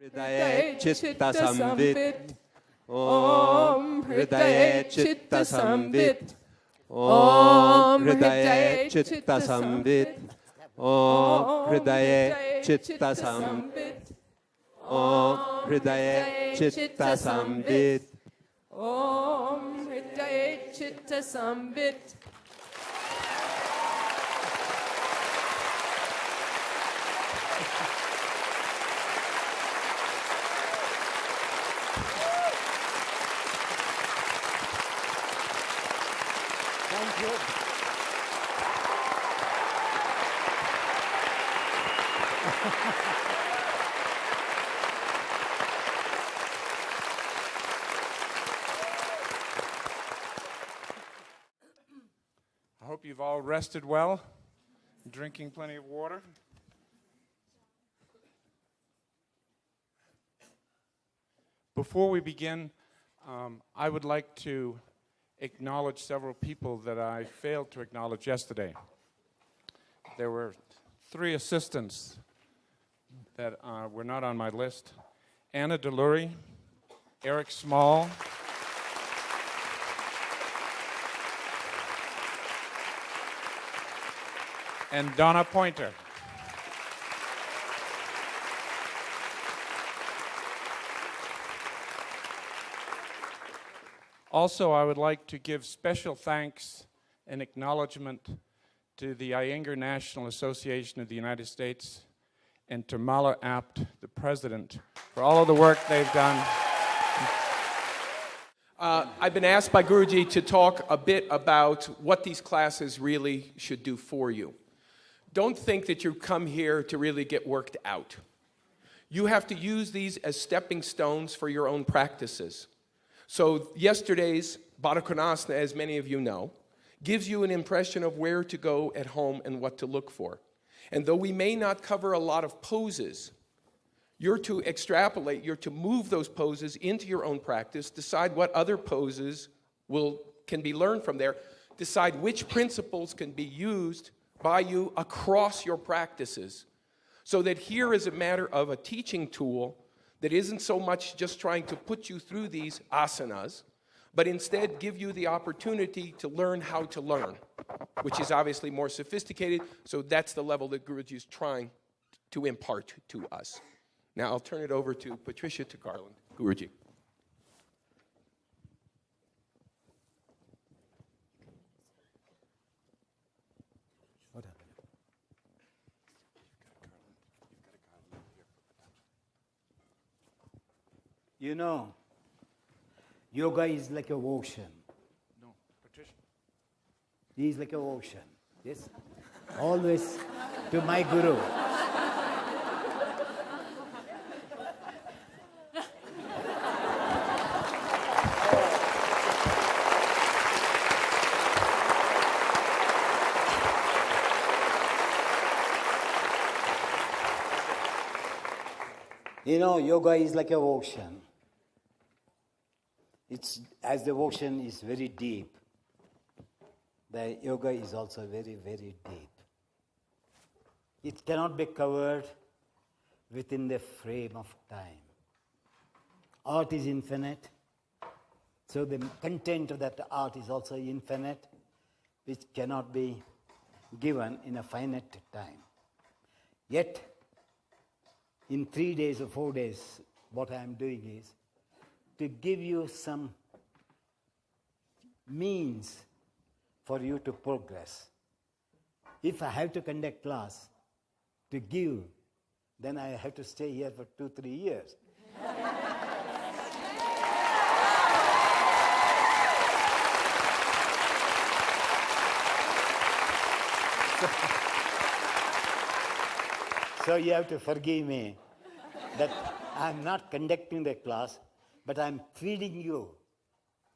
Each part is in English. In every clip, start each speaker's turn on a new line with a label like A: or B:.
A: हृदये चित्त संवित् ओम हृदये चित्त संवित् ओम हृदये चित्त संवित् ओम हृदये चित्त संवित् ओम हृदये चित्त संवित्
B: ओम हृदये चित्त संवित्
C: Thank you.
D: I hope you've all rested well, drinking plenty of water. Before we begin, I would like to acknowledge several people that I failed to acknowledge yesterday. There were 3 assistants that were not on my list. Anna Delury, Eric Small, and Donna Pointer. Also, I would like to give special thanks and acknowledgement to the Iyengar National Association of the United States and to Mala Apt, the president, for all of the work they've done.
E: I've been asked by Guruji to talk a bit about what these classes really should do for you. Don't think that you come here to really get worked out. You have to use these as stepping stones for your own practices. So yesterday's Baddha Konasana, as many of you know, gives you an impression of where to go at home and what to look for. And though we may not cover a lot of poses, you're to extrapolate, you're to move those poses into your own practice, decide what other poses can be learned from there, decide which principles can be used by you across your practices. So that here is a matter of a teaching tool that isn't so much just trying to put you through these asanas, but instead give you the opportunity to learn how to learn, which is obviously more sophisticated, so that's the level that Guruji is trying to impart to us. Now I'll turn it over to Patricia to Garland. Guruji.
C: You know, yoga is like an ocean.
D: No, Patricia.
C: He is like an ocean. Yes? Always to my guru. You know, yoga is like an ocean. As the ocean is very deep, the yoga is also very, very deep. It cannot be covered within the frame of time. Art is infinite, so the content of that art is also infinite, which cannot be given in a finite time. Yet, in 3 days or 4 days, what I am doing is to give you some means for you to progress. If I have to conduct class to give, then I have to stay here for 2-3 years. So you have to forgive me that I'm not conducting the class, but I'm feeding you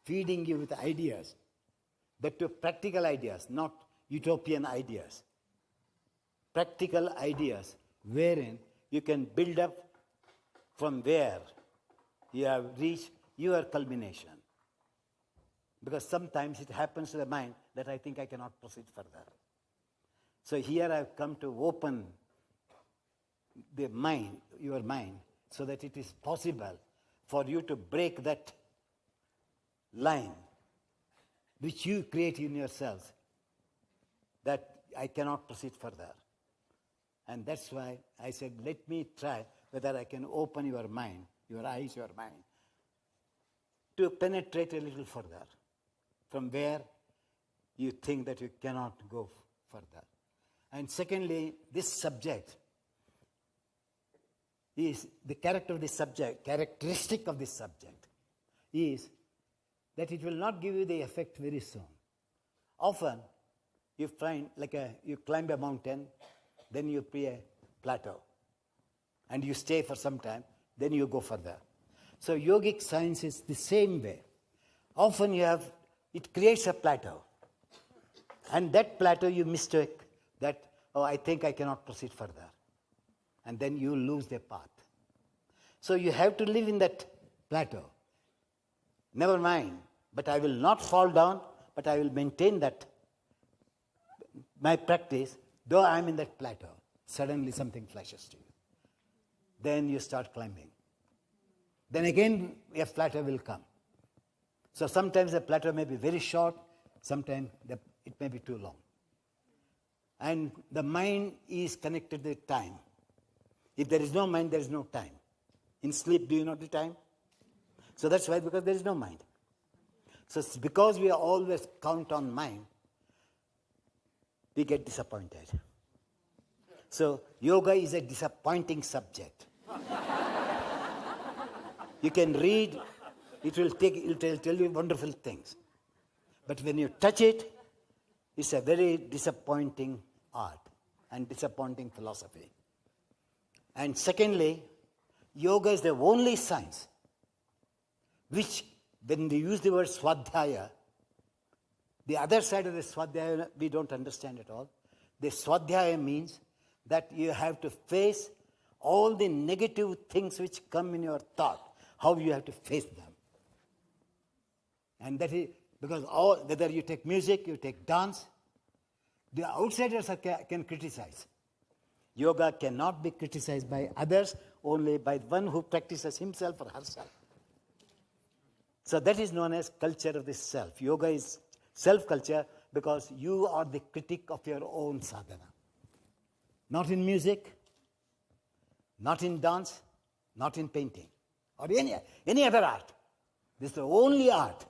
C: with ideas, but to practical ideas, not utopian ideas. Practical ideas wherein you can build up from where you have reached your culmination. Because sometimes it happens to the mind that I think I cannot proceed further. So here I've come to open the mind, your mind, so that it is possible for you to break that line which you create in yourselves, that I cannot proceed further. And that's why I said, let me try whether I can open your mind, your eyes, your mind, to penetrate a little further from where you think that you cannot go further. And secondly, this subject is the character of this subject, characteristic of this subject is that it will not give you the effect very soon. Often, you find you climb a mountain, then you be a plateau, and you stay for some time, then you go further. So yogic science is the same way. Often it creates a plateau, and that plateau you mistake that, oh, I think I cannot proceed further. And then you lose the path. So you have to live in that plateau. Never mind, but I will not fall down, but I will maintain that, my practice, though I am in that plateau. Suddenly something flashes to you. Then you start climbing. Then again a plateau will come. So sometimes the plateau may be very short, sometimes it may be too long. And the mind is connected with time. If there is no mind, there is no time. In sleep, do you know the time? So that's why, because there is no mind. So because we always count on mind, we get disappointed. So yoga is a disappointing subject. You can read, it will tell you wonderful things. But when you touch it, it's a very disappointing art and disappointing philosophy. And secondly, yoga is the only science which, when we use the word swadhyaya, the other side of the swadhyaya we don't understand at all. The swadhyaya means that you have to face all the negative things which come in your thought, how you have to face them. And that is because whether you take music, you take dance, the outsiders can criticize. Yoga cannot be criticized by others, only by one who practices himself or herself. So that is known as culture of the self. Yoga is self-culture because you are the critic of your own sadhana. Not in music, not in dance, not in painting, or any other art. This is the only art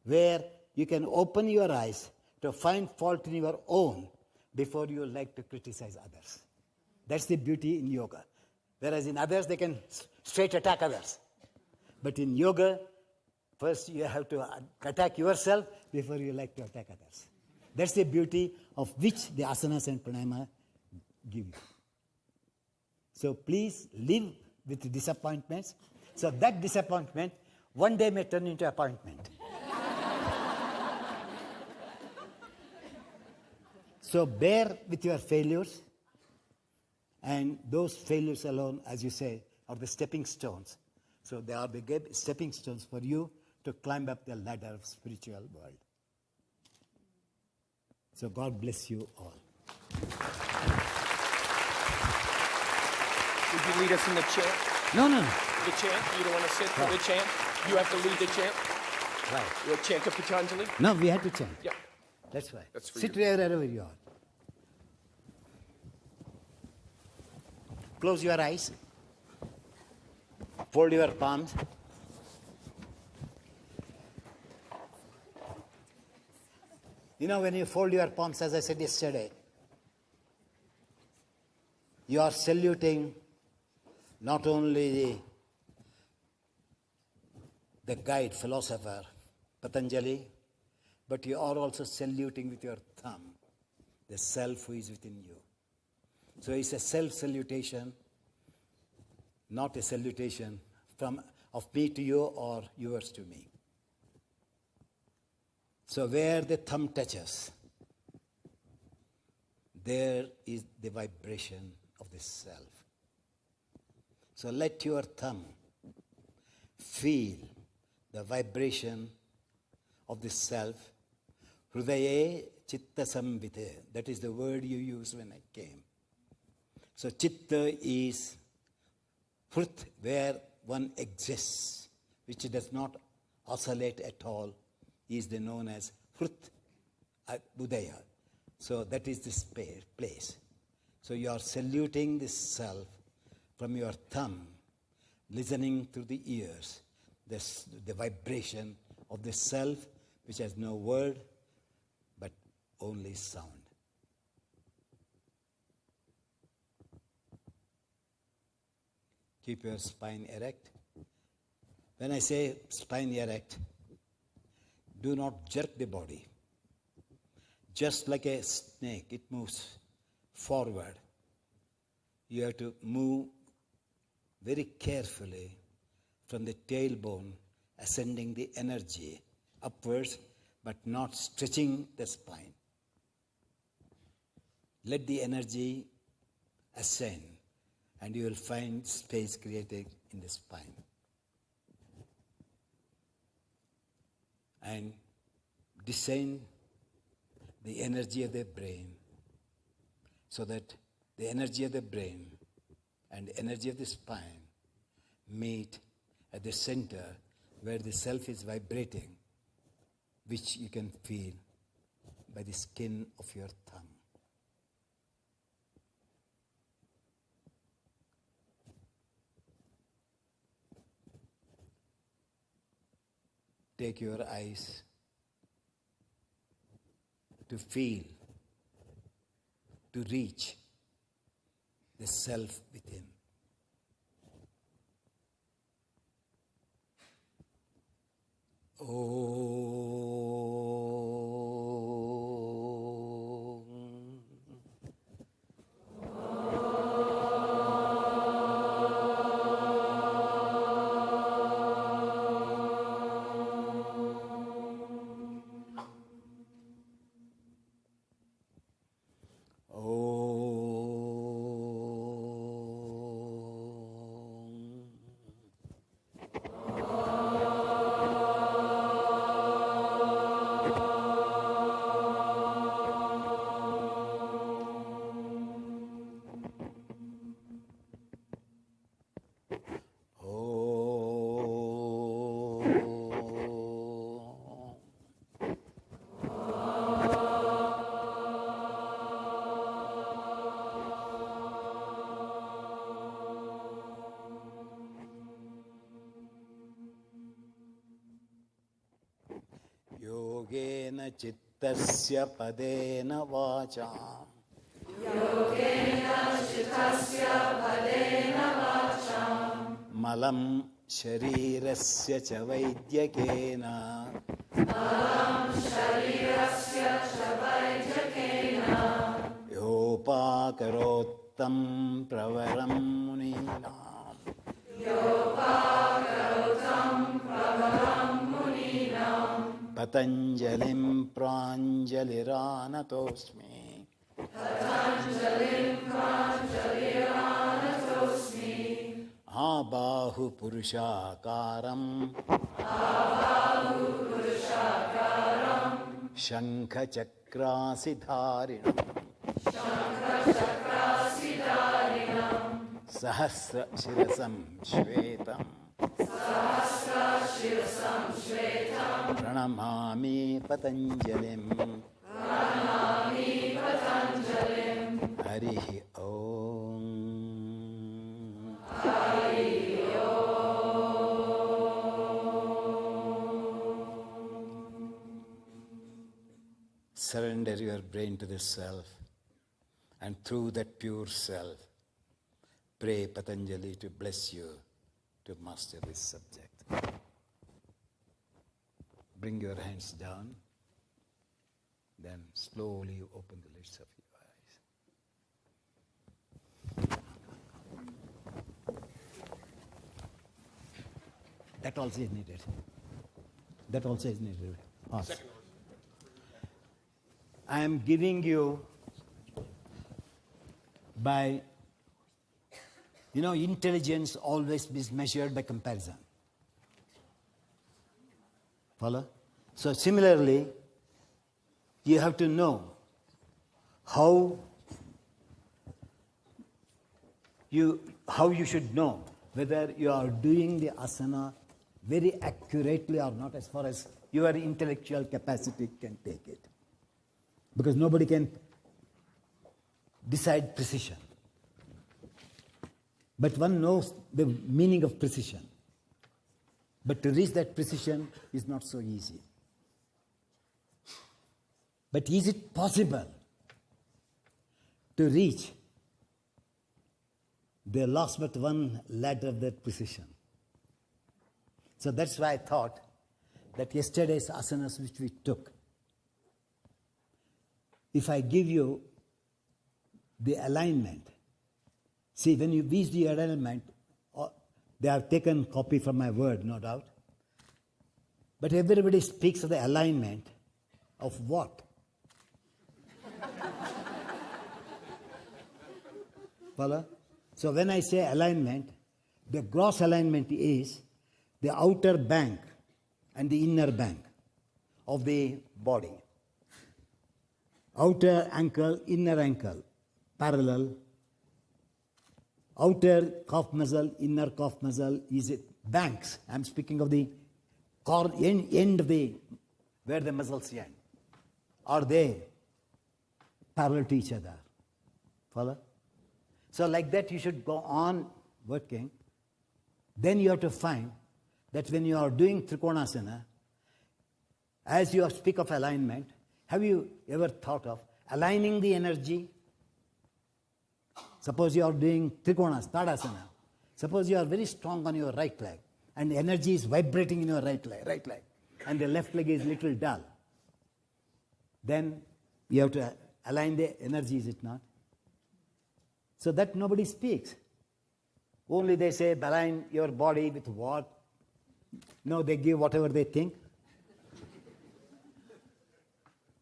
C: where you can open your eyes to find fault in your own before you like to criticize others. That's the beauty in yoga. Whereas in others, they can straight attack others. But in yoga, first you have to attack yourself before you like to attack others. That's the beauty of which the asanas and pranayama give you. So please live with disappointments. So that disappointment one day may turn into appointment. So bear with your failures, and those failures alone, as you say, are the stepping stones. So they are the stepping stones for you to climb up the ladder of spiritual world. So God bless you all.
E: Would you lead us in the chant?
C: No.
E: The chant? You don't want to sit for the chant? You have to lead the chant?
C: Right.
E: You'll chant to Patanjali?
C: No, we had to chant.
E: Yeah.
C: That's why.
E: That's for
C: Sit
E: you.
C: wherever you are. Close your eyes. Fold your palms. You know, when you fold your palms, as I said yesterday, you are saluting not only the guide, philosopher, Patanjali, but you are also saluting with your thumb the self who is within you. So it's a self-salutation, not a salutation of me to you or yours to me. So where the thumb touches, there is the vibration of the self. So let your thumb feel the vibration of the self. Hridaye chitta samvite. That is the word you used when I came. So chitta is Prut, where one exists, which does not oscillate at all, is then known as Prut Budaya. So that is this place. So you are saluting this self from your thumb, listening through the ears, the vibration of the self, which has no word, but only sound. Keep your spine erect. When I say spine erect, do not jerk the body. Just like a snake, it moves forward. You have to move very carefully from the tailbone, ascending the energy upwards, but not stretching the spine. Let the energy ascend, and you will find space created in the spine. And descend the energy of the brain, so that the energy of the brain and the energy of the spine meet at the center where the self is vibrating, which you can feel by the skin of your thumb. Take your eyes to feel, to reach the self within. Yogena chittasya padena vacha. Yogena chittasya padena vacha. Malam sharirasya cha vaidyakena. Malam sharirasya cha vaidyakena. Yopakarottam pravaram muninam. Yopakarottam pravaram muninam. Patanjalim pranjaliranatosmi. Patanjalim pranjaliranatosmi. Abahu purushakaram. Abahu purushakaram. Shankha chakrasidharinam. Shankha chakrasidharinam. Sahasra shirasam shvetam. Sahasra shirasam shvetam. Pranamami Patanjalim. Pranamami Patanjalim. Harihi Om. Harihi Om. Surrender your brain to the self, and through that pure self, pray Patanjali to bless you to master this subject. Bring your hands down, then slowly open the lids of your eyes. That also is needed. That also is needed. I am giving you by, intelligence always is measured by comparison. Follow? So similarly, you have to know how you should know whether you are doing the asana very accurately or not, as far as your intellectual capacity can take it. Because nobody can decide precision. But one knows the meaning of precision. But to reach that precision is not so easy. But is it possible to reach the last but one ladder of that precision? So that's why I thought that yesterday's asanas which we took, if I give you the alignment, see, when you reach the alignment, they have taken copy from my word, no doubt. But everybody speaks of the alignment of what? Follow? So when I say alignment, the gross alignment is the outer bank and the inner bank of the body. Outer ankle, inner ankle, parallel. Outer calf muscle, inner calf muscle is it banks. I'm speaking of the end of the, where the muscles end. Are they parallel to each other? Follow? So like that you should go on working. Then you have to find that when you are doing Trikonasana, as you speak of alignment, have you ever thought of aligning the energy? Suppose you are doing Trikonasana, Tadasana. Suppose you are very strong on your right leg and the energy is vibrating in your right leg, and the left leg is little dull. Then you have to align the energy, is it not? So that nobody speaks. Only they say align your body with what? No, they give whatever they think.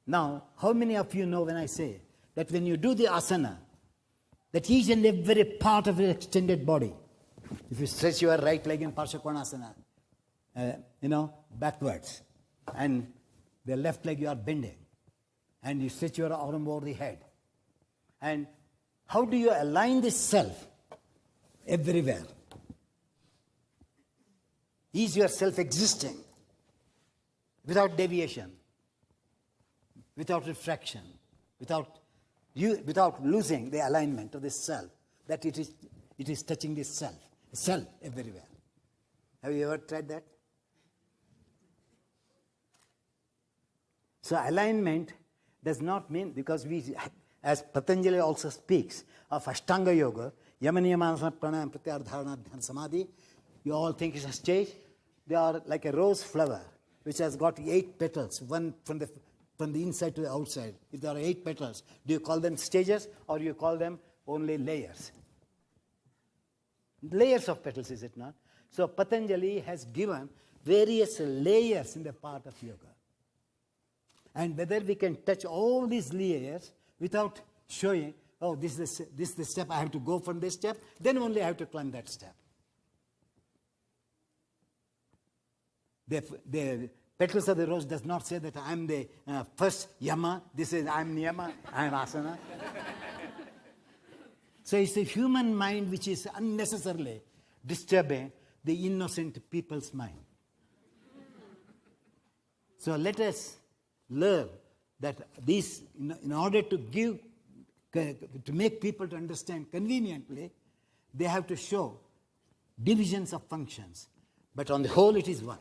C: Now, how many of you know when I say that when you do the asana, that each and every part of your extended body, if you stretch your right leg in Parshakonasana, backwards, and the left leg you are bending, and you stretch your arm over the head, and how do you align this self everywhere? Is your self existing without deviation, without refraction, without losing the alignment of this self, that it is touching this self everywhere? Have you ever tried that? So alignment does not mean, because we, as Patanjali also speaks of Ashtanga Yoga, Yamaniyamana Pranayama Pratyahara Dharana Dhyana Samadhi, you all think it's a stage. They are like a rose flower, which has got 8 petals, one from the inside to the outside. If there are 8 petals, do you call them stages or you call them only layers? Layers of petals, is it not? So Patanjali has given various layers in the part of yoga. And whether we can touch all these layers without showing, oh, this is the step, I have to go from this step, then only I have to climb that step. The petals of the rose does not say that I am the first yama, this is I am niyama, I am asana. So it's the human mind which is unnecessarily disturbing the innocent people's mind. So let us learn that this, in order to make people to understand conveniently, they have to show divisions of functions. But on the whole, it is one.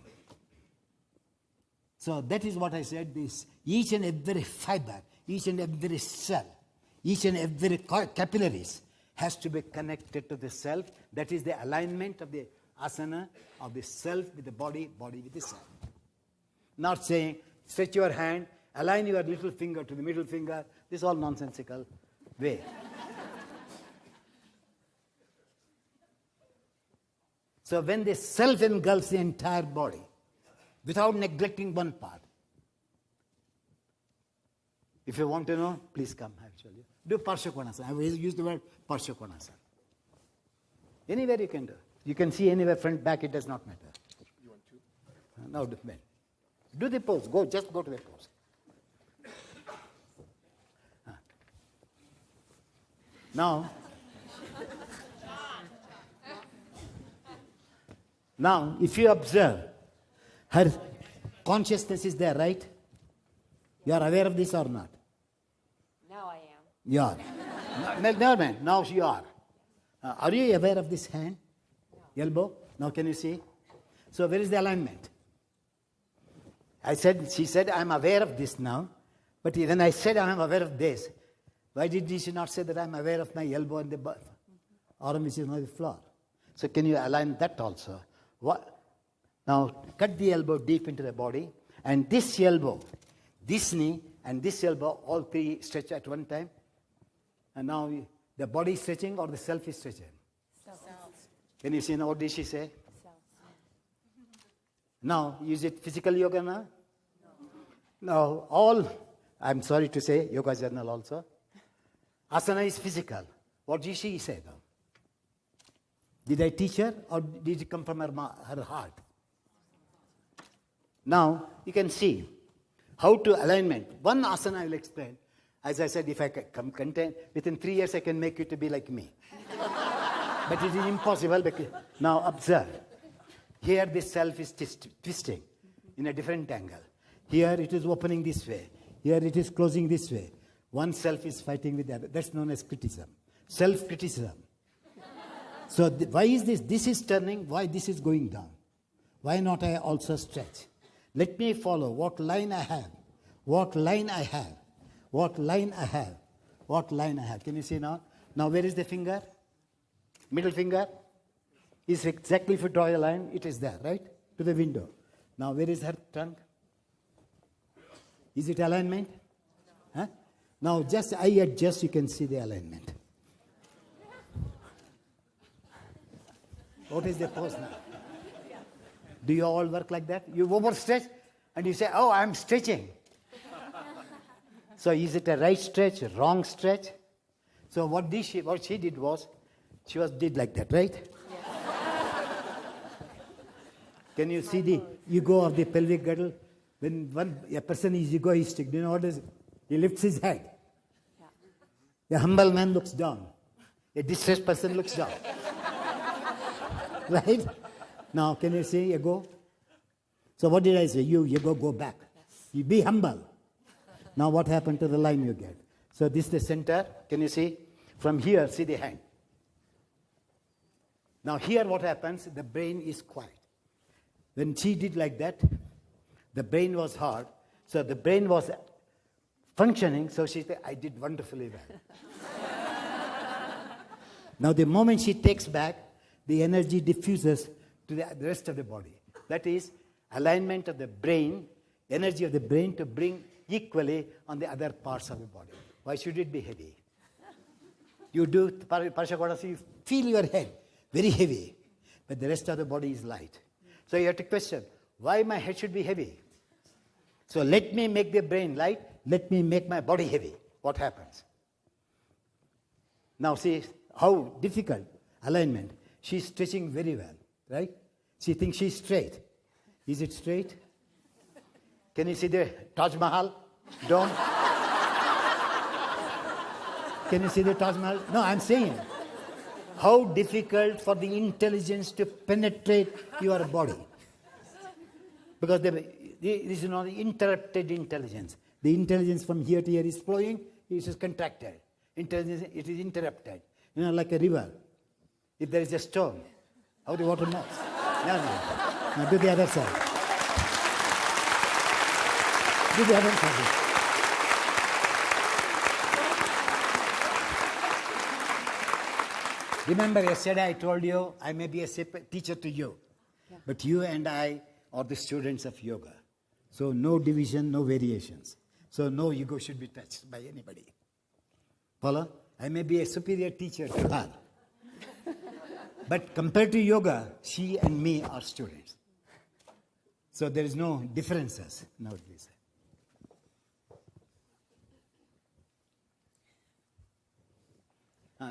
C: So that is what I said, this each and every fiber, each and every cell, each and every capillaries has to be connected to the self. That is the alignment of the asana of the self with the body, body with the self. Not saying, stretch your hand, align your little finger to the middle finger. This is all nonsensical way. So when the self engulfs the entire body, without neglecting one part. If you want to know, please come, I will show you. Do Parshakonasana. I will use the word Parshakonasana. Anywhere you can do. You can see anywhere, front, back, it does not matter. You want to? No, do the pose. Just go to the pose. Now, if you observe, her consciousness is there, right? You are aware of this or not?
B: Now I am.
C: You are. Never mind. Now you are. Are you aware of this hand? No. Elbow? Now can you see? So where is the alignment? She said, I'm aware of this now. But then I said, I'm aware of this. Why did she not say that I'm aware of my elbow and the arm which is on the floor? So can you align that also? Now cut the elbow deep into the body. And this elbow, this knee, and this elbow, all three stretch at one time. And now the body is stretching or the self is stretching? Self. Can you see now what did she say? Self. Now, is it physical yoga now? No. Now, I'm sorry to say, yoga journal also. Asana is physical. What did she say now? Did I teach her or did it come from her heart? Now, you can see how to alignment. One asana I will explain. As I said, if I come content, within 3 years I can make you to be like me. But it is impossible. Because, now observe. Here this self is twisting in a different angle. Here it is opening this way. Here it is closing this way. One self is fighting with the other. That's known as criticism. Self-criticism. So why is this? This is turning. Why this is going down? Why not I also stretch? Let me follow what line I have. What line I have. What line I have. What line I have. Can you see now? Now where is the finger? Middle finger? Is exactly if you draw a line, it is there, right? To the window. Now where is her tongue? Is it alignment? Huh? Now just I adjust, you can see the alignment. What is the pose now? Do you all work like that? You overstretch and you say, oh, I'm stretching. So is it a right stretch, a wrong stretch? So what she did was, she did like that, right? Yeah. Can you see the ego of the pelvic girdle? When a person is egoistic, do you know what is? He lifts his head. Yeah. A humble man looks down. A distressed person looks down. Right? Now, can you see ego? So what did I say? Ego, go back. Yes. You be humble. Now what happened to the line you get? So this is the center. Can you see? From here, see the hand. Now here what happens? The brain is quiet. When she did like that, the brain was hard. So the brain was functioning. So she said, I did wonderfully well. Now the moment she takes back, the energy diffuses to the rest of the body. That is alignment of the brain, energy of the brain to bring equally on the other parts of the body. Why should it be heavy? You do Parshakodasi, you feel your head very heavy, but the rest of the body is light. So you have to question, why my head should be heavy? So let me make the brain light, let me make my body heavy. What happens? Now see how difficult alignment. She's stretching very well, right? She thinks she's straight. Is it straight? Can you see the Taj Mahal dome? Can you see the Taj Mahal? No, I'm saying how difficult for the intelligence to penetrate your body. Because this is not interrupted intelligence. The intelligence from here to here is flowing, it is contracted. Intelligence, it is interrupted. You know, like a river. If there is a storm, how the water moves? No. Now do the other side. Do the other side. Remember yesterday I told you I may be a teacher to you. Yeah. But you and I are the students of yoga. So no division, no variations. So no ego should be touched by anybody. Follow? I may be a superior teacher to her. But compared to yoga, she and me are students. So there is no differences nowadays.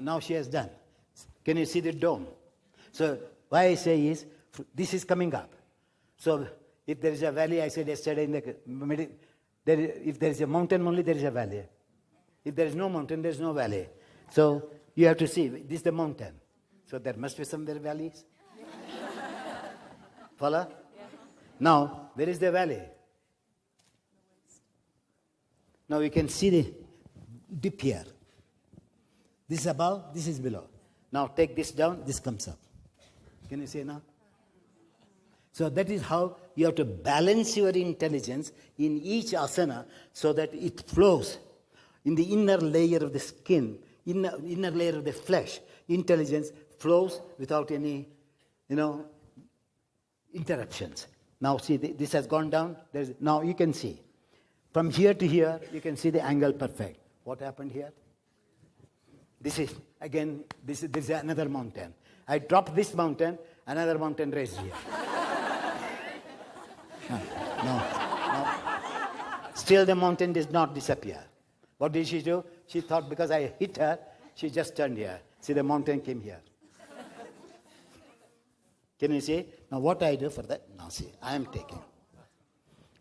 C: Now she has done. Can you see the dome? So why I say is, this is coming up. So if there is a valley, I said yesterday, if there is a mountain only, there is a valley. If there is no mountain, there is no valley. So you have to see, this is the mountain. So there must be somewhere valleys. Follow? Now, where is the valley? Now you can see the dip here. This is above, this is below. Now take this down, this comes up. Can you see now? So that is how you have to balance your intelligence in each asana so that it flows in the inner layer of the skin, inner layer of the flesh. Intelligence flows without any, interruptions. Now see, this has gone down. Now you can see. From here to here, you can see the angle perfect. What happened here? This is another mountain. I dropped this mountain, another mountain raised here. No. Still the mountain did not disappear. What did she do? She thought because I hit her, she just turned here. See, the mountain came here. Can you see? Now what I do for that? Now see, I am taking.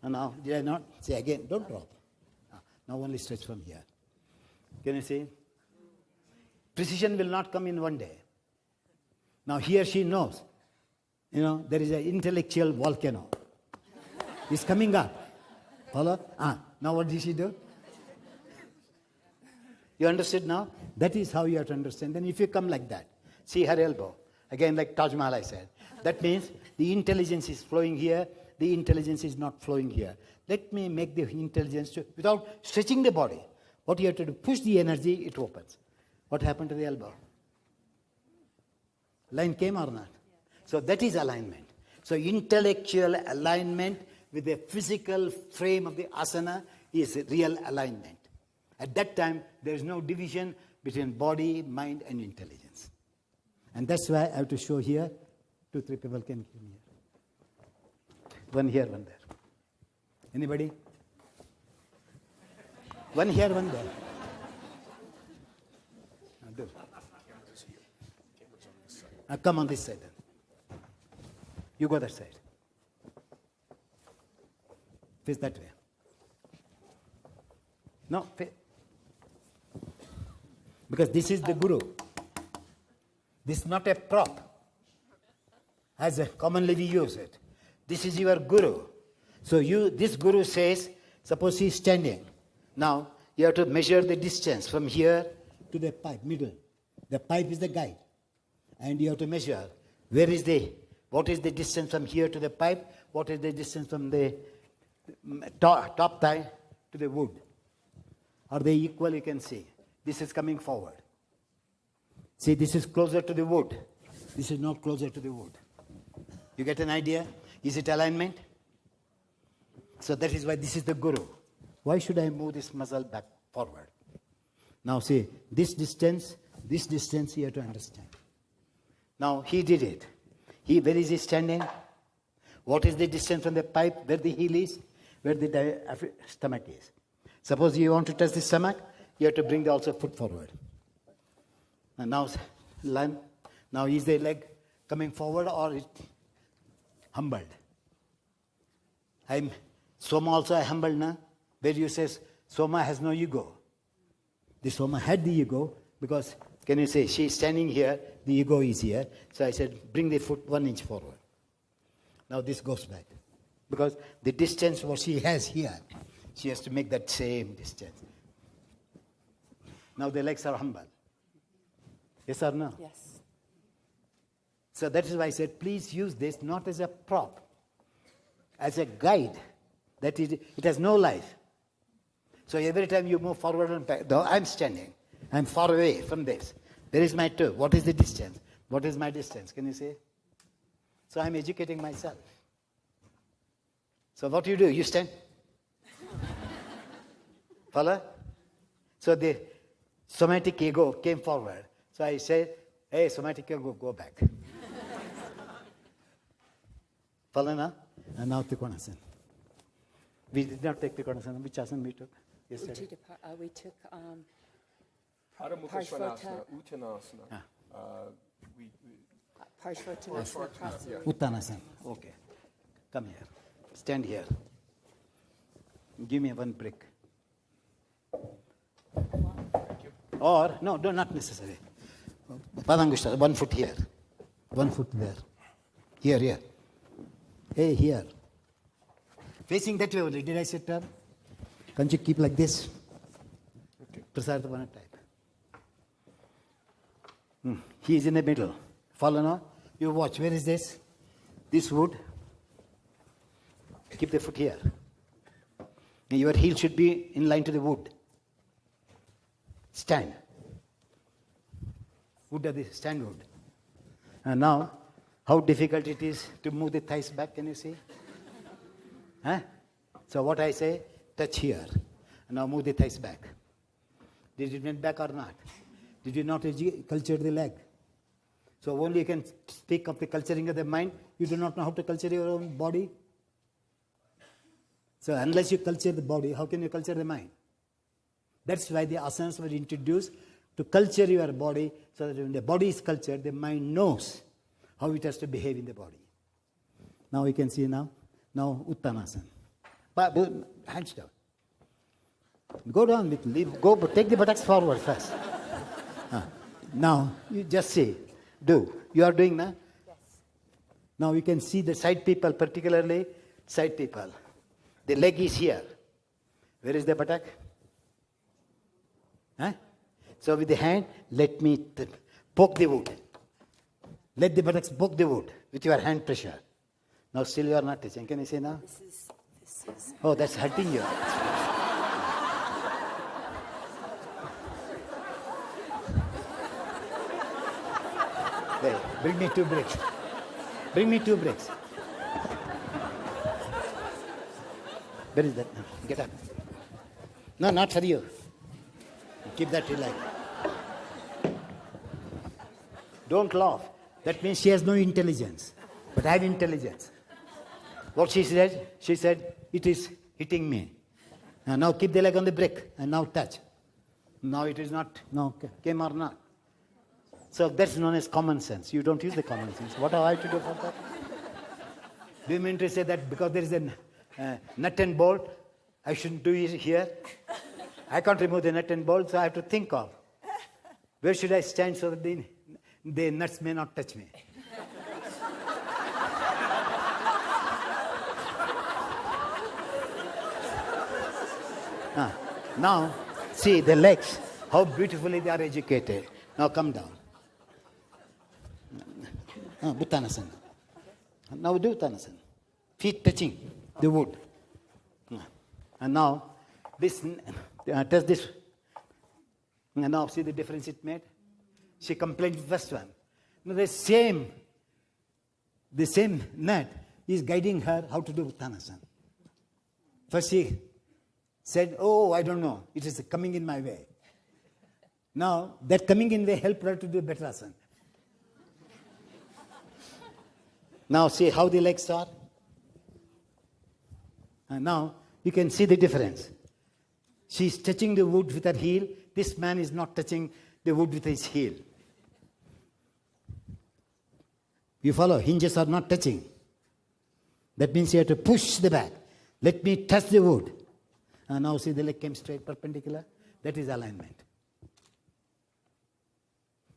C: And now, did I not? See again, don't drop. Now only stretch from here. Can you see? Precision will not come in one day. Now here she knows. There is an intellectual volcano. It's coming up. Follow? Now what did she do? You understood now? That is how you have to understand. Then if you come like that, see her elbow. Again, like Taj Mahal I said. That means the intelligence is flowing here. The intelligence is not flowing here. Let me make the intelligence without stretching the body. What you have to do, push the energy, it opens. What happened to the elbow? Line came or not? So that is alignment. So intellectual alignment with the physical frame of the asana is real alignment. At that time, there is no division between body, mind, and intelligence. And that's why I have to show here. 2, 3 people can come here. One here, one there. Anybody? One here, one there. Now come on this side then. You go that side. Face that way. No, because this is the guru. This is not a prop. As commonly we use it. This is your guru. So this guru says, suppose he is standing. Now you have to measure the distance from here to the pipe, middle. The pipe is the guide. And you have to measure what is the distance from here to the pipe, what is the distance from the top thigh to the wood. Are they equal? You can see. This is coming forward. See, this is closer to the wood. This is not closer to the wood. You get an idea? Is it alignment? So that is why this is the guru. Why should I move this muscle back forward? Now see, this distance you have to understand. Now he did it. Where is he standing? What is the distance from the pipe? Where the heel is? Where the stomach is? Suppose you want to touch the stomach, you have to bring the also foot forward. And now learn. Now is the leg coming forward or it humbled? Soma also I humbled now. Where you says Soma has no ego. The Soma had the ego because, can you say, she is standing here, the ego is here. So I said, bring the foot 1 inch forward. Now this goes back. Because the distance what she has here, she has to make that same distance. Now the legs are humble. Yes or no?
B: Yes.
C: So that is why I said, please use this not as a prop, as a guide. That is, it has no life. So every time you move forward and back, though I'm standing, I'm far away from this. There is my toe. What is the distance? What is my distance? Can you say? So I'm educating myself. So what do? You stand. Follow? So the somatic ego came forward. So I said, hey, somatic ego, go back. Follow now? And now Trikonasana. We did not take Trikonasana. Which asana we took yesterday?
B: We took
E: Parsvottanasana, Uttanasana.
B: Parsvottanasana.
C: Uttanasana. Okay. Come here. Stand here. Give me one brick. Or, no, not necessary. Padangushta, 1 foot here. 1 foot there. Here. Hey, here. Facing that way only. Did I sit up? Can't you keep like this? Prasarthapana type. He is in the middle. Follow now? You watch. Where is this? This wood. Keep the foot here. Your heel should be in line to the wood. Stand. Wood of the stand wood. And now, how difficult it is to move the thighs back, can you see? Huh? So what I say, touch here. And now move the thighs back. Did it went back or not? Did you not culture the leg? So only you can speak of the culturing of the mind. You do not know how to culture your own body. So unless you culture the body, how can you culture the mind? That's why the asanas were introduced to culture your body, so that when the body is cultured, the mind knows how it has to behave in the body. Now we can see now Uttanasana. Hands down. Go down with leave. Go, but take the buttocks forward first. Now you just see. Do. You are doing now?
B: Yes.
C: Now you can see the side people, particularly side people. The leg is here. Where is the buttock? Huh? So with the hand, let me poke the wood. Let the buttocks poke the wood with your hand pressure. Now still you are not touching. Can you see now?
B: This is.
C: Oh, that's hurting you. There, bring me 2 bricks. Bring me 2 bricks. Where is that? Get up. No, not for you. Keep that relaxed. Don't laugh. That means she has no intelligence. But I have intelligence. What she said? She said, it is hitting me. Now keep the leg on the brick and now touch. Now it is not, no, came or not. So that's known as common sense. You don't use the common sense. What have I to do for that? Do you mean to say that because there is a nut and bolt, I shouldn't do it here? I can't remove the nut and bolt, so I have to think of where should I stand so that the nuts may not touch me. Now, see the legs, how beautifully they are educated. Now come down. Uttanasana. Now do Uttanasana. Feet touching the wood. And now, this, touch this. And now see the difference it made? She complained with the first one. Now the same nut is guiding her how to do Uttanasana. First she said, oh, I don't know. It is coming in my way. Now, that coming in way helped her to do better asana. Now, see how the legs are? And now, you can see the difference. She is touching the wood with her heel. This man is not touching the wood with his heel. You follow? Hinges are not touching. That means you have to push the back. Let me touch the wood. And now see the leg came straight perpendicular. That is alignment.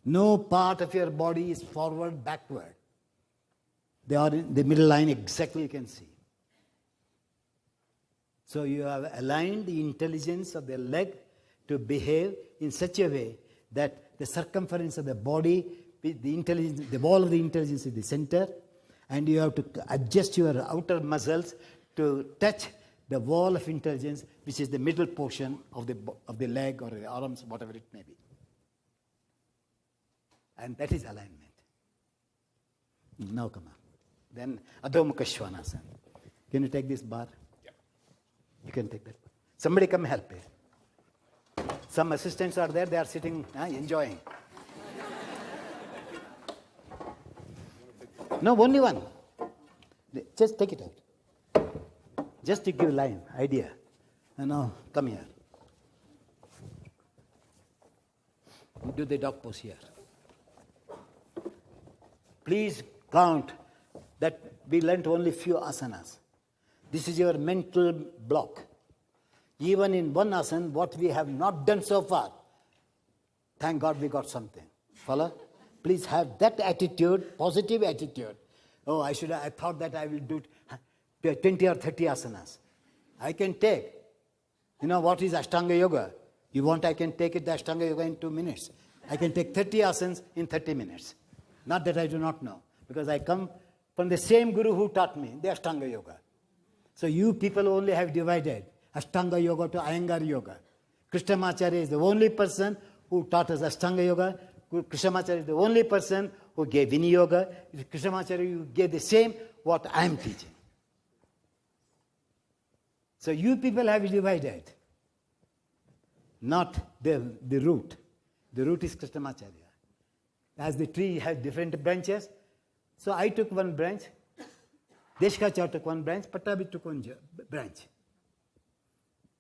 C: No part of your body is forward, backward. They are in the middle line exactly, you can see. So you have aligned the intelligence of the leg to behave in such a way that the circumference of the body, the wall of the intelligence is the center, and you have to adjust your outer muscles to touch the wall of intelligence, which is the middle portion of the leg or the arms, whatever it may be. And that is alignment. Now come on. Then Adho Mukha Svanasana. Can you take this bar?
E: Yeah.
C: You can take that. Somebody come help me. Some assistants are there, they are sitting, enjoying. No, only one. Just take it out. Just to give line, idea. And now, come here. Do the dog pose here. Please count that we learnt only few asanas. This is your mental block. Even in one asana, what we have not done so far, thank God we got something. Follow? Please have that attitude, positive attitude. Oh, I thought that I will do 20 or 30 asanas. I can take. You know what is Ashtanga Yoga? You want, I can take it, the Ashtanga Yoga, in 2 minutes. I can take 30 asanas in 30 minutes. Not that I do not know, because I come from the same Guru who taught me the Ashtanga Yoga. So you people only have divided Ashtanga Yoga to Iyengar Yoga. Krishnamacharya is the only person who taught us Ashtanga Yoga. Krishnamacharya is the only person who gave Vini Yoga. Krishnamacharya, you gave the same what I am teaching. So you people have divided, not the root. The root is Krishnamacharya. As the tree has different branches, so I took one branch, Deshkacharya took one branch, Pattabhi took one branch.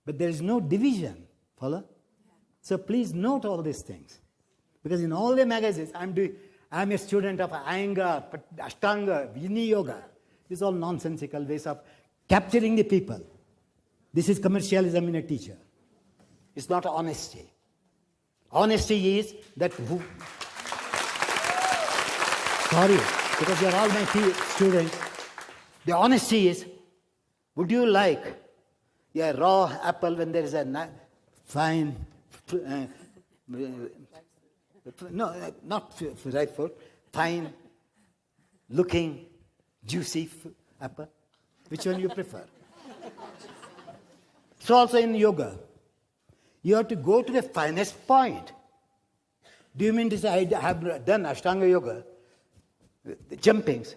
C: But there is no division, follow? So please note all these things. Because in all the magazines, I'm a student of Iyengar, Ashtanga, Vini Yoga. These are all nonsensical ways of capturing the people. This is commercialism in a teacher. It's not honesty. Honesty is that... Sorry, because you're all my students. The honesty is, would you like a raw apple when there is a fine... no, not ripe fruit, fine looking, juicy apple? Which one you prefer? So also in yoga, you have to go to the finest point. Do you mean to say I have done Ashtanga Yoga, the jumpings?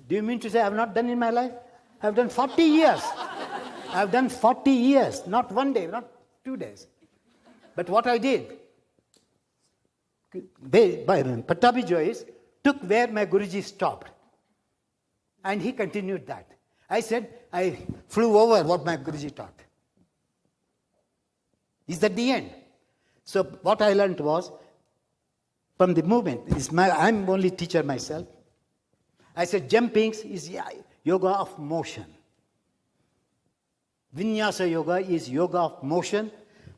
C: Do you mean to say I have not done in my life? I have done 40 years. I have done 40 years, not one day, not 2 days. But what I did, Pattabhi Jois took where my Guruji stopped. And he continued that. I said, I flew over what my Guruji taught. Is that the end? So what I learned was, from the movement, I'm only teacher myself. I said, jumpings is yoga of motion. Vinyasa yoga is yoga of motion.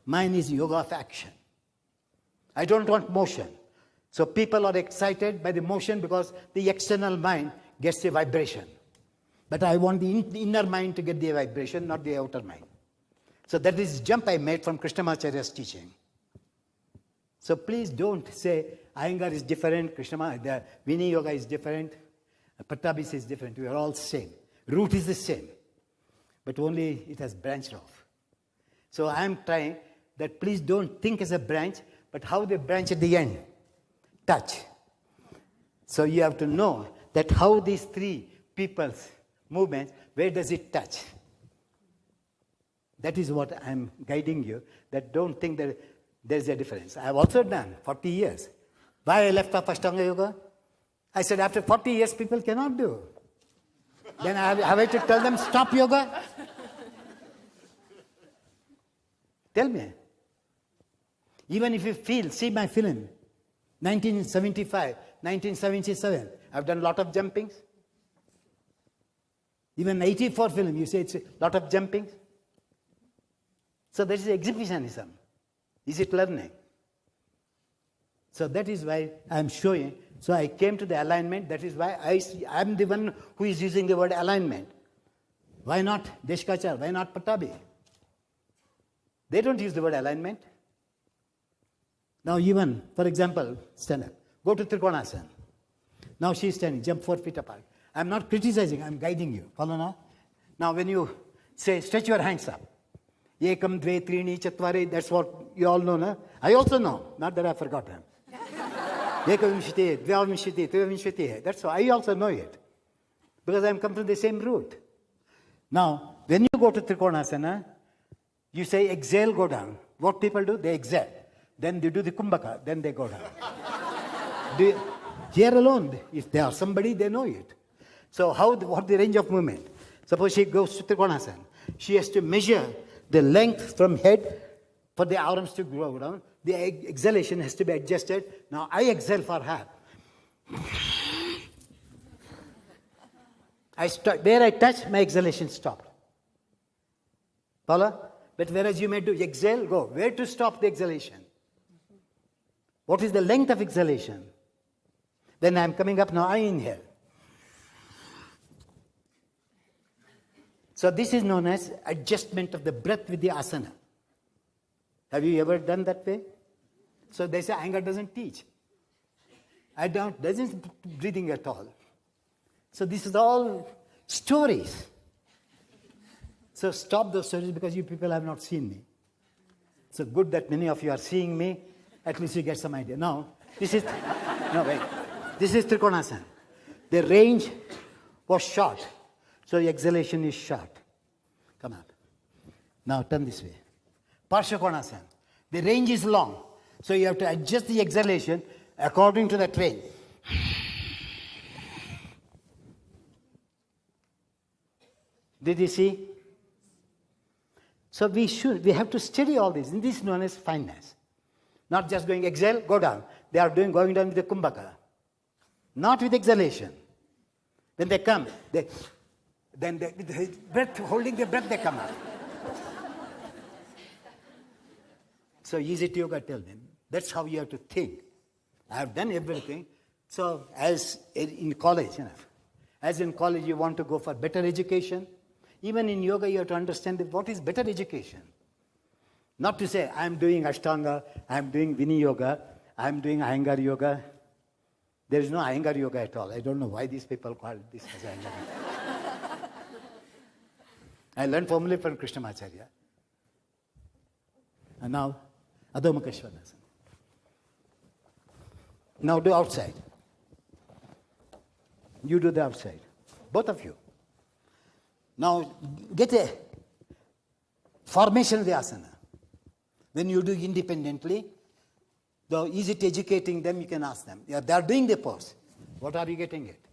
C: Mine is yoga of action. I don't want motion. So people are excited by the motion because the external mind gets the vibration. But I want the inner mind to get the vibration, not the outer mind. So that is the jump I made from Krishnamacharya's teaching. So please don't say Iyengar is different, the Vini Yoga is different, Pattabhi is different. We are all same. Root is the same. But only it has branched off. So I am trying that please don't think as a branch, but how they branch at the end. Touch. So you have to know that how these three people's movements, where does it touch? That is what I am guiding you, that don't think that there is a difference. I have also done 40 years. Why I left off Ashtanga Yoga? I said after 40 years people cannot do. Then have I to tell them stop yoga? Tell me. Even if you feel, see my film, 1975, 1977, I've done a lot of jumpings. Even 84 film, you say it's a lot of jumpings. So that is exhibitionism. Is it learning? So that is why I'm showing. So I came to the alignment. That is why I'm the one who is using the word alignment. Why not Deshkacharya? Why not Pattabhi? They don't use the word alignment. Now even, for example, stand up. Go to Trikonasana. Now she is standing, jump 4 feet apart. I'm not criticizing, I'm guiding you. Follow now? Now when you say, stretch your hands up. Ekam, dve, trini, chatvari, that's what you all know, no? I also know, not that I've forgotten. Ekavimshiti, dvyavimshiti, trivimshiti, that's why I also know it. Because I'm come from the same root. Now, when you go to Trikonasana, you say exhale, go down. What people do? They exhale. Then they do the kumbhaka, then they go down. Here alone, if they are somebody, they know it. So what the range of movement? Suppose she goes to Trikonasana. She has to measure the length from head for the arms to go down. The exhalation has to be adjusted. Now I exhale for her. Where I touch, my exhalation stopped. Follow? But whereas you may do exhale, go. Where to stop the exhalation? What is the length of exhalation? Then I'm coming up, now I inhale. So this is known as adjustment of the breath with the asana. Have you ever done that way? So they say Iyengar doesn't teach. Doesn't breathing at all. So this is all stories. So stop those stories because you people have not seen me. So good that many of you are seeing me. At least you get some idea. Now, this is Trikonasana. The range was short. So the exhalation is short. Come up. Now turn this way. Parshakonasana. The range is long. So you have to adjust the exhalation according to that range. Did you see? So we have to study all this. And this is known as fineness. Not just going exhale, go down. They are going down with the kumbhaka. Not with exhalation. When they come, then the breath, holding the breath, they come up. So easy to yoga, tell them. That's how you have to think. I have done everything. So as in college, as in college you want to go for better education, even in yoga you have to understand what is better education. Not to say, I am doing Ashtanga, I am doing Vini Yoga, I am doing Iyengar Yoga. There is no Iyengar Yoga at all. I don't know why these people call this as Iyengar Yoga. I learned formally from Krishnamacharya. And now, Adho Mukha Svanasana. Now do outside. You do the outside. Both of you. Now get a formation of the asana. When you do independently, though is it educating them, you can ask them. Yeah, they are doing the pose. What are you getting it?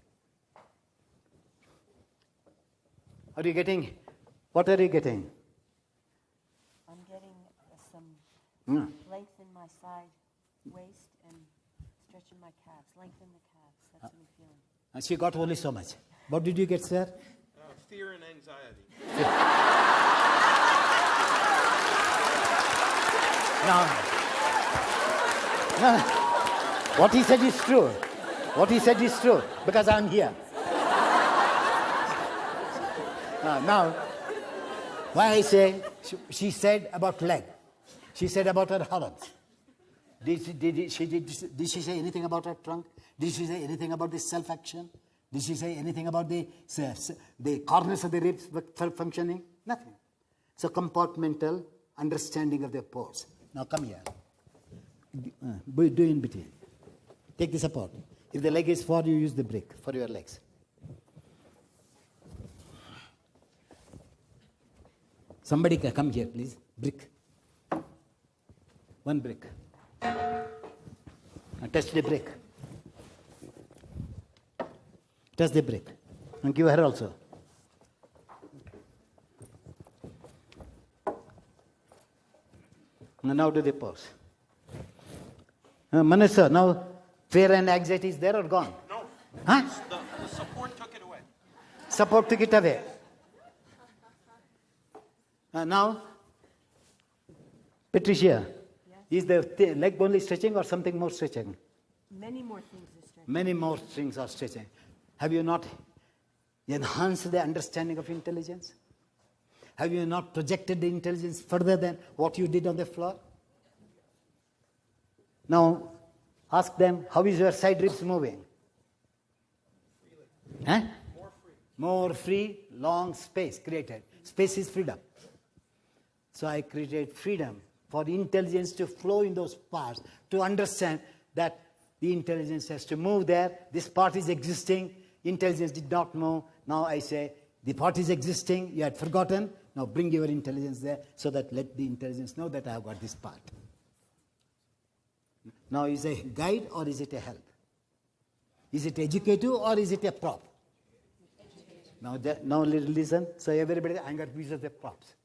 C: Are you getting? What are you getting?
B: I'm getting some length in my side waist and stretching my calves. Lengthen the calves. That's what I'm feeling.
C: And she got only so much. What did you get, sir?
F: Fear and anxiety.
C: No. What he said is true. What he said is true because I'm here. Now, why I say, she said about leg. She said about her horns. Did she say anything about her trunk? Did she say anything about the self-action? Did she say anything about the corners of the ribs functioning? Nothing. So compartmental understanding of the pose. Now come here. Do in between. Take the support. If the leg is for you, use the brick for your legs. Somebody come here, please. Brick. One brick. Touch the brick. Touch the brick. And give her also. And now do the pose. Manasa, now fear and anxiety is there or gone?
F: No.
C: Huh?
F: The support took it away.
C: Support took it away. Now, Patricia, is the leg only stretching or something more stretching?
B: Many more things are stretching.
C: Many more things are stretching. Have you not enhanced the understanding of intelligence? Have you not projected the intelligence further than what you did on the floor? Now, ask them, how is your side ribs moving? Huh? More free, long space created. Space is freedom. So I created freedom for the intelligence to flow in those parts, to understand that the intelligence has to move there. This part is existing. Intelligence did not move. Now I say, the part is existing. You had forgotten. Now bring your intelligence there so that let the intelligence know that I have got this part. Now is it a guide or is it a help? Is it educative or is it a prop? Now listen. So everybody, Iyengar uses the props.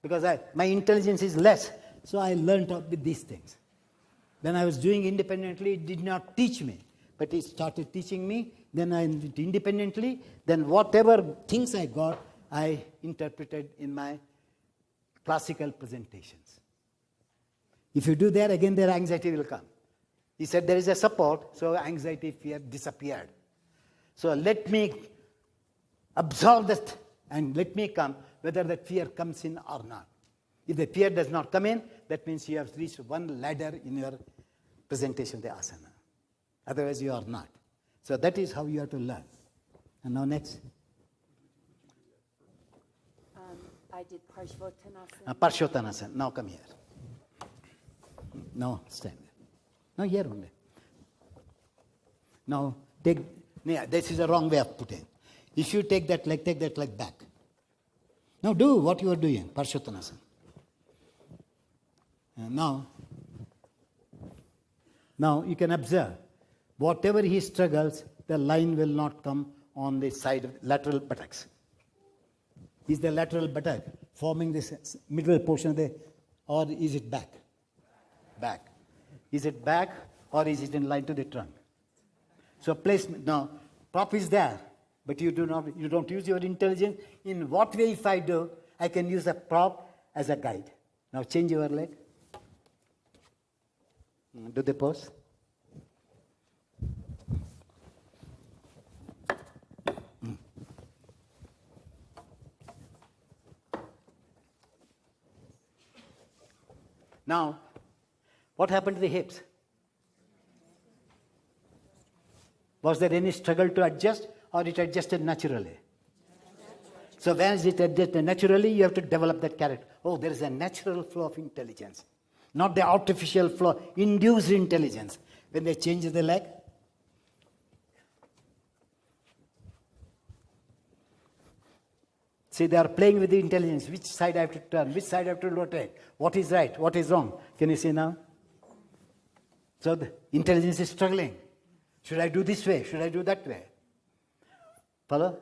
C: Because my intelligence is less. So I learned with these things. When I was doing independently, it did not teach me. But it started teaching me. Then I did independently. Then whatever things I got, I interpreted in my classical presentations. If you do that, again their anxiety will come. He said there is a support, so anxiety, fear disappeared. So let me absorb that and let me come, whether that fear comes in or not. If the fear does not come in, that means you have reached one ladder in your presentation of the asana. Otherwise, you are not. So that is how you have to learn. And now next.
B: I did Parshvottanasana.
C: Parshvottanasana. Now come here. Now stand there. Now here only. Now take, yeah, this is the wrong way of putting. If you take that leg back. Now do what you are doing, Parshvottanasana. Now you can observe, whatever he struggles, the line will not come on the side of lateral buttocks. Is the lateral buttock forming this middle portion of the, or is it back? Back. Is it back or is it in line to the trunk? So placement, now prop is there, but you don't use your intelligence. In what way if I do, I can use a prop as a guide. Now change your leg. Do the pose. Now, what happened to the hips? Was there any struggle to adjust, or it adjusted naturally? So when it adjusted naturally, you have to develop that character. Oh, there is a natural flow of intelligence, not the artificial flow, induced intelligence. When they change the leg, see, they are playing with the intelligence. Which side I have to turn? Which side I have to rotate? What is right? What is wrong? Can you see now? So the intelligence is struggling. Should I do this way? Should I do that way? Follow?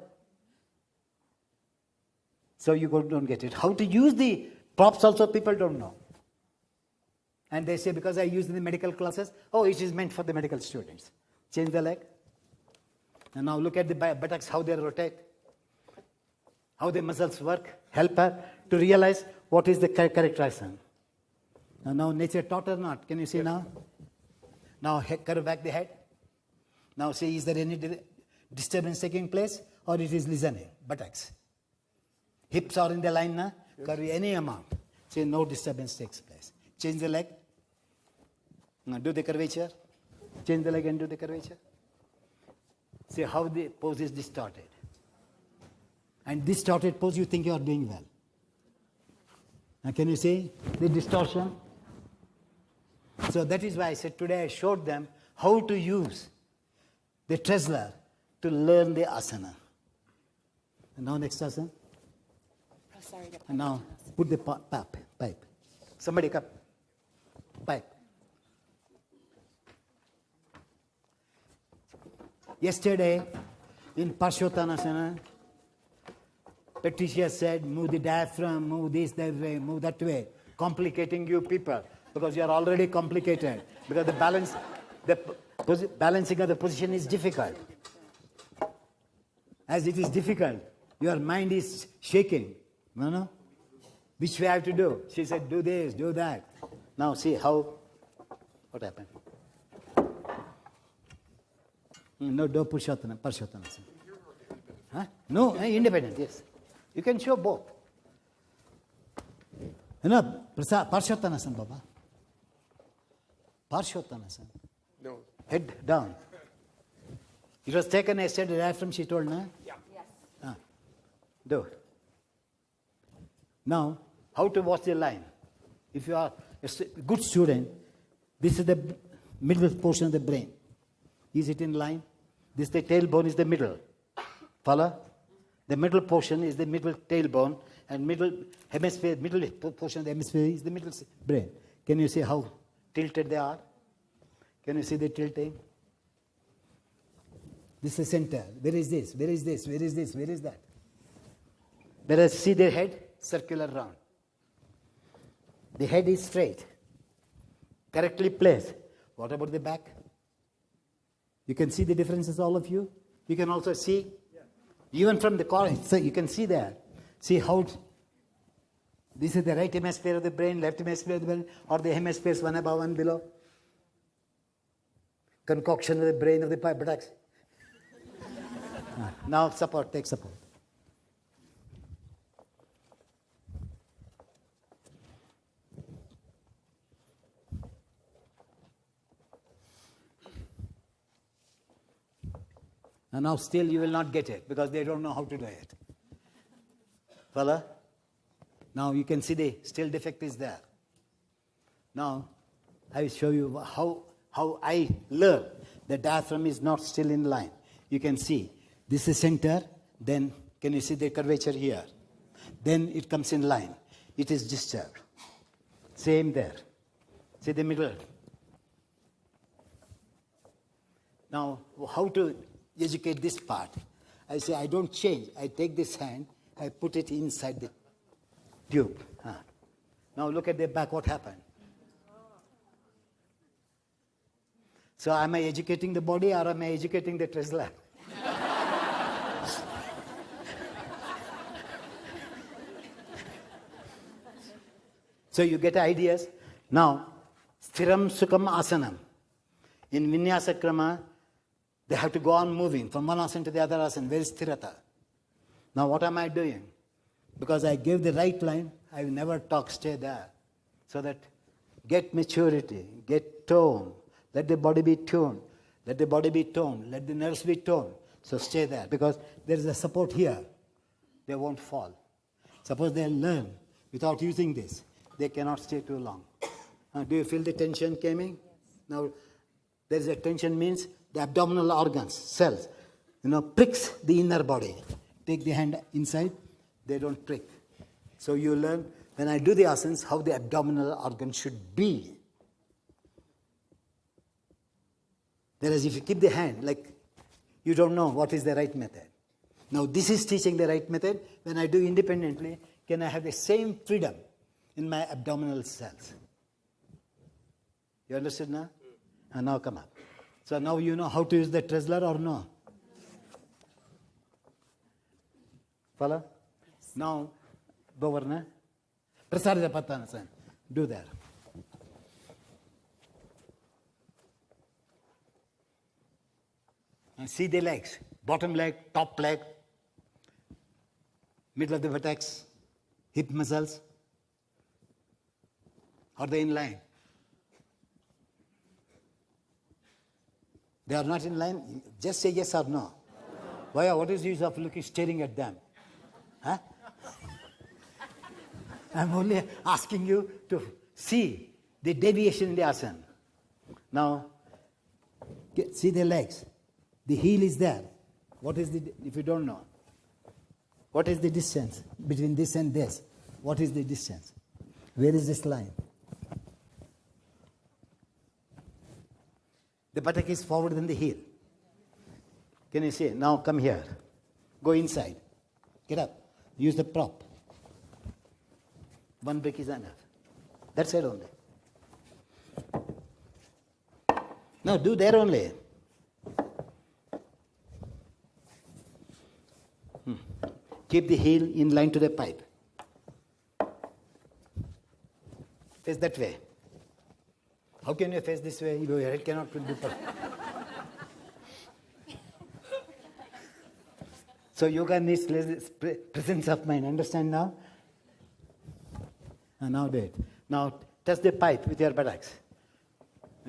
C: So you don't get it. How to use the props also people don't know. And they say, because I use in the medical classes, oh, it is meant for the medical students. Change the leg. And now look at the buttocks, how they rotate. How the muscles work, help her to realize what is the characterization. Now nature taught or not? Can you see now? Now curve back the head. Now see, is there any disturbance taking place, or it is listening? Buttocks. Hips are in the line now. Yes. Curve any amount. See, no disturbance takes place. Change the leg. Now do the curvature. Change the leg and do the curvature. See how the pose is distorted. And distorted pose, you think you are doing well. Now can you see the distortion? So that is why I said today I showed them how to use the Tesla to learn the asana. And now next asana. And now put the pipe. Somebody come. Pipe. Yesterday in Parshvottanasana, Patricia said, move the diaphragm, move this that way, move that way. Complicating you people, because you are already complicated. Because the balancing of the position is difficult. As it is difficult, your mind is shaking. No? Which way I have to do? She said, do this, do that. Now see what happened? No, do Parshvottanasana. Huh? No, independent, yes. You can show both. No, Parshvottanasana, Baba. Parshvottanasana.
E: No.
C: Head down. It was taken yesterday right from she told, no?
E: Yeah.
B: Yes.
C: Do. Now, how to watch the line? If you are a good student, this is the middle portion of the brain. Is it in line? This the tailbone is the middle. Follow? The middle portion is the middle tailbone, and middle portion of the hemisphere is the middle brain. Can you see how tilted they are? Can you see the tilting? This is the center. Where is this? Where is this? Where is this? Where is that? Whereas see the head, circular round. The head is straight, correctly placed. What about the back? You can see the differences, all of you. You can also see, even from the corner, so you can see there. See how this is the right hemisphere of the brain, left hemisphere of the brain, or the hemispheres one above, one below. Concoction of the brain of the buttocks. Now support, take support. And now still you will not get it because they don't know how to do it. Follow? Now you can see the still defect is there. Now I will show you how I learn the diaphragm is not still in line. You can see this is center, then can you see the curvature here? Then it comes in line. It is disturbed. Same there. See the middle. Now, how to educate this part? I say I don't change. I take this hand, I put it inside the tube. Now look at the back, what happened? So am I educating the body or am I educating the Tesla? So you get ideas. Now, Sthiram Sukham Asanam. In Vinyasa Krama, they have to go on moving from one asana to the other asana. Where is Sthirata? Now what am I doing? Because I gave the right line, I will never talk, stay there. So that get maturity, get tone, let the body be tuned, let the body be toned, let the nerves be toned. So stay there because there is a support here. They won't fall. Suppose they learn without using this, they cannot stay too long. Do you feel the tension coming? Now, there is a tension means the abdominal organs, cells, pricks the inner body. Take the hand inside, they don't prick. So you learn, when I do the asanas, how the abdominal organ should be. Whereas if you keep the hand, like you don't know what is the right method. Now this is teaching the right method. When I do independently, can I have the same freedom in my abdominal cells? You understood now? And now come up. So now you know how to use the Treslar or no? Follow? Yes. Now, Govarna, Prasarita Patanasan, do that. And see the legs, bottom leg, top leg, middle of the buttocks, hip muscles. Are they in line? They are not in line? Just say yes or no. Why? What is the use of looking, staring at them? Huh? I'm only asking you to see the deviation in the asana. Now, see the legs. The heel is there. What is the, if you don't know, what is the distance between this and this? What is the distance? Where is this line? The buttock is forward than the heel. Can you see? Now come here. Go inside. Get up. Use the prop. One brick is enough. That's it only. Now do there only. Keep the heel in line to the pipe. Face that way. How can you face this way? Your head cannot do perfect. So yoga needs presence of mind. Understand now? And now do it. Now touch the pipe with your buttocks.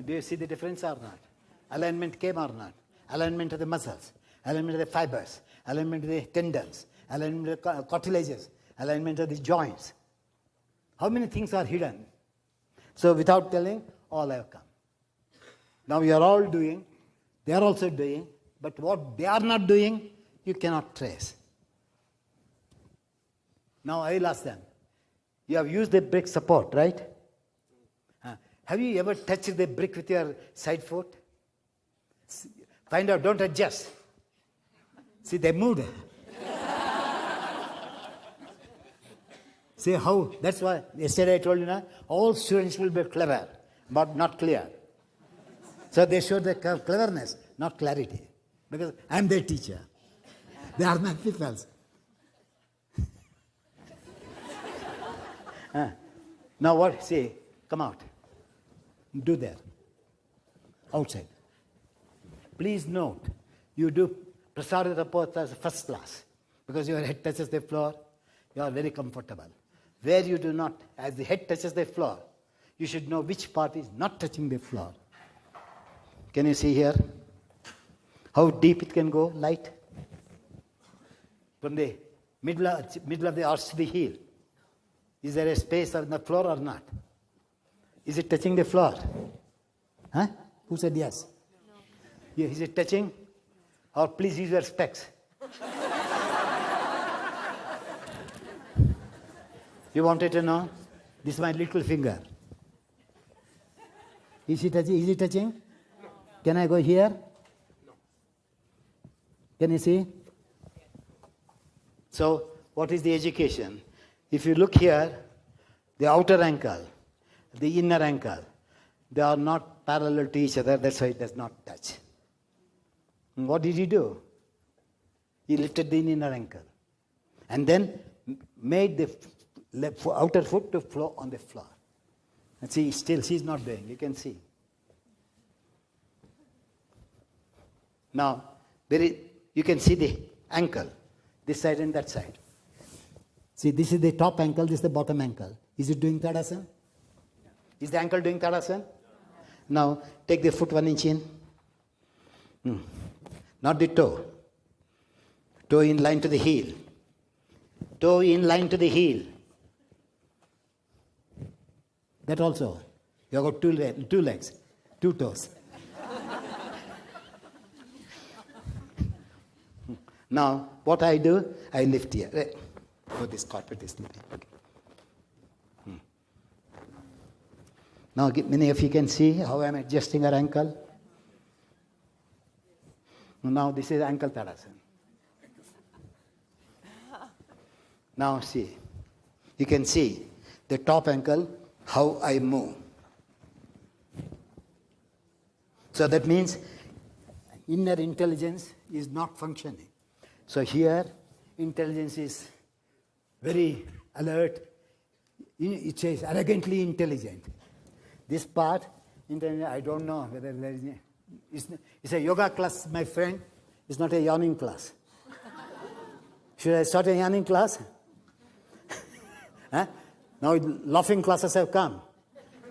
C: Do you see the difference or not? Alignment came or not? Alignment of the muscles, alignment of the fibers, alignment of the tendons, alignment of the cartilages, alignment of the joints. How many things are hidden? So without telling, all have come. Now we are all doing, they are also doing, but what they are not doing, you cannot trace. Now I will ask them, you have used the brick support, right? Have you ever touched the brick with your side foot? Find out, don't adjust. See, they moved. See how, that's why yesterday I told you, all students will be clever, but not clear. So they showed the cleverness, not clarity. Because I'm their teacher. They are my pupils. Now what? See, come out. Do there. Outside. Please note, you do Prasarita Pose as first class. Because your head touches the floor, you are very comfortable. Where you do not, as the head touches the floor, you should know which part is not touching the floor. Can you see here? How deep it can go, light? From the middle of the arch to the heel. Is there a space on the floor or not? Is it touching the floor? Huh? Who said yes? No. Yeah, is it touching? Or please use your specs. You wanted to know? This is my little finger. Is it touching? Is it touching? No. Can I go here? No. Can you see? So, what is the education? If you look here, the outer ankle, the inner ankle, they are not parallel to each other, that's why it does not touch. And what did he do? He lifted the inner ankle and then made the outer foot to flow on the floor. And see, still she's not doing, you can see. Now, you can see the ankle, this side and that side. See, this is the top ankle, this is the bottom ankle. Is it doing Tadasana? Is the ankle doing Tadasana? Now, take the foot 1 inch in. Not the toe. Toe in line to the heel. Toe in line to the heel. That also. You have got two legs, 2 toes. Now, what I do, I lift here. Oh, this carpet is sleeping. Okay. Now, many of you can see how I am adjusting her ankle. Now, this is ankle Tadasana. Now, see. You can see the top ankle, how I move. So that means inner intelligence is not functioning. So here, intelligence is very alert. It says arrogantly intelligent. This part, I don't know whether there is. It's a yoga class, my friend. It's not a yawning class. Should I start a yawning class? Huh? Now laughing classes have come.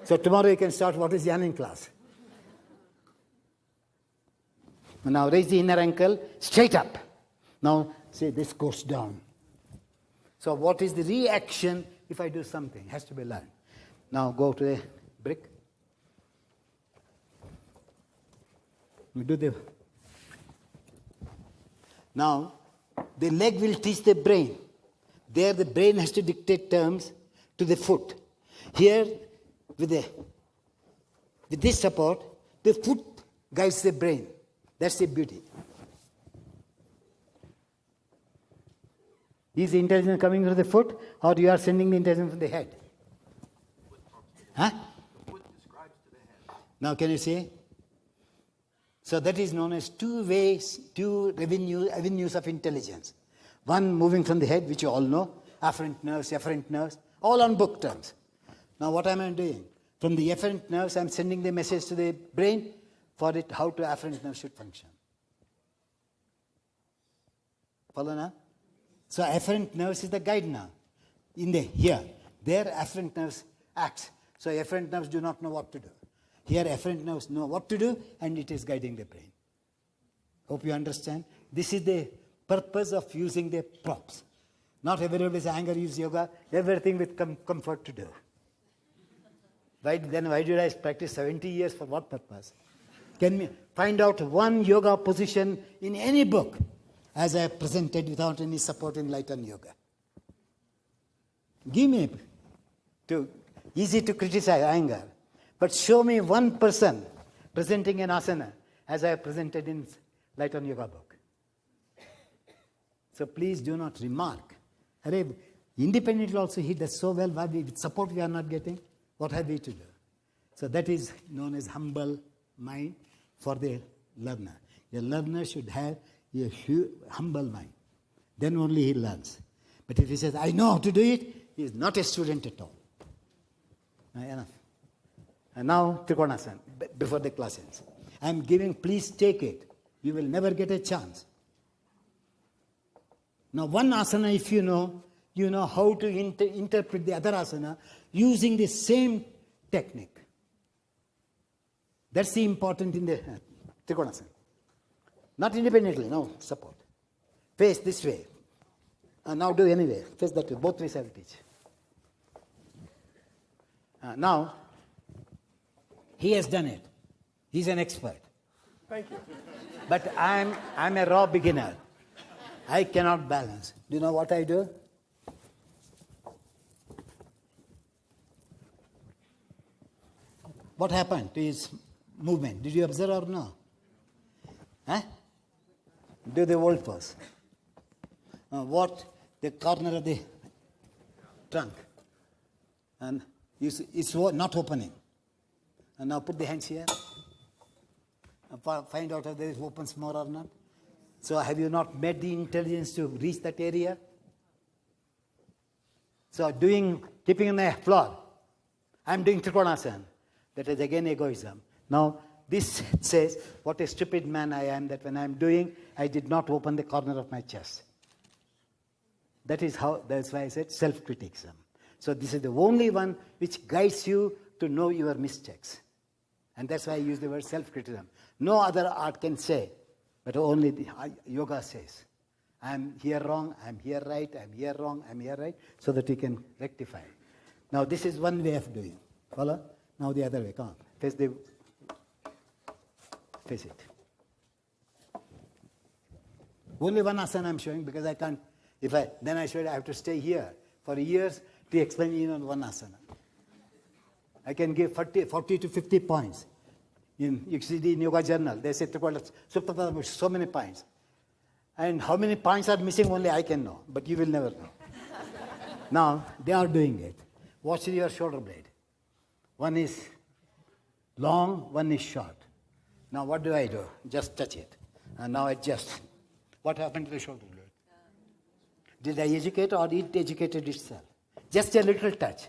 C: So tomorrow you can start what is yawning class. Now raise the inner ankle straight up. Now see this goes down. So what is the reaction if I do something? Has to be learned. Now go to the brick. We do the. Now the leg will teach the brain. There the brain has to dictate terms to the foot. Here with this support, the foot guides the brain. That's the beauty. Is the intelligence coming from the foot, or you are sending the intelligence from the head? Huh? Foot describes to the head. Now can you see? So that is known as two avenues of intelligence. One moving from the head, which you all know, afferent nerves, all on book terms. Now what am I doing? From the efferent nerves, I am sending the message to the brain for it, how to afferent nerves should function. Follow now? So afferent nerves is the guide now. Here, there afferent nerves acts. So afferent nerves do not know what to do. Here afferent nerves know what to do, and it is guiding the brain. Hope you understand. This is the purpose of using the props. Not everybody is anger use yoga, everything with comfort to do. Why did I practice 70 years? For what purpose? Can we find out one yoga position in any book as I have presented without any support in light on yoga? Give me easy to criticize anger, but show me one person presenting an asana as I have presented in light on yoga book. So please do not remark. Independently also he does so well, with support we are not getting. What have we to do? So that is known as humble mind for the learner. A learner should have a humble mind. Then only he learns. But if he says, I know how to do it, he is not a student at all. Enough. And now Trikonasana, before the class ends. I am giving, please take it. You will never get a chance. Now one asana, if you know how to interpret the other asana using the same technique. That's the important in the Trikonasana. Not independently, no, support. Face this way. Now do anyway. Face that way. Both ways I will teach. Now, he has done it. He's an expert.
E: Thank you.
C: But I'm a raw beginner. I cannot balance. Do you know what I do? What happened to his movement? Did you observe or no? Huh? Do the old pose. What? The corner of the trunk. And it's not opening. And now put the hands here. Find out if there is opens more or not. So have you not made the intelligence to reach that area? So keeping in the floor. I'm doing Trikonasana. That is again egoism. Now this says, what a stupid man I am, that when I'm doing, I did not open the corner of my chest. That's why I said self-criticism. So this is the only one which guides you to know your mistakes. And that's why I use the word self-criticism. No other art can say, but only the yoga says. I'm here wrong, I'm here right, I'm here wrong, I'm here right, so that you can rectify. Now this is one way of doing. Follow? Now the other way. Come on. Face it. Only one asana I'm showing because I can't. Then I have to stay here for years to explain even one asana. I can give 40 to 50 points. You see in Yoga Journal, they say so many points. And how many points are missing only I can know, but you will never know. Now, they are doing it. Watch your shoulder blade. One is long, one is short. Now what do I do? Just touch it. And now adjust. What happened to the shoulder blade? Did I educate or it educated itself? Just a little touch.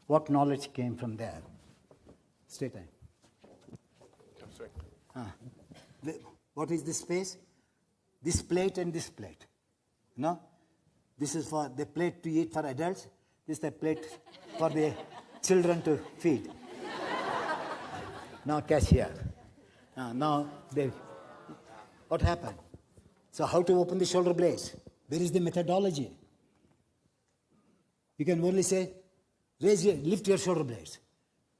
C: What knowledge came from there? Straight time. What is this space? This plate and this plate. No? This is for the plate to eat for adults. This is the plate for the children to feed. Now catch here. What happened? So how to open the shoulder blades? Where is the methodology? You can only say, lift your shoulder blades.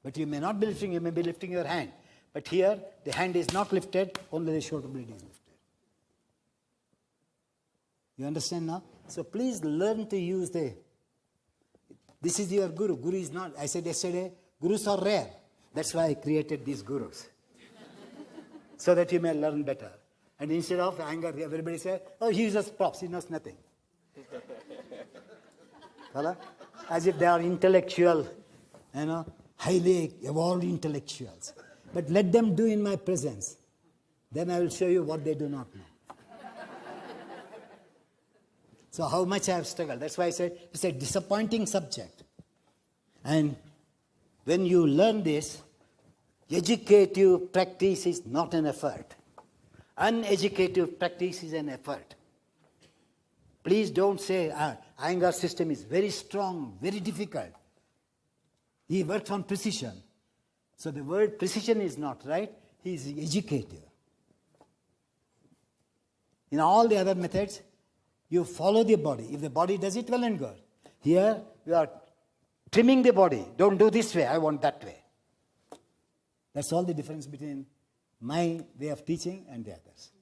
C: But you may not be lifting, you may be lifting your hand. But here, the hand is not lifted, only the shoulder blade is lifted. You understand now? So please learn to use this is your guru. Guru is not, I said yesterday, gurus are rare. That's why I created these gurus. So that you may learn better. And instead of anger, everybody says, oh, he uses props, he knows nothing. As if they are intellectual, highly evolved intellectuals. But let them do in my presence. Then I will show you what they do not know. So how much I have struggled. That's why I said it's a disappointing subject. And when you learn this, educative practice is not an effort. Uneducative practice is an effort. Please don't say, Iyengar system is very strong, very difficult. He works on precision. So the word precision is not right. He is educative. In all the other methods, you follow the body. If the body does it, well and good. Here, you are trimming the body. Don't do this way, I want that way. That's all the difference between my way of teaching and the others.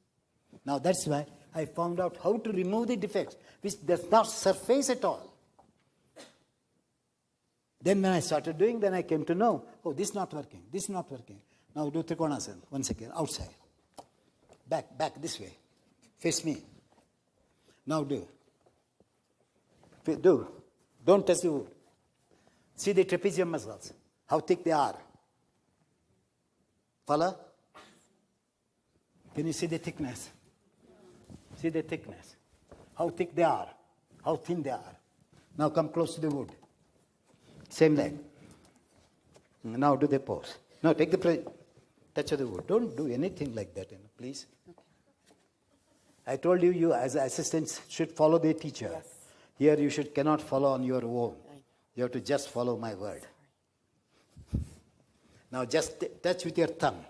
C: Now that's why I found out how to remove the defects, which does not surface at all. Then when I started doing, then I came to know, oh, this is not working, this is not working. Now do Trikonasana, once again, outside. Back, this way. Face me. Now do. Don't touch the wood. See the trapezium muscles, how thick they are. Follow? Can you see the thickness? See the thickness. How thick they are, how thin they are. Now come close to the wood. Same leg. Now do the pose. Now take the touch of the wood. Don't do anything like that, please. Okay. I told you, you as assistants should follow the teacher. Yes. Here you cannot follow on your own. You have to just follow my word. Now just touch with your thumb.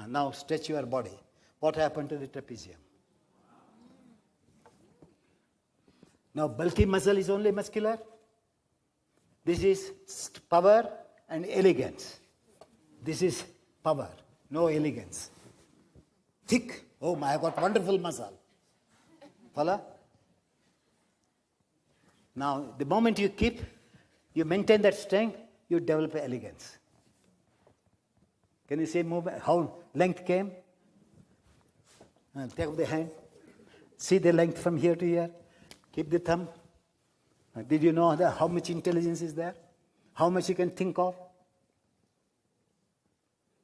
C: Now stretch your body. What happened to the trapezium? Now, bulky muscle is only muscular. This is power and elegance. This is power, no elegance. Thick, oh my, I got wonderful muscle. Follow? Now, the moment you maintain that strength, you develop elegance. Can you see how length came? Take off the hand. See the length from here to here. Keep the thumb. Did you know how much intelligence is there? How much you can think of?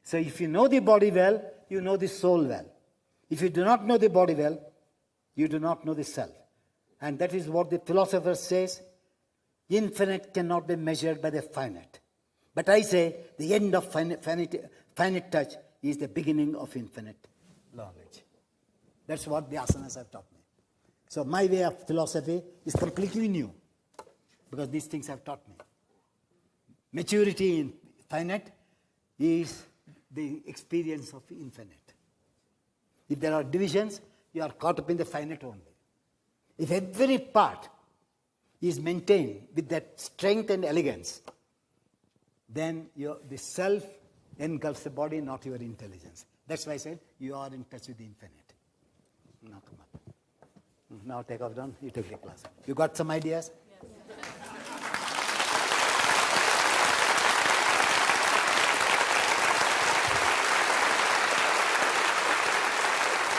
C: So if you know the body well, you know the soul well. If you do not know the body well, you do not know the self. And that is what the philosopher says, infinite cannot be measured by the finite. But I say, the end of finite touch is the beginning of infinite knowledge. That's what the asanas have taught me. So my way of philosophy is completely new, because these things have taught me. Maturity in finite is the experience of infinite. If there are divisions, you are caught up in the finite only. If every part is maintained with that strength and elegance, then the self engulfs the body, not your intelligence. That's why I said you are in touch with the infinite. Now come on. Now take off down, you take the class. You got some ideas?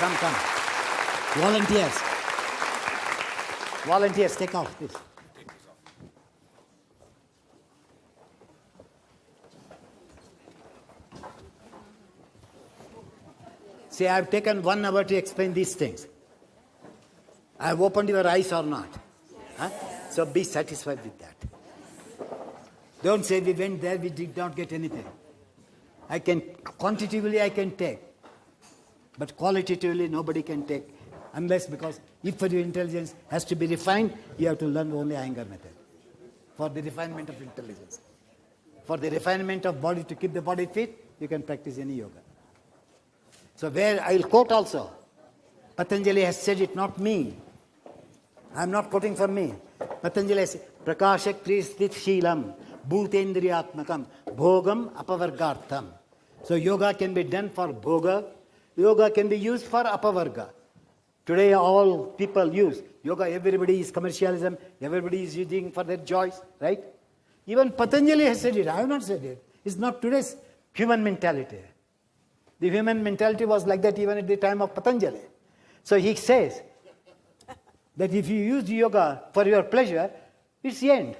C: Yes. Come. Volunteers, take off this. See, I have taken 1 hour to explain these things. I have opened your eyes or not. Huh? So be satisfied with that. Don't say we went there, we did not get anything. Quantitatively I can take. But qualitatively nobody can take. Unless, because if your intelligence has to be refined, you have to learn only Iyengar method. For the refinement of intelligence. For the refinement of body, to keep the body fit, you can practice any yoga. So where, I will quote also. Patanjali has said it, not me. I am not quoting from me. Patanjali has said, Prakashak Tristhit Sheelam, Bhutendriyatmakam, Bhogam Apavargartham. So yoga can be done for bhoga. Yoga can be used for apavarga. Today all people use yoga. Everybody is commercialism. Everybody is using for their joys, right? Even Patanjali has said it. I have not said it. It's not today's human mentality. The human mentality was like that even at the time of Patanjali. So he says that if you use yoga for your pleasure, it's the end.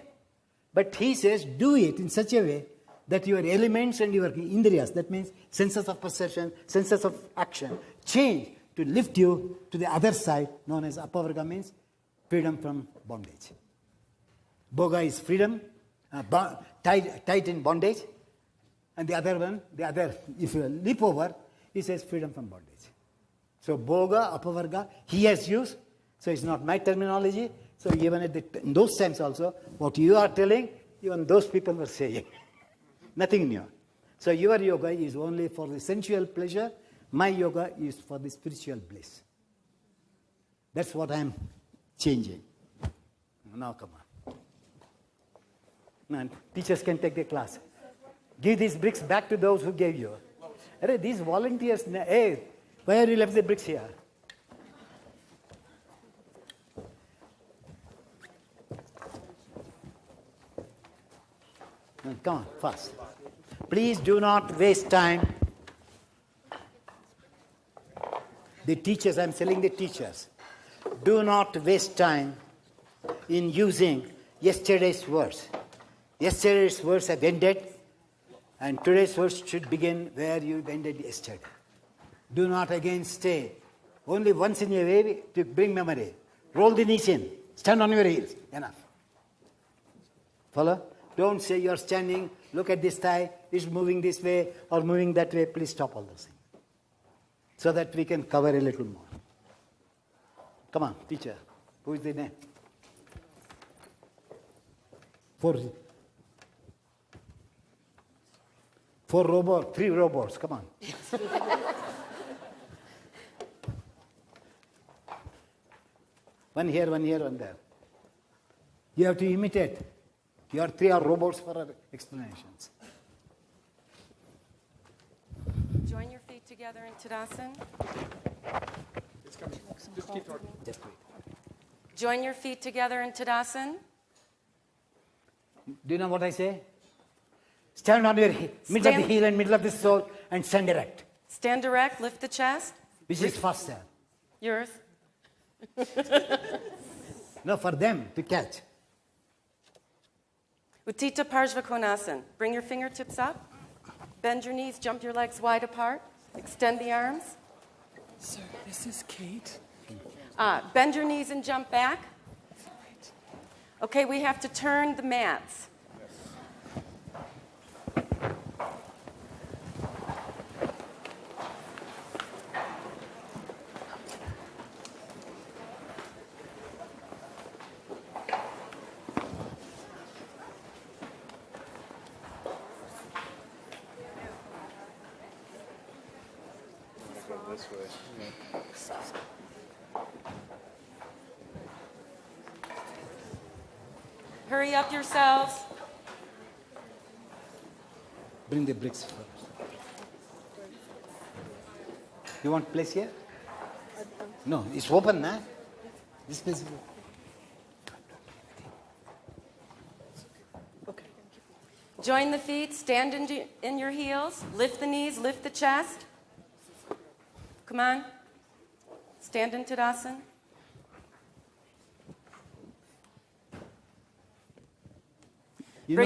C: But he says, do it in such a way that your elements and your indriyas, that means senses of perception, senses of action, change to lift you to the other side, known as apavarga, means freedom from bondage. Bhoga is freedom, tied in bondage, and the other, if you leap over, he says freedom from bondage. So bhoga, apavarga, he has used, so it's not my terminology. So even in those times also, what you are telling, even those people were saying. Nothing new. So your yoga is only for the sensual pleasure. My yoga is for the spiritual bliss. That's what I am changing. Now come on. And teachers can take the class. Give these bricks back to those who gave you. These volunteers, hey, why have you left the bricks here? Come on, fast. Please do not waste time. The teachers, I'm telling the teachers, do not waste time in using yesterday's words. Yesterday's words have ended, and today's words should begin where you ended yesterday. Do not again stay. Only once in a way to bring memory. Roll the knees in. Stand on your heels. Enough. Follow? Don't say you're standing, look at this thigh, it's moving this way or moving that way. Please stop all those things. So that we can cover a little more. Come on, teacher. Who is the name? 4 robots, 3 robots, come on. One here, one here, one there. You have to imitate. You three are robots for our explanations.
B: Join your feet together in Tadasana.
E: It's coming. Just keep talking.
C: Just wait.
B: Join your feet together in Tadasana.
C: Do you know what I say? Stand on your middle of the heel and middle of the sole and stand erect.
B: Stand erect, lift the chest.
C: Which is faster?
B: Yours.
C: No, for them to catch.
B: Uttita Parshva Konasana. Bring your fingertips up. Bend your knees, jump your legs wide apart. Extend the arms.
G: Sir, this is Kate.
B: Bend your knees and jump back. Okay, we have to turn the mats. Hurry up yourselves.
C: Bring the bricks first. You want place here? No, it's open, nah? This place is open.
B: Join the feet, stand in your heels, lift the knees, lift the chest. Come on. Stand in Tadasana.
C: You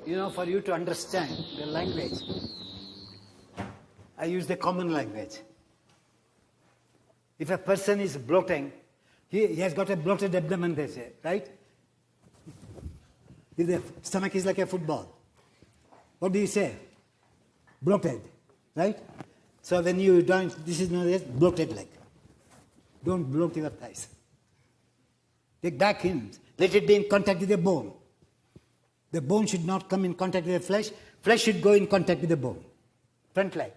C: know, for you to understand the language, I use the common language. If a person is bloating, he has got a bloated abdomen, they say, right? If the stomach is like a football, what do you say? Bloated, right? So when you don't, this is known as bloated leg. Don't bloat your thighs. Take back in, let it be in contact with the bone. The bone should not come in contact with the flesh. Flesh should go in contact with the bone. Front leg.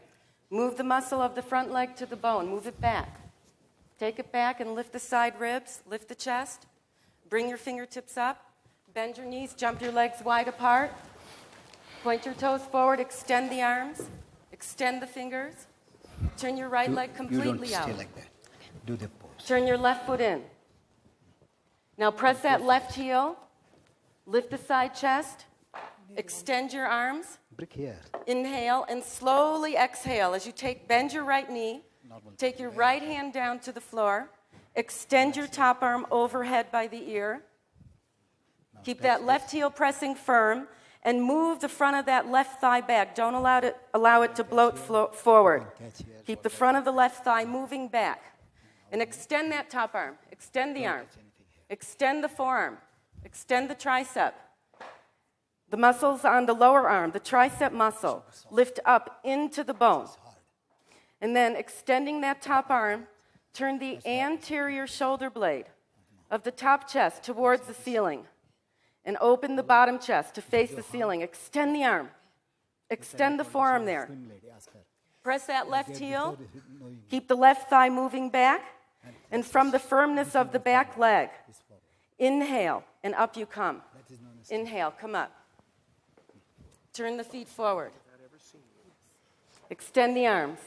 B: Move the muscle of the front leg to the bone. Move it back. Take it back and lift the side ribs. Lift the chest. Bring your fingertips up. Bend your knees. Jump your legs wide apart. Point your toes forward. Extend the arms. Extend the fingers. Turn your right leg completely out.
C: You don't stay like that. Do the pose.
B: Turn your left foot in. Now press that left heel. Lift the side chest. Extend your arms.
C: Brick here.
B: Inhale and slowly exhale as you bend your right knee. Take your right hand down to the floor. Extend your top arm overhead by the ear. Keep that left heel pressing firm and move the front of that left thigh back. Don't allow it to bloat forward. Keep the front of the left thigh moving back. And extend that top arm. Extend the arm. Extend the forearm. Extend the tricep. The muscles on the lower arm, the tricep muscle, lift up into the bone. And then extending that top arm, turn the anterior shoulder blade of the top chest towards the ceiling. And open the bottom chest to face the ceiling. Extend the arm. Extend the forearm there. Press that left heel. Keep the left thigh moving back. And from the firmness of the back leg, inhale, and up you come. Inhale, come up. Turn the feet forward. Extend the arms.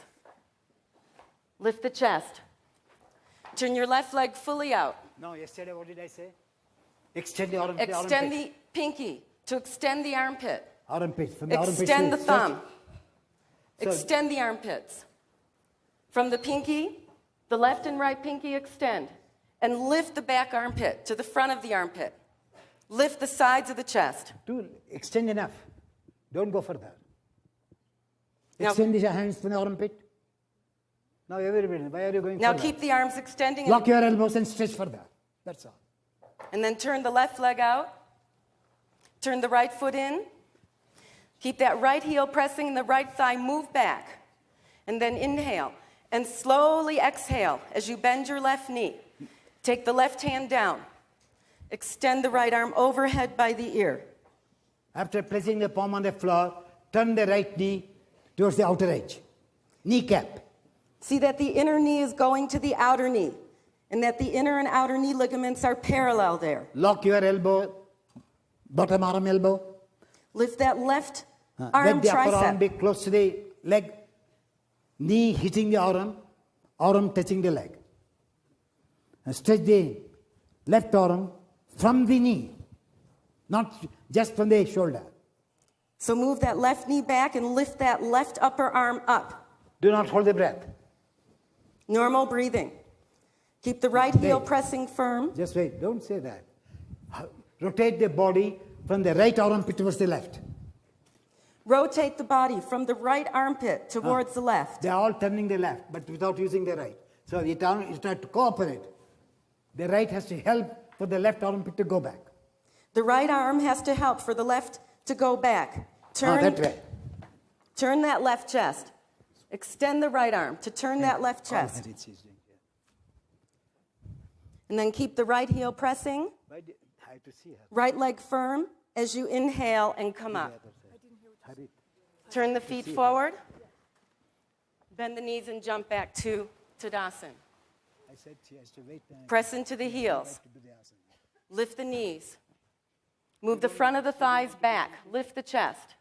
B: Lift the chest. Turn your left leg fully out.
C: No, yesterday what did I say? Extend the armpit.
B: Extend the pinky to extend the armpit.
C: Armpit. From the armpit.
B: Extend the thumb.
C: So
B: Extend the armpits. From the pinky, the left and right pinky extend. And lift the back armpit to the front of the armpit. Lift the sides of the chest.
C: Extend enough. Don't go further.
B: Now-
C: Extend your hands from the armpit. Now everybody, why are you going
B: Now
C: further?
B: keep the arms extending.
C: Lock your elbows and stretch further. That's all.
B: And then turn the left leg out. Turn the right foot in. Keep that right heel pressing the right thigh. Move back. And then inhale. And slowly exhale as you bend your left knee. Take the left hand down. Extend the right arm overhead by the ear.
C: After placing the palm on the floor, turn the right knee towards the outer edge. Kneecap.
B: See that the inner knee is going to the outer knee. and that the inner and outer knee ligaments are parallel there.
C: Lock your elbow, bottom arm elbow.
B: Lift that left
C: Let
B: arm
C: the upper arm
B: tricep.
C: be close to the leg. Knee hitting the arm touching the leg. And stretch the left arm from the knee, not just from the shoulder.
B: So move that left knee back and lift that left upper arm up.
C: Do not hold the breath.
B: Normal breathing. Keep the right heel
C: Wait.
B: pressing firm.
C: Just wait, don't say that. Rotate the body from the right armpit towards the left.
B: Rotate the body from the right armpit towards the left.
C: They are all turning the left, but without using the right. So it has to cooperate. The right has to help for the left armpit to go back.
B: The right arm has to help for the left to go back. Turn
C: that way.
B: Turn that left chest. Extend the right arm to turn that left chest. And then keep the right heel pressing, right leg firm as you inhale and come up. Turn the feet forward. Bend the knees and jump back to Tadasana. Press into the heels. Lift the knees. Move the front of the thighs back. Lift the chest.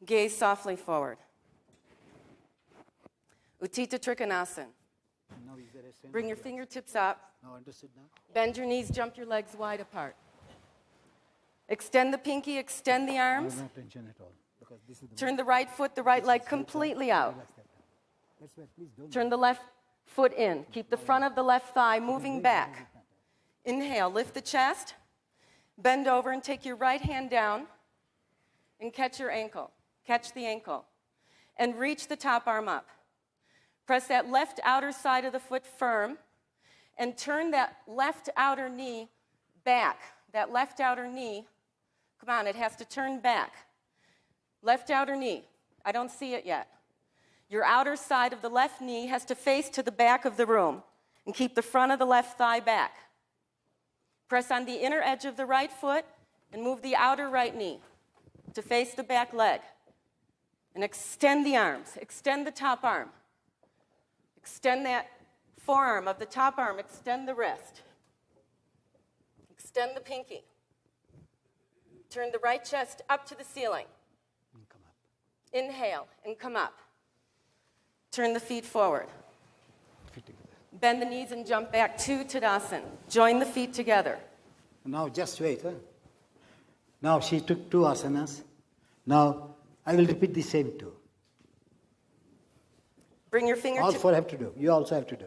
B: Gaze softly forward. Utthita Trikonasana. Bring your fingertips up. Bend your knees, jump your legs wide apart. Extend the pinky, extend the arms. Turn the right foot, the right leg completely out. Turn the left foot in. Keep the front of the left thigh moving back. Inhale, lift the chest. Bend over and take your right hand down and catch your ankle. Catch the ankle. And reach the top arm up. Press that left outer side of the foot firm and turn that left outer knee back. That left outer knee, come on, it has to turn back. Left outer knee. I don't see it yet. Your outer side of the left knee has to face to the back of the room and keep the front of the left thigh back. Press on the inner edge of the right foot and move the outer right knee to face the back leg. And extend the arms. Extend the top arm. Extend that forearm of the top arm. Extend the wrist. Extend the pinky. Turn the right chest up to the ceiling. Inhale and come up. Turn the feet forward. Bend the knees and jump back to Tadasana. Join the feet together.
C: Now just wait. Now she took 2 asanas. Now I will repeat the same 2.
B: Bring your
C: All
B: fingertips.
C: 4 have to do. You also have to do.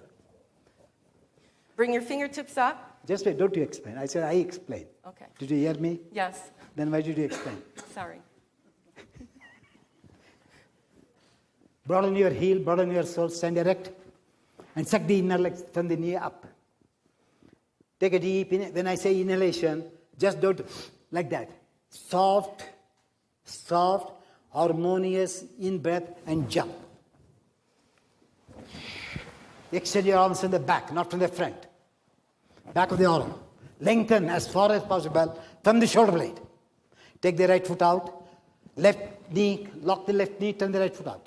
B: Bring your fingertips up.
C: Just wait, don't you explain. I said I explain.
B: Okay.
C: Did you hear me?
B: Yes.
C: Then why did you explain?
B: Sorry.
C: Broaden your heel, broaden your soul, stand erect, and suck the inner leg from the knee up. Take a deep when I say inhalation, just don't like that. Soft, harmonious in breath and jump. Extend your arms from the back, not from the front. Back of the arm. Lengthen as far as possible from the shoulder blade. Take the right foot out. Left knee, lock the left knee, turn the right foot out.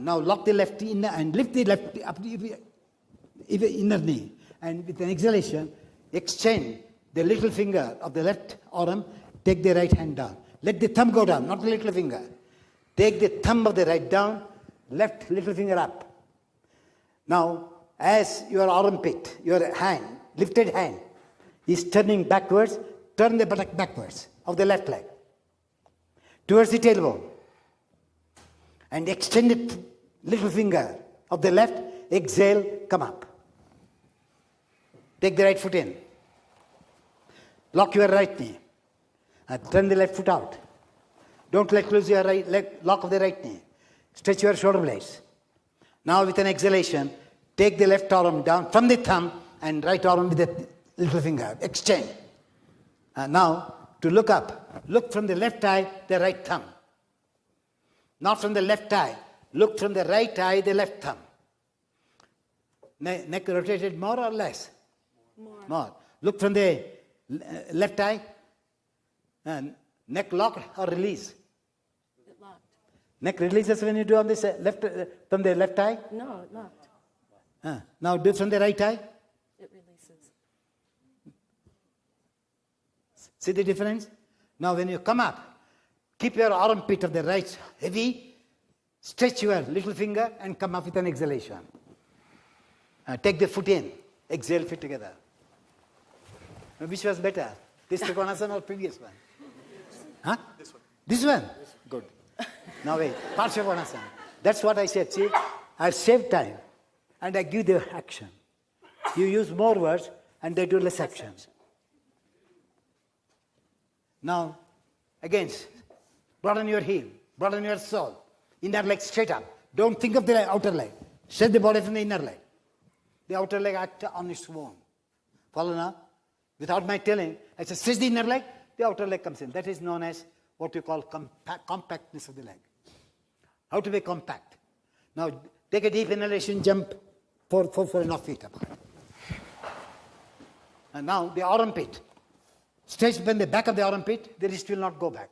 C: Now lock the left knee and lift the left up the inner knee. And with an exhalation, extend the little finger of the left arm, take the right hand down. Let the thumb go down, not the little finger. Take the thumb of the right down, left little finger up. Now, as your armpit, your hand, lifted hand, is turning backwards, turn the buttock backwards of the left leg. Towards the tailbone. And extend the little finger of the left, exhale, come up. Take the right foot in. Lock your right knee. And turn the left foot out. Don't let loose your right leg, lock of the right knee. Stretch your shoulder blades. Now with an exhalation, take the left arm down from the thumb and right arm with the little finger. Extend. Now, to look up, look from the left eye, the right thumb. Not from the left eye. Look from the right eye, the left thumb. Neck rotated more or less? More. Look from the left eye. Neck locked or release?
B: It locked.
C: Neck releases when you do on this left from the left eye?
B: No, it locked.
C: Now do from the right eye.
B: It releases.
C: See the difference? Now when you come up, keep your armpit of the right heavy, stretch your little finger and come up with an exhalation. Take the foot in, exhale, feet together. Which was better? This Trikonasana or previous one? Huh? This one. This one? Good. Now wait, Parshakonasana. That's what I said. See, I save time and I give the action. You use more words and they do less action. Now, again, broaden your heel, broaden your soul. Inner leg straight up. Don't think of the outer leg. Stretch the body from the inner leg. The outer leg acts on its own. Follow now? Without my telling, I say stretch the inner leg, the outer leg comes in. That is known as what we call compactness of the leg. How to be compact? Now, take a deep inhalation, jump 4.5 feet apart. And now, the armpit. Stretch from the back of the armpit, the wrist will not go back.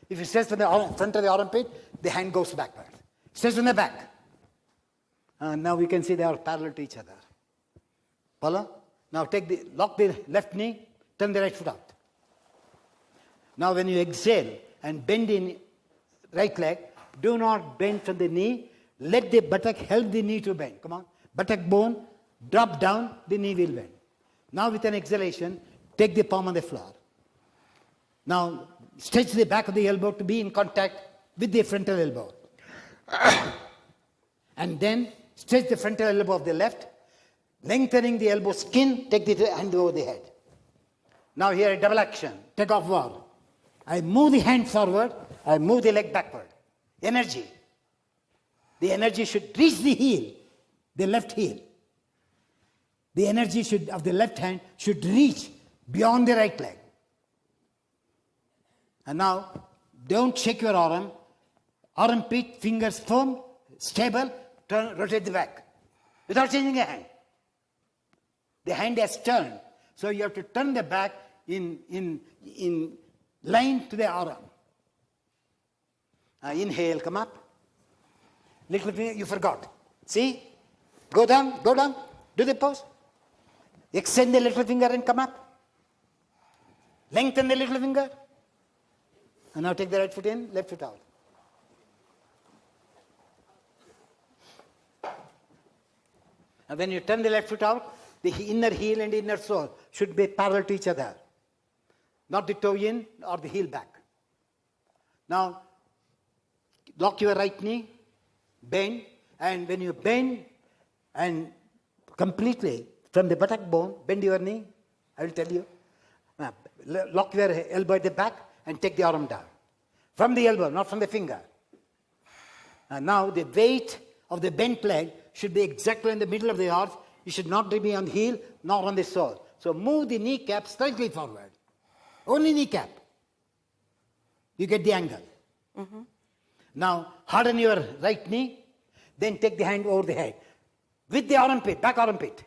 C: If you stretch from the front of the armpit, the hand goes backward. Stretch from the back. Now we can see they are parallel to each other. Follow? Now lock the left knee, turn the right foot out. Now when you exhale and bend in right leg, do not bend from the knee. Let the buttock help the knee to bend. Come on. Buttock bone, drop down, the knee will bend. Now with an exhalation, take the palm on the floor. Now stretch the back of the elbow to be in contact with the frontal elbow. And then stretch the frontal elbow of the left, lengthening the elbow skin, take the hand over the head. Now here a double action, take off wall. I move the hand forward, I move the leg backward. Energy. The energy should reach the heel, the left heel. The energy of the left hand should reach beyond the right leg. And now, don't shake your arm. Armpit, fingers firm, stable, rotate the back. Without changing the hand. The hand has turned. So you have to turn the back in line to the arm. Inhale, come up. Little finger, you forgot. See? Go down, do the pose. Extend the little finger and come up. Lengthen the little finger. And now take the right foot in, left foot out. And when you turn the left foot out, the inner heel and inner sole should be parallel to each other. Not the toe in or the heel back. Now, lock your right knee, bend, and when you bend and completely from the buttock bone, bend your knee, I will tell you. Lock your elbow at the back and take the arm down. From the elbow, not from the finger. And now the weight of the bent leg should be exactly in the middle of the arch. You should not be on the heel, nor on the sole. So move the kneecap slightly forward. Only kneecap. You get the angle. Mm-hmm. Now harden your right knee, then take the hand over the head. With the armpit, back armpit.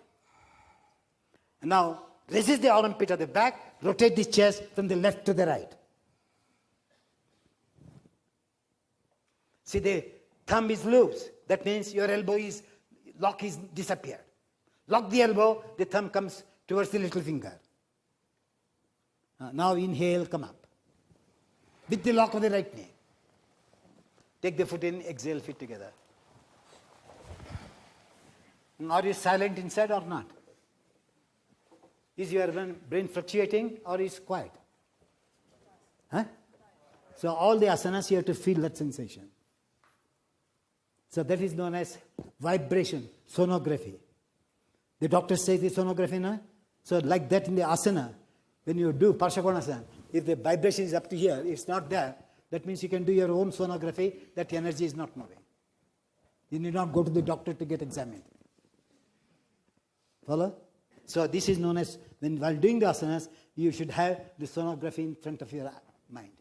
C: And now resist the armpit at the back, rotate the chest from the left to the right. See, the thumb is loose. That means your lock is disappeared. Lock the elbow, the thumb comes towards the little finger. Now inhale, come up. With the lock of the right knee. Take the foot in, exhale, feet together. Are you silent inside or not? Is your brain fluctuating or is quiet? Huh? So all the asanas you have to feel that sensation. So that is known as vibration, sonography. The doctor says the sonography, no? So like that in the asana, when you do Parshakonasana, if the vibration is up to here, it's not there, that means you can do your own sonography, that energy is not moving. You need not go to the doctor to get examined. Follow? So this is known as, while doing the asanas, you should have the sonography in front of your mind.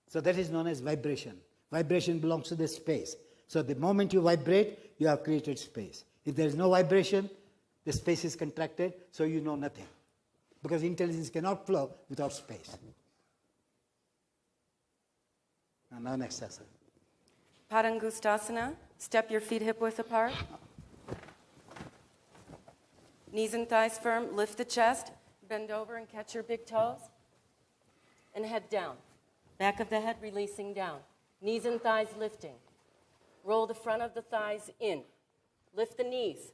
C: So that is known as vibration. Vibration belongs to the space. So the moment you vibrate, you have created space. If there is no vibration, the space is contracted, so you know nothing. Because intelligence cannot flow without space. And now next asana.
B: Padangustasana. Step your feet hip-width apart. Knees and thighs firm. Lift the chest. Bend over and catch your big toes. And head down. Back of the head releasing down. Knees and thighs lifting. Roll the front of the thighs in. Lift the knees.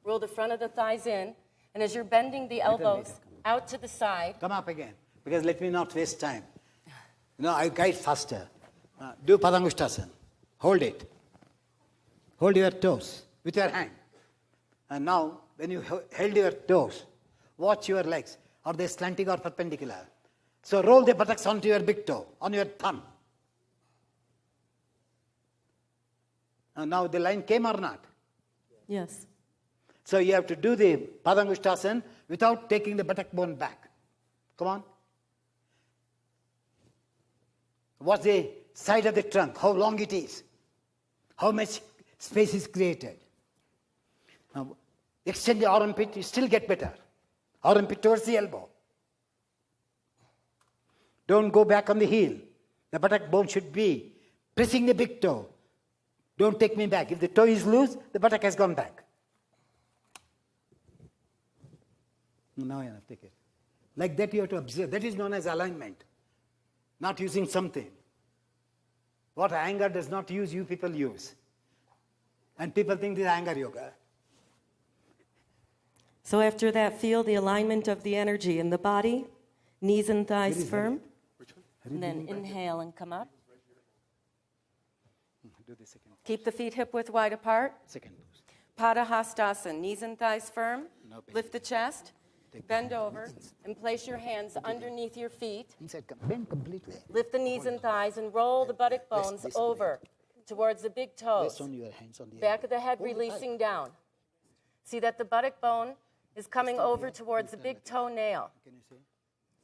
B: Roll the front of the thighs in. And as you're bending the elbows out to the side.
C: Come up again, because let me not waste time. I guide faster. Do Padangustasana. Hold it. Hold your toes with your hand. And now, when you held your toes, watch your legs. Are they slanting or perpendicular? So roll the buttocks onto your big toe, on your thumb. And now the line came or not?
B: Yes.
C: So you have to do the Padangustasana without taking the buttock bone back. Come on. What's the side of the trunk? How long it is? How much space is created? Now, extend the armpit, you still get better. Armpit towards the elbow. Don't go back on the heel. The buttock bone should be pressing the big toe. Don't take me back. If the toe is loose, the buttock has gone back. Now you have to take it. Like that you have to observe. That is known as alignment. Not using something. What Iyengar does not use, you people use. And people think this is Iyengar yoga.
B: So after that, feel the alignment of the energy in the body. Knees and thighs firm. And then inhale and come up.
C: Do the second.
B: Keep the feet hip-width wide apart.
C: Second pose.
B: Padahastasana. Knees and thighs firm. Lift the chest. Bend over and place your hands underneath your feet.
C: Inside, bend completely.
B: Lift the knees and thighs and roll the buttock bones over towards the big toes.
C: Rest on your hands on the
B: Back of the head releasing down. See that the buttock bone is coming over towards the big toenail.
C: Can you see?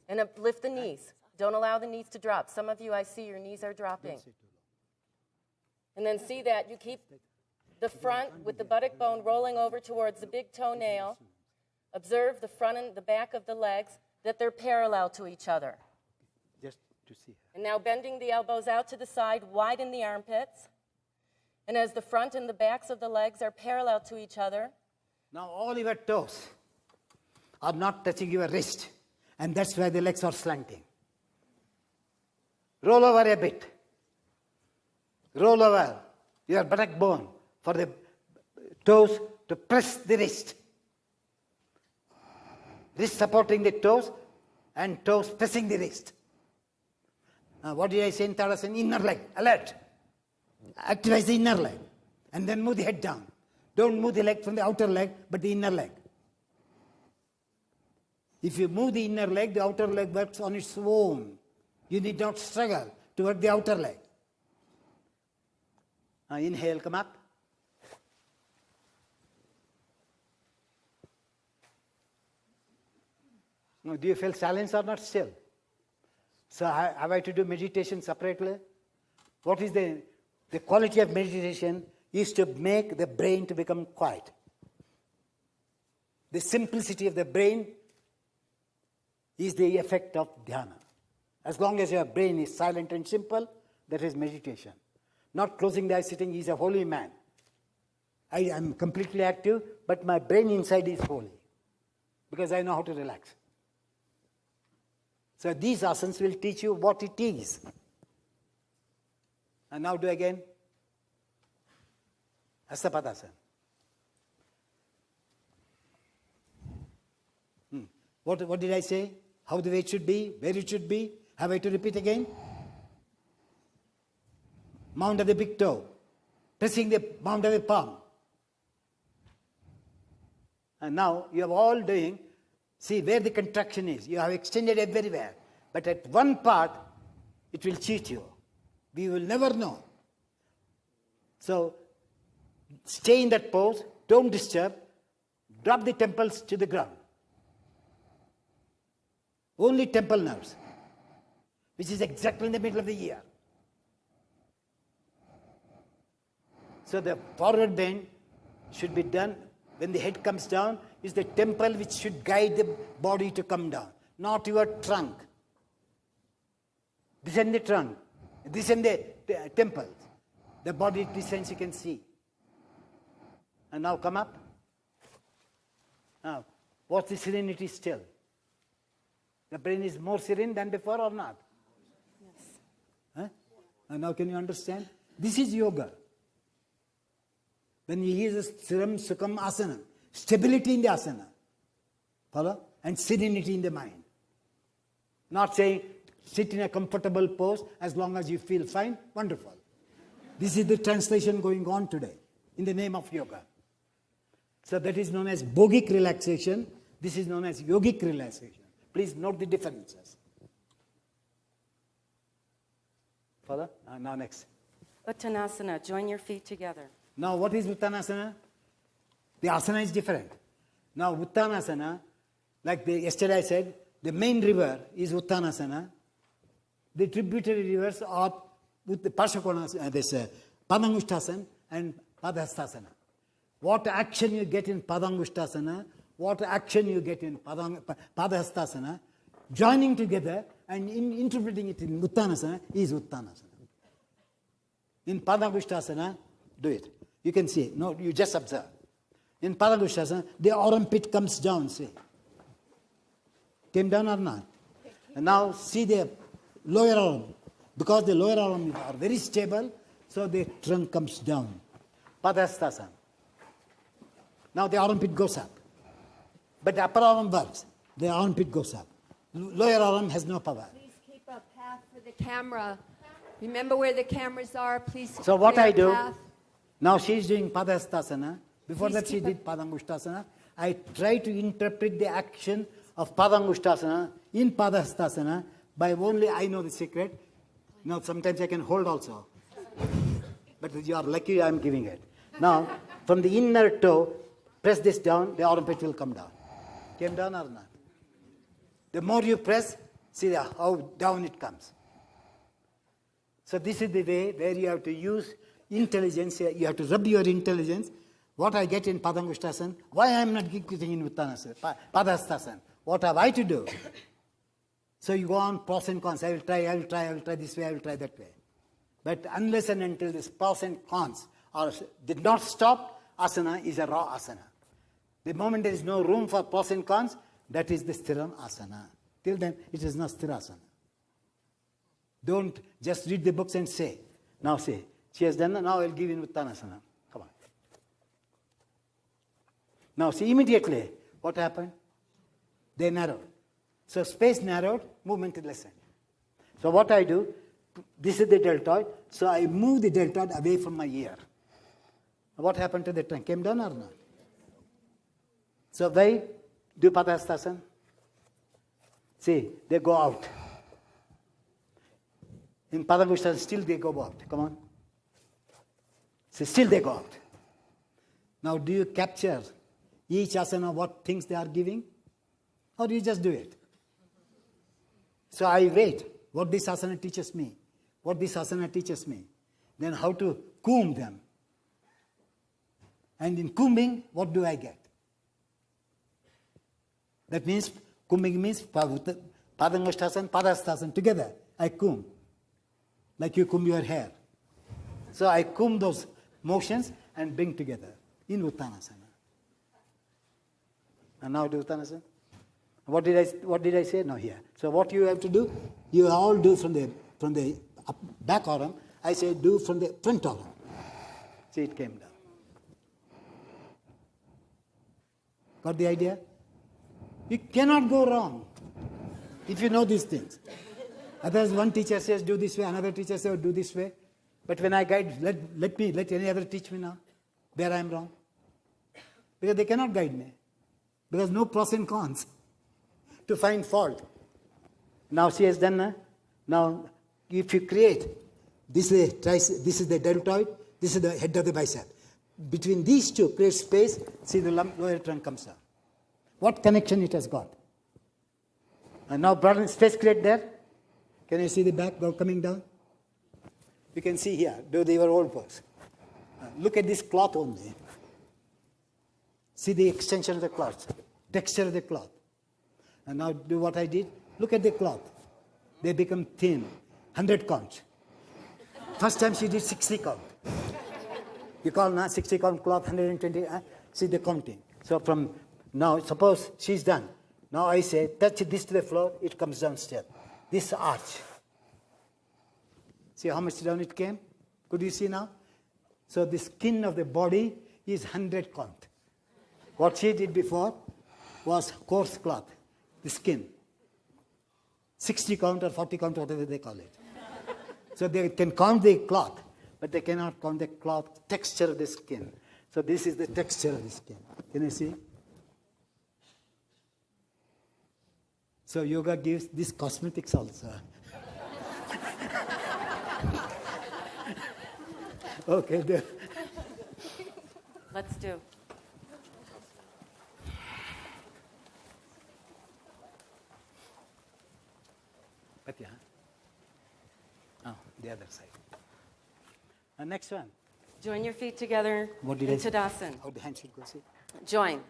B: And lift the knees. Don't allow the knees to drop. Some of you, I see your knees are dropping. And then see that you keep the front with the buttock bone rolling over towards the big toenail. Observe the front and the back of the legs, that they're parallel to each other.
C: Just to see.
B: And now bending the elbows out to the side, widen the armpits. And as the front and the backs of the legs are parallel to each other.
C: Now all your toes are not touching your wrist. And that's why the legs are slanting. Roll over a bit. Roll over your buttock bone for the toes to press the wrist. Wrist supporting the toes and toes pressing the wrist. What did I say in Tadasana? Inner leg, alert. Activize the inner leg. And then move the head down. Don't move the leg from the outer leg, but the inner leg. If you move the inner leg, the outer leg works on its own. You need not struggle to work the outer leg. Inhale, come up. Now, do you feel silence or not still? So have I to do meditation separately? What is the quality of meditation is to make the brain to become quiet. The simplicity of the brain is the effect of dhyana. As long as your brain is silent and simple, that is meditation. Not closing the eyes sitting is a holy man. I am completely active, but my brain inside is holy. Because I know how to relax. So these asanas will teach you what it is. And now do again. Hastapadasana. What did I say? How the weight should be? Where it should be? Have I to repeat again? Mound of the big toe. Pressing the mound of the palm. And now you are all doing, see where the contraction is. You have extended everywhere. But at one part, it will cheat you. We will never know. So, stay in that pose. Don't disturb. Drop the temples to the ground. Only temple nerves, which is exactly in the middle of the ear. So the forward bend should be done when the head comes down, is the temple which should guide the body to come down, not your trunk. Descend the trunk, descend the temples. The body descends, you can see. And now come up. Now, what's the serenity still? The brain is more serene than before or not?
B: Yes.
C: Huh? And now can you understand? This is yoga. When you use Siram Sukham Asana, stability in the asana. Follow? And serenity in the mind. Not saying sit in a comfortable pose as long as you feel fine. Wonderful. This is the translation going on today in the name of yoga. So that is known as bogic relaxation. This is known as yogic relaxation. Please note the differences. Follow? Now next.
B: Uttanasana. Join your feet together.
C: Now what is Uttanasana? The asana is different. Now Uttanasana, like yesterday I said, the main river is Uttanasana. The tributary rivers are with the Parshakonasana, Padangushtasana and Padahastasana. What action you get in Padangushtasana, what action you get in Padahastasana, joining together and interpreting it in Uttanasana is Uttanasana. In Padangushtasana, do it. You can see it. No, you just observe. In Padangushtasana, the armpit comes down, see. Came down or not? And now see the lower arm. Because the lower arm are very stable, so the trunk comes down. Padahastasana. Now the armpit goes up. But the upper arm works. The armpit goes up. Lower arm has no power.
H: Please keep a path for the camera. Remember where the cameras are. Please.
C: So what I do,
H: path.
C: now she is doing Padahastasana. Before
H: Please
C: that she
H: keep
C: did Padangushtasana. I try to interpret the action of Padangushtasana in Padahastasana by only I know the secret. Now sometimes I can hold also. But you are lucky I am giving it. Now, from the inner toe, press this down, the armpit will come down. Came down or not? The more you press, see how down it comes. So this is the way where you have to use intelligence. You have to rub your intelligence. What I get in Padangushtasana, why I am not getting in Uttanasana, Padahastasana? What have I to do? So you go on pros and cons. I will try this way, I will try that way. But unless and until this pros and cons did not stop, asana is a raw asana. The moment there is no room for pros and cons, that is the stiram asana. Till then, it is not sthirasana. Don't just read the books and say. Now say, she has done that, now I will give in Uttanasana. Come on. Now see, immediately, what happened? They narrowed. So space narrowed, movement is lessened. So what I do, this is the deltoid, so I move the deltoid away from my ear. What happened to the trunk? Came down or not? So why do Padahastasana? See, they go out. In Padangushtasana, still they go out. Come on. See, still they go out. Now, do you capture each asana, what things they are giving? Or you just do it? So I wait. What this asana teaches me. What this asana teaches me. Then how to comb them. And in combing, what do I get? That means, combing means Padangushtasana, Padahastasana together. I comb. Like you comb your hair. So I comb those motions and bring together in Uttanasana. And now do Uttanasana. What did I say? No, here. So what you have to do, you all do from the back arm. I say do from the front arm. See, it came down. Got the idea? You cannot go wrong if you know these things. Otherwise, one teacher says do this way, another teacher says do this way. But when I guide, let any other teach me now. There I am wrong. Because they cannot guide me. Because no pros and cons to find fault. Now she has done. Now, if you create, this is the deltoid, this is the head of the bicep. Between these two, create space, see the lower trunk comes down. What connection it has got? And now broaden space create there. Can you see the back coming down? You can see here, do your old pose. Look at this cloth only. See the extension of the cloth, texture of the cloth. And now do what I did. Look at the cloth. They become thin. 100 count. First time she did 60 count. You call now 60 count cloth, 120, see the counting. So from now, suppose she's done. Now I say, touch this to the floor, it comes down step. This arch. See how much down it came? Could you see now? So the skin of the body is 100 count. What she did before was coarse cloth, the skin. 60 count or 40 count, whatever they call it. So they can count the cloth, but they cannot count the cloth texture of the skin. So this is the texture of the skin. Can you see? So yoga gives this cosmetics also. Okay.
B: Let's do.
C: But yeah. Oh, the other side. Next one.
B: Join your feet together
C: What did
B: in
C: I say?
B: Tadasana.
C: How the hand should go, see?
B: Join.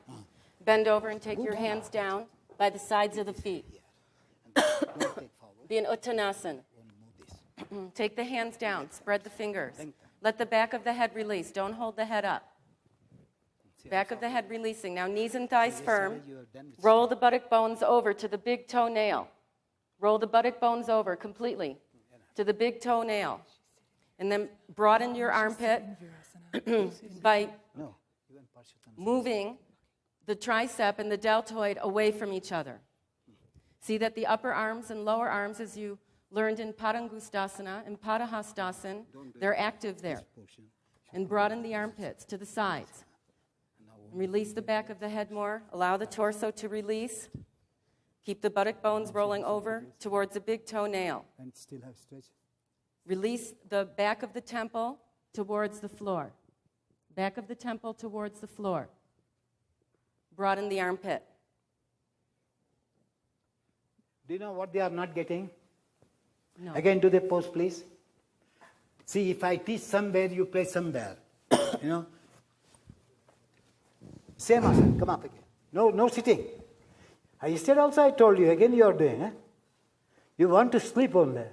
B: Bend over and take your hands down by the sides of the feet.
C: Don't take forward.
B: Be in Uttanasana.
C: Don't move this.
B: Take the hands down. Spread the fingers. Let the back of the head release. Don't hold the head up. Back of the head releasing. Now knees and thighs firm. Roll the buttock bones over to the big toenail. Roll the buttock bones over completely to the big toenail. And then broaden your armpit by moving the tricep and the deltoid away from each other. See that the upper arms and lower arms, as you learned in Padangustasana and Padahastasana, they're active there. And broaden the armpits to the sides. Release the back of the head more. Allow the torso to release. Keep the buttock bones rolling over towards the big toenail.
C: And still have stretch.
B: Release the back of the temple towards the floor. Back of the temple towards the floor. Broaden the armpit.
C: Do you know what they are not getting?
B: No.
C: Again, do the pose, please. See, if I teach somewhere, you play somewhere. You know? Same asana. Come up again. No sitting. Yesterday also I told you, again you are doing. Eh? You want to sleep only.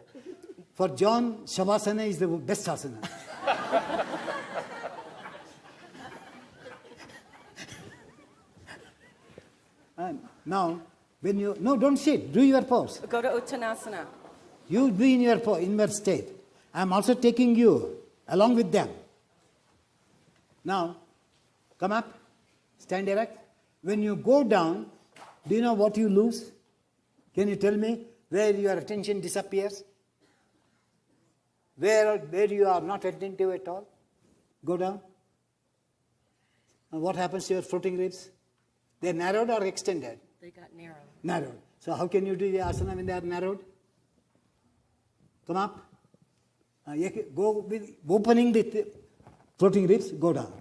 C: For John, Shavasana is the best asana. And now, when you, no, don't sit, do your pose.
B: Go to Uttanasana.
C: You be in your inward state. I am also taking you along with them. Now, come up, stand erect. When you go down, do you know what you lose? Can you tell me where your attention disappears? Where you are not attentive at all? Go down. And what happens to your floating ribs? They are narrowed or extended?
B: They got narrow.
C: Narrowed. So how can you do the asana when they are narrowed? Come up. Go with opening the floating ribs, go down.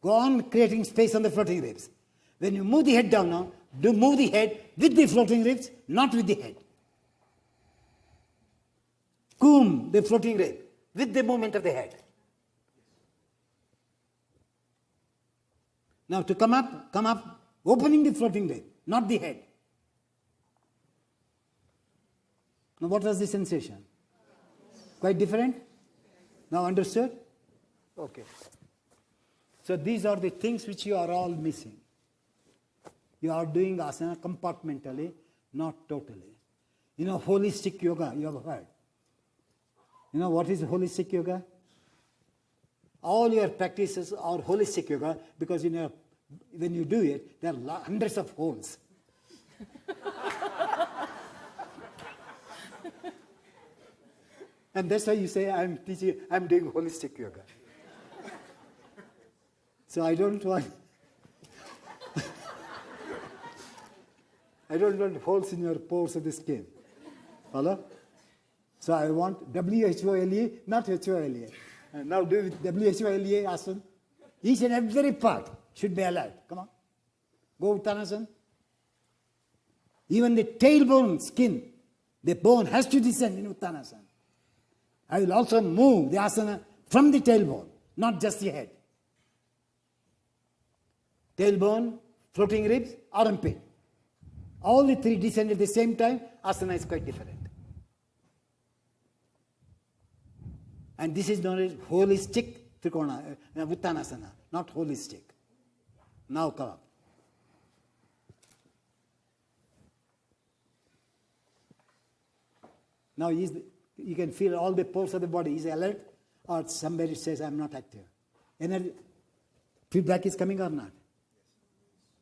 C: Go on creating space on the floating ribs. When you move the head down now, do move the head with the floating ribs, not with the head. Comb the floating rib with the movement of the head. Now to come up, opening the floating rib, not the head. Now what was the sensation? Quite different? Now understood? Okay. So these are the things which you are all missing. You are doing asana compartmentally, not totally. You know, holistic yoga, you have heard. You know what is holistic yoga? All your practices are holistic yoga because when you do it, there are hundreds of holes. And that's why you say, I'm doing holistic yoga. So I don't want holes in your pores of the skin. Follow? So I want WHOLE, not HOLE. And now do with WHOLE asana. Each and every part should be allowed. Come on. Go Uttanasana. Even the tailbone skin, the bone has to descend in Uttanasana. I will also move the asana from the tailbone, not just the head. Tailbone, floating ribs, armpit. All the three descend at the same time, asana is quite different. And this is known as holistic Trikona, Uttanasana, not holistic. Now come up. Now you can feel all the pores of the body is alert, or somebody says, I'm not active. Energy, feedback is coming or not?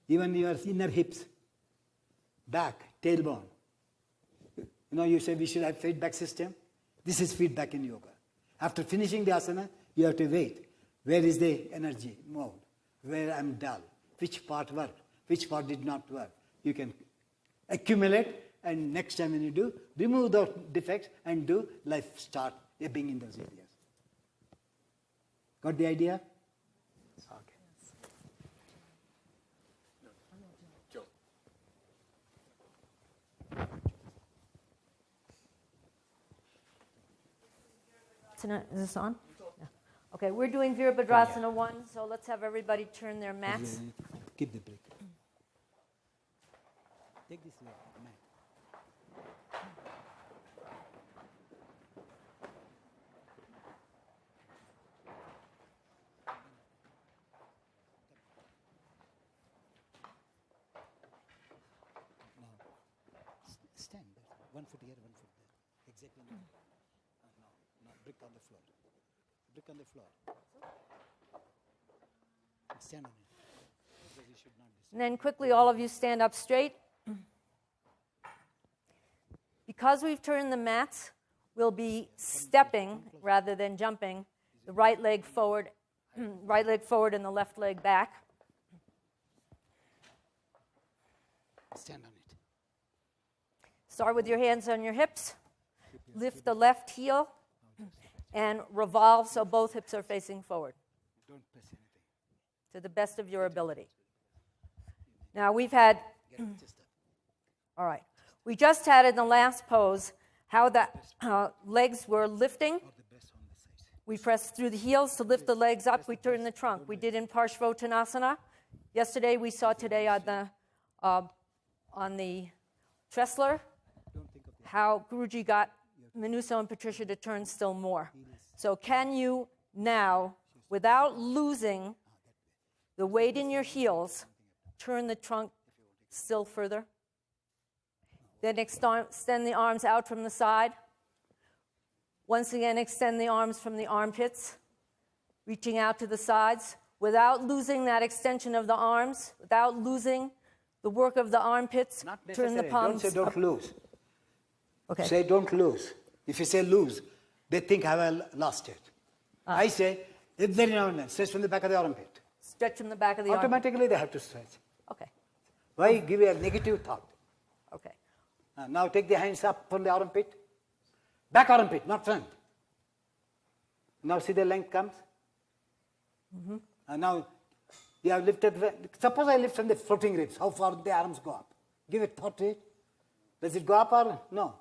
C: Even your inner hips, back, tailbone. You know, you say we should have feedback system. This is feedback in yoga. After finishing the asana, you have to wait. Where is the energy mode? Where I'm dull? Which part worked? Which part did not work? You can accumulate, and next time when you do, remove those defects and do, life start ebbing in those areas. Got the idea? Okay.
I: Is this on? Yeah. Okay, we're doing Virabhadrasana 1, so let's have everybody turn their mats.
C: Keep the break. Take this mat. Stand. One foot here, one foot there. Exactly. No, brick on the floor. Brick on the floor. Stand on it. Because you should not be.
I: And then quickly, all of you stand up straight. Because we've turned the mats, we'll be stepping rather than jumping. The right leg forward and the left leg back.
C: Stand on it.
I: Start with your hands on your hips. Lift the left heel and revolve so both hips are facing forward.
C: Don't press anything.
I: To the best of your ability. Now we've had, all right, we just had in the last pose how the legs were lifting. We pressed through the heels to lift the legs up. We turned the trunk. We did in Parshvottanasana. Yesterday we saw today on the Tressler how Guruji got Manuso and Patricia to turn still more. So can you now, without losing the weight in your heels, turn the trunk still further? Then extend the arms out from the side. Once again, extend the arms from the armpits, reaching out to the sides, without losing that extension of the arms, without losing the work of the armpits.
C: Not
I: turn the
C: necessary.
I: palms
C: Don't say don't
I: up.
C: lose.
I: Okay.
C: Say don't lose. If you say lose, they think I have lost it. I say, every now and then, stretch from the back of the armpit.
I: Stretch from the back of the armpit.
C: Automatically they have to stretch.
I: Okay.
C: Why give a negative thought?
I: Okay.
C: Now take the hands up from the armpit. Back armpit, not front. Now see the length comes. And now you have lifted. Suppose I lift from the floating ribs. How far the arms go up? Give it thought to it. Does it go up or no?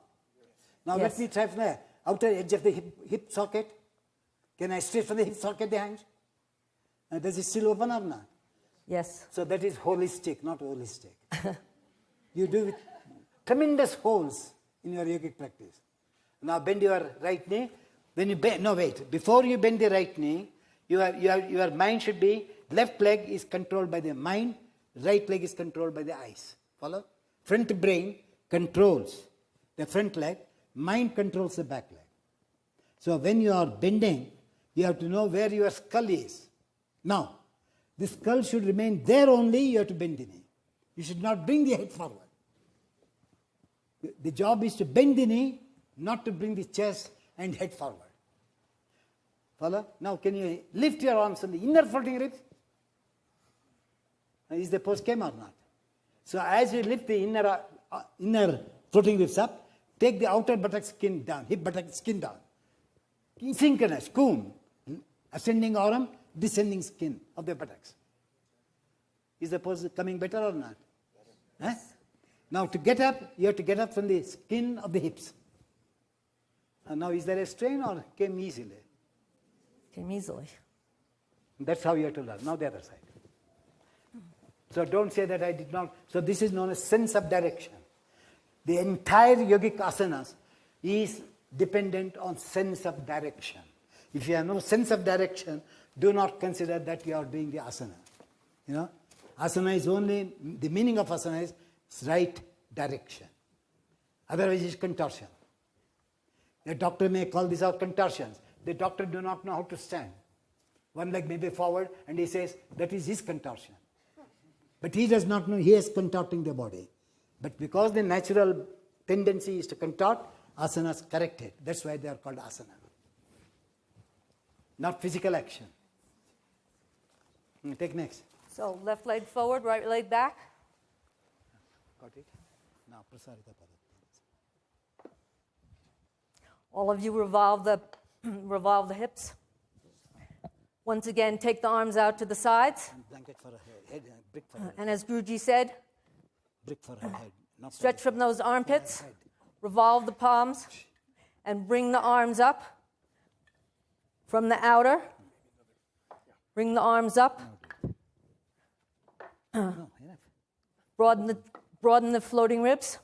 C: Now
I: Yes.
C: let me try from the outer edge of the hip socket. Can I straight from the hip socket the hands? Does it still open or not?
I: Yes.
C: So that is holistic, not holistic. You do with tremendous holes in your yogic practice. Now bend your right knee. When you bend, no wait. Before you bend the right knee, your mind should be, left leg is controlled by the mind, right leg is controlled by the eyes. Follow? Front brain controls the front leg, mind controls the back leg. So when you are bending, you have to know where your skull is. Now, the skull should remain there only, you have to bend the knee. You should not bring the head forward. The job is to bend the knee, not to bring the chest and head forward. Follow? Now can you lift your arms on the inner floating ribs? Is the pose came or not? So as you lift the inner floating ribs up, take the outer buttock skin down, hip buttock skin down. Synchronous, coon, ascending arm, descending skin of the buttocks. Is the pose coming better or not? Huh? Now to get up, you have to get up from the skin of the hips. And now is there a strain or came easily?
I: Came easily.
C: That's how you have to learn. Now the other side. So don't say that I did not. So this is known as sense of direction. The entire yogic asanas is dependent on sense of direction. If you have no sense of direction, do not consider that you are doing the asana. You know, asana is only, the meaning of asana is right direction. Otherwise it's contortion. The doctor may call these out contortions. The doctor do not know how to stand. One leg may be forward and he says that is his contortion. But he does not know he is contorting the body. But because the natural tendency is to contort, asanas correct it. That's why they are called asana. Not physical action. Take next.
I: So left leg forward, right leg back.
C: Got it? Now, prasarita pada.
I: All of you revolve the hips. Once again, take the arms out to the sides.
C: And blanket for her head, brick for her head.
I: And as Guruji said,
C: Brick for her head. Not
I: stretch from those armpits, revolve the palms, and bring the arms up from the outer. Bring the arms up.
C: No, enough.
I: Broaden the floating ribs.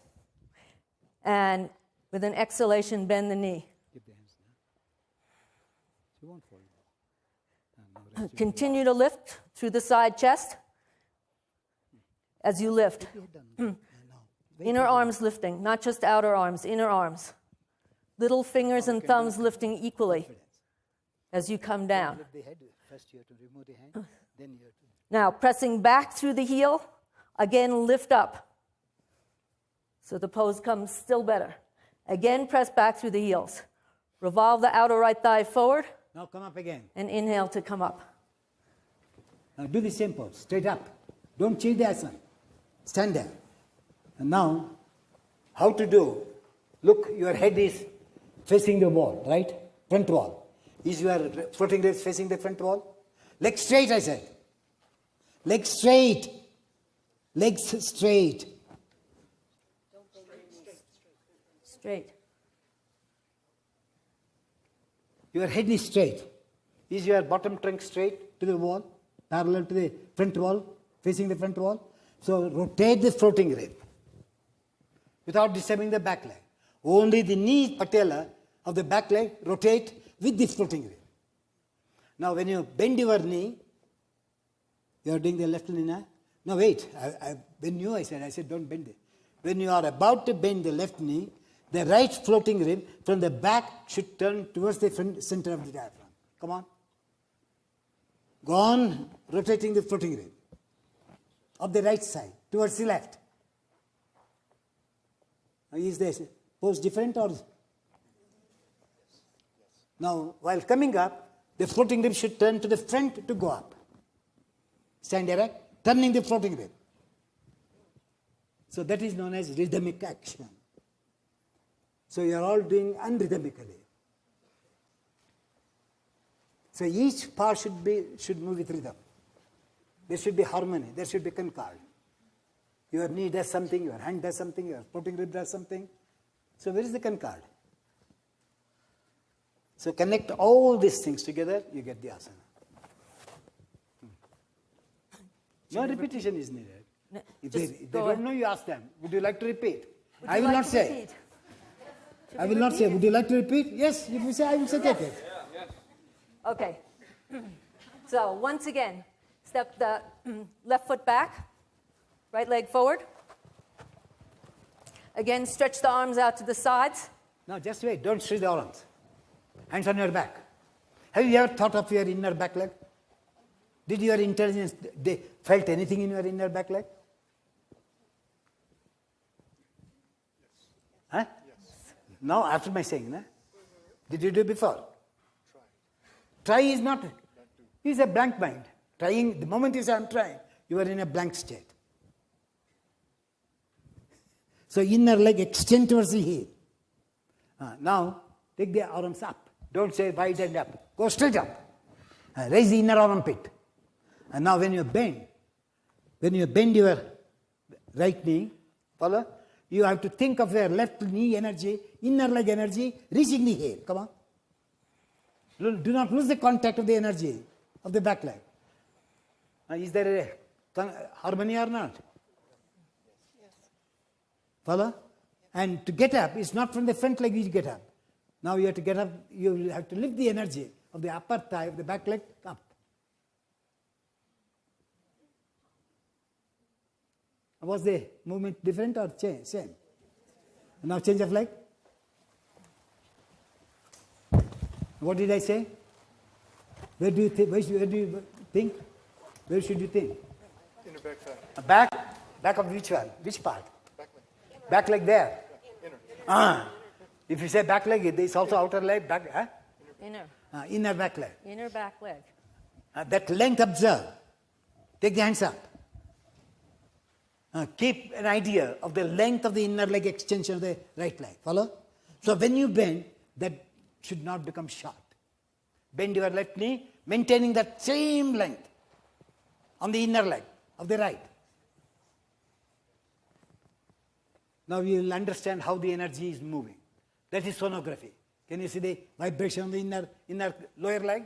I: And with an exhalation, bend the knee.
C: Keep the hands down. She won't fall. No, rest.
I: Continue to lift through the side chest as you lift. Inner arms lifting, not just outer arms, inner arms. Little fingers and thumbs lifting equally as you come down.
C: Lift the head. First you have to remove the hand. Then you have to.
I: Now, pressing back through the heel, again lift up. So the pose comes still better. Again, press back through the heels. Revolve the outer right thigh forward.
C: Now come up again.
I: And inhale to come up.
C: Now do the same pose, straight up. Don't change the asana. Stand there. And now, how to do? Look, your head is facing the wall, right? Front wall. Is your floating ribs facing the front wall? Legs straight, I said. Legs straight. Legs straight.
I: Straight.
C: Your head is straight. Is your bottom trunk straight to the wall, parallel to the front wall, facing the front wall? So rotate the floating rib without disturbing the back leg. Only the knee patella of the back leg rotate with the floating rib. Now when you bend your knee, you are doing the left knee now. No, wait. I said don't bend it. When you are about to bend the left knee, the right floating rib from the back should turn towards the center of the diaphragm. Come on. Go on rotating the floating rib of the right side towards the left. Now, is this pose different or? Now, while coming up, the floating rib should turn to the front to go up. Stand erect, turning the floating rib. So that is known as rhythmic action. So you are all doing unrhythmically. So each part should move with rhythm. There should be harmony. There should be concord. Your knee does something, your hand does something, your floating rib does something. So where is the concord? So connect all these things together, you get the asana. No repetition is needed. If they don't know, you ask them, would you like to repeat? I will not say. I will not say, would you like to repeat? Yes, if you say, I will say, take it.
I: Okay. So once again, step the left foot back, right leg forward. Again, stretch the arms out to the sides.
C: No, just wait. Don't stretch the arms. Hands on your back. Have you ever thought of your inner back leg? Did your intelligence felt anything in your inner back leg? Huh? Yes. Now, after my saying, nah? Did you do before? Try is not. It's a blank mind. Trying, the moment you say I'm trying, you are in a blank state. So inner leg extend towards the heel. Now, take the arms up. Don't say wide and up. Go straight up. Raise the inner armpit. And now when you bend your right knee, follow? You have to think of your left knee energy, inner leg energy, reaching the heel. Come on. Do not lose the contact of the energy of the back leg. Is there a harmony or not? Yes. Follow? And to get up, it's not from the front leg you get up. Now you have to get up, you have to lift the energy of the upper thigh of the back leg up. Was the movement different or same? Now change of leg. What did I say? Where do you think? Where do you think? Where should you think?
F: Inner back thigh.
C: Back of which one? Which part?
F: Back leg.
C: Back leg there.
F: Inner.
C: If you say back leg, it is also outer leg. Back. Inner back leg.
I: Inner back leg.
C: That length observe. Take the hands up. Keep an idea of the length of the inner leg extension of the right leg. Follow? So when you bend, that should not become short. Bend your left knee, maintaining that same length on the inner leg of the right. Now you will understand how the energy is moving. That is sonography. Can you see the vibration on the inner lower leg?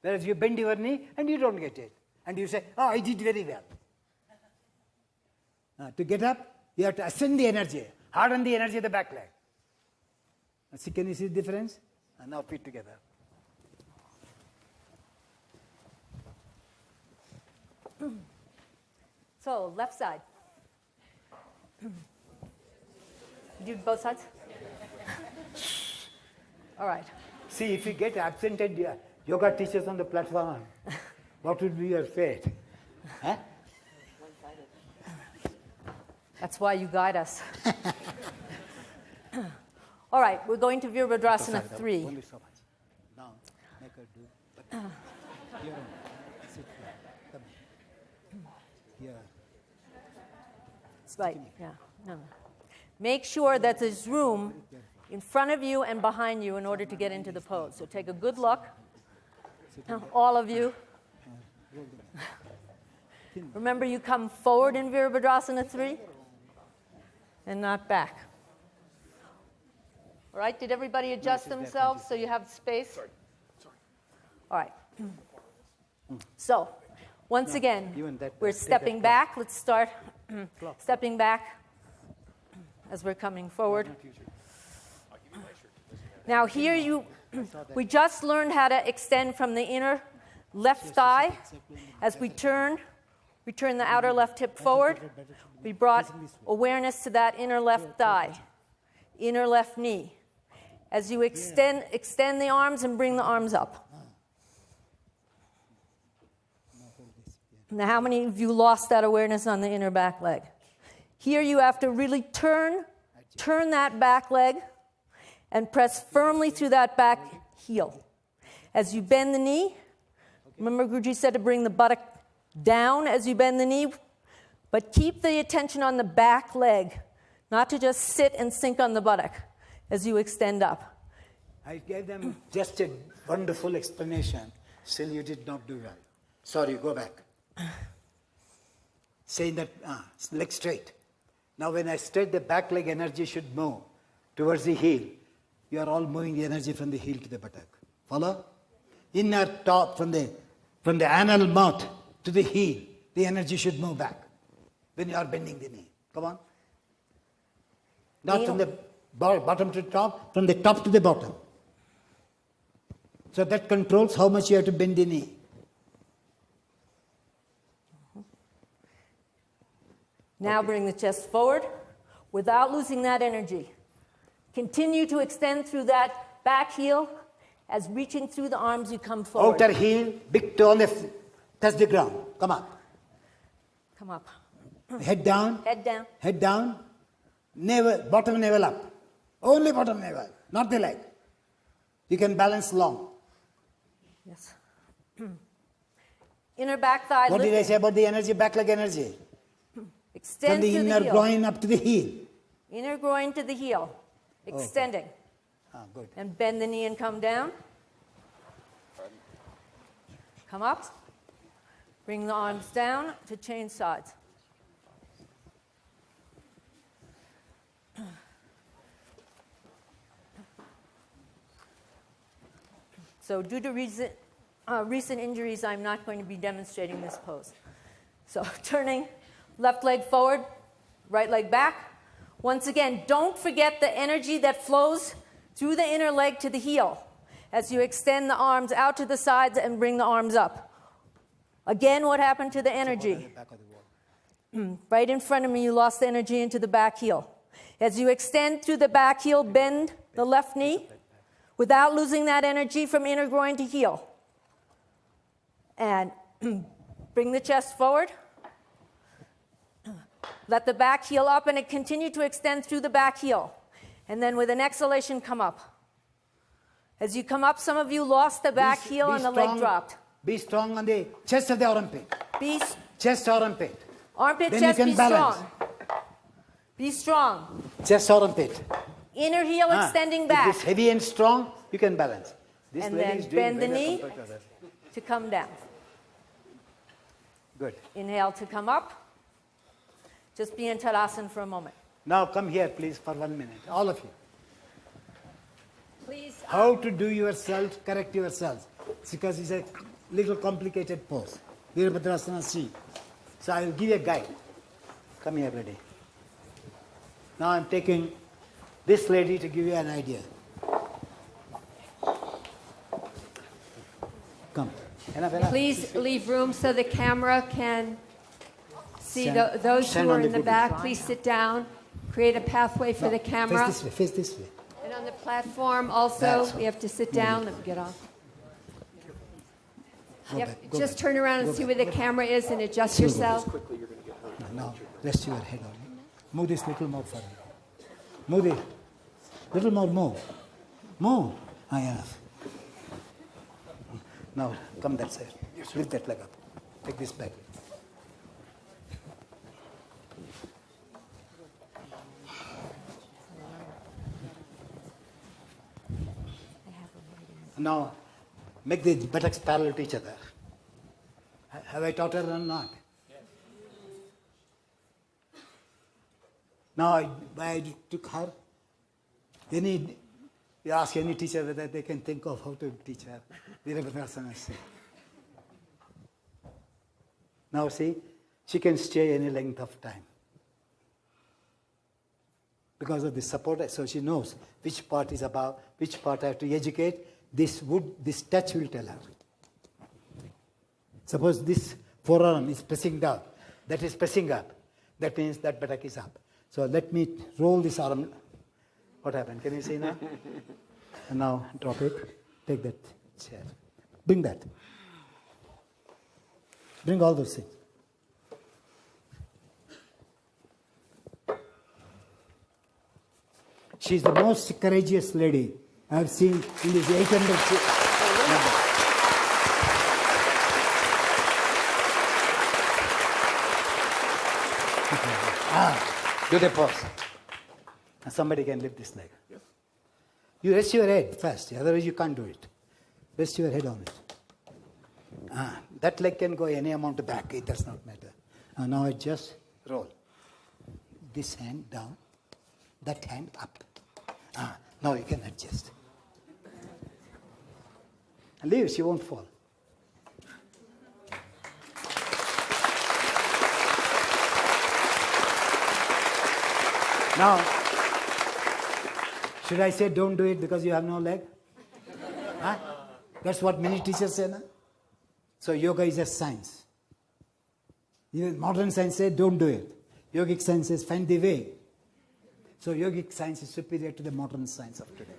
C: Whereas you bend your knee and you don't get it. And you say, oh, I did very well. To get up, you have to ascend the energy, harden the energy of the back leg. See, can you see the difference? And now feet together.
I: So, left side. Do both sides? All right.
C: See, if you get absented yoga teachers on the platform, what would be your fate? Huh?
I: That's why you guide us. All right, we're going to Virabhadrasana 3.
C: Only so much. Now, make her do. Here, sit here. Come here.
I: Right, yeah. No. Make sure that there's room in front of you and behind you in order to get into the pose. So take a good look, all of you. Remember, you come forward in Virabhadrasana 3 and not back. All right, did everybody adjust themselves so you have space? All right. So, once again, we're stepping back. Let's start stepping back as we're coming forward. Now here we just learned how to extend from the inner left thigh. As we turn the outer left hip forward. We brought awareness to that inner left thigh, inner left knee. As you extend the arms and bring the arms up. Now, how many of you lost that awareness on the inner back leg? Here you have to really turn that back leg and press firmly through that back heel. As you bend the knee, remember Guruji said to bring the buttock down as you bend the knee, but keep the attention on the back leg, not to just sit and sink on the buttock as you extend up.
C: I gave them just a wonderful explanation. Still you did not do well. Sorry, go back. Saying that leg straight. Now when I straight, the back leg energy should move towards the heel. You are all moving the energy from the heel to the buttock. Follow? Inner top from the anal mouth to the heel. The energy should move back when you are bending the knee. Come on. Not from the bottom to the top, from the top to the bottom. So that controls how much you have to bend the knee.
I: Now bring the chest forward without losing that energy. Continue to extend through that back heel as reaching through the arms you come forward.
C: Outer heel, big toe on touch the ground. Come up.
I: Come up.
C: Head down.
I: Head down.
C: Head down. Navel, bottom navel up. Only bottom navel, not the leg. You can balance long.
I: Yes. Inner back thigh.
C: What did I say about the energy, back leg energy?
I: Extend
C: from the inner groin up to the heel.
I: Inner groin to the heel. Extending.
C: Okay. Good.
I: And bend the knee and come down. Come up. Bring the arms down to change sides. So due to recent injuries, I'm not going to be demonstrating this pose. So turning left leg forward, right leg back. Once again, don't forget the energy that flows through the inner leg to the heel. as you extend the arms out to the sides and bring the arms up. Again, what happened to the energy? Right in front of me, you lost the energy into the back heel. As you extend through the back heel, bend the left knee without losing that energy from inner groin to heel. And bring the chest forward. Let the back heel up and continue to extend through the back heel. And then with an exhalation, come up. As you come up, some of you lost the back heel and the leg dropped.
C: Be strong on the chest of the armpit. Chest, armpit.
I: Armpit,
C: then
I: chest,
C: you can
I: be
C: balance.
I: strong. Be strong.
C: Chest, armpit.
I: Inner heel extending back.
C: If it's heavy and strong, you can balance. This
I: And
C: lady
I: then
C: is doing
I: bend the
C: better
I: knee
C: compared to others.
I: to come down.
C: Good.
I: Inhale to come up. Just be in Tadasana for a moment.
C: Now come here, please, for 1 minute. All of you.
I: Please.
C: How to do yourself, correct yourselves. It's because it's a little complicated pose. Virabhadrasana C. So I will give you a guide. Come here, lady. Now I'm taking this lady to give you an idea. Come. Enough.
H: Please leave room so the camera can see those
C: stand
H: who are
C: on
H: in
C: the
H: the
C: booty.
H: back. Please sit down. Create a pathway for the camera.
C: Face this way.
H: And on the platform also,
C: That's
H: we have to sit down. Let me get off.
C: Go
H: Yep.
C: back, go
H: Just
C: back.
H: turn around and
C: Go
H: see
C: back.
H: where the camera is and adjust yourself.
C: Now, rest your head on it. Move this little more further. Move it. Little more, move. Move. Enough. Now, come that side. Lift that leg up. Take this back. Now, make the buttocks parallel to each other. Have I taught her or not? Now, I took her. You ask any teacher whether they can think of how to teach her. Virabhadrasana. Now see, she can stay any length of time. Because of the support, so she knows which part is above, which part I have to educate. This touch will tell her. Suppose this forearm is pressing down, that is pressing up. That means that buttock is up. So let me roll this arm. What happened? Can you see now? And now drop it. Take that chair. Bring that. Bring all those things. She's the most courageous lady I have seen in this 800. Do the pose. And somebody can lift this leg. Yes. You rest your head first, otherwise you can't do it. Rest your head on it. That leg can go any amount back, it does not matter. Now I just roll. This hand down, that hand up. Now you can adjust. Leave, she won't fall. Now, should I say don't do it because you have no leg? That's what many teachers say, no? So yoga is a science. Even modern science says don't do it. Yogic science says find the way. So yogic science is superior to the modern science of today.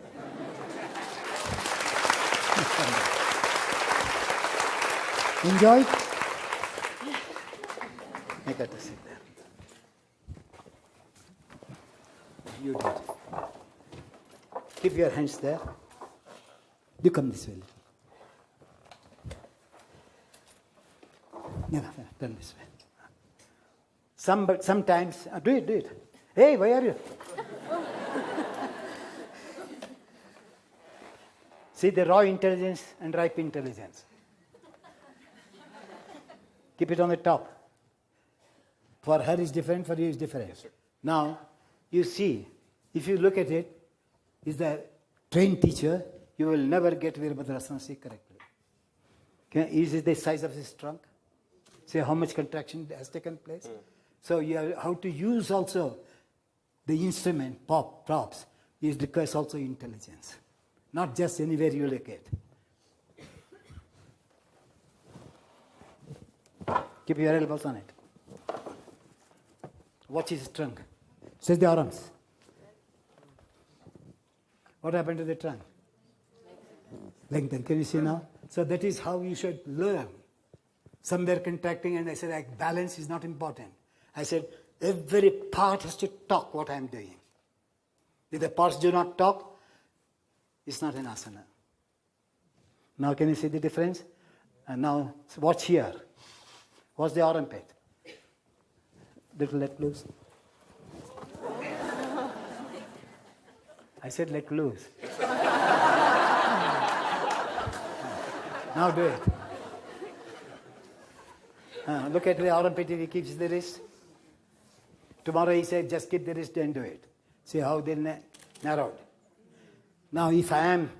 C: Enjoy? Make her to sit there. You do it. Keep your hands there. You come this way. Yeah, turn this way. Sometimes, do it. Hey, why are you? See the raw intelligence and ripe intelligence. Keep it on the top. For her is different, for you is different. Yes, now, you see, if you look at it, is the trained teacher, you will never get Virabhadrasana correctly. Is it the size of his trunk? See how much contraction has taken place? So you have how to use also the instrument, props, is requires also intelligence. not just anywhere you look at. Keep your elbows on it. Watch his trunk. Stretch the arms. What happened to the trunk? Lengthen. Can you see now? So that is how you should learn. Some were contracting, and I said, like, balance is not important. I said, every part has to talk what I am doing. If the parts do not talk, it's not an asana. Now can you see the difference? And now watch here. Watch the armpit. Little let loose. I said let loose. Now do it. Look at the armpit if he keeps the wrist. Tomorrow he said just keep the wrist and do it. See how they narrowed. Now if I am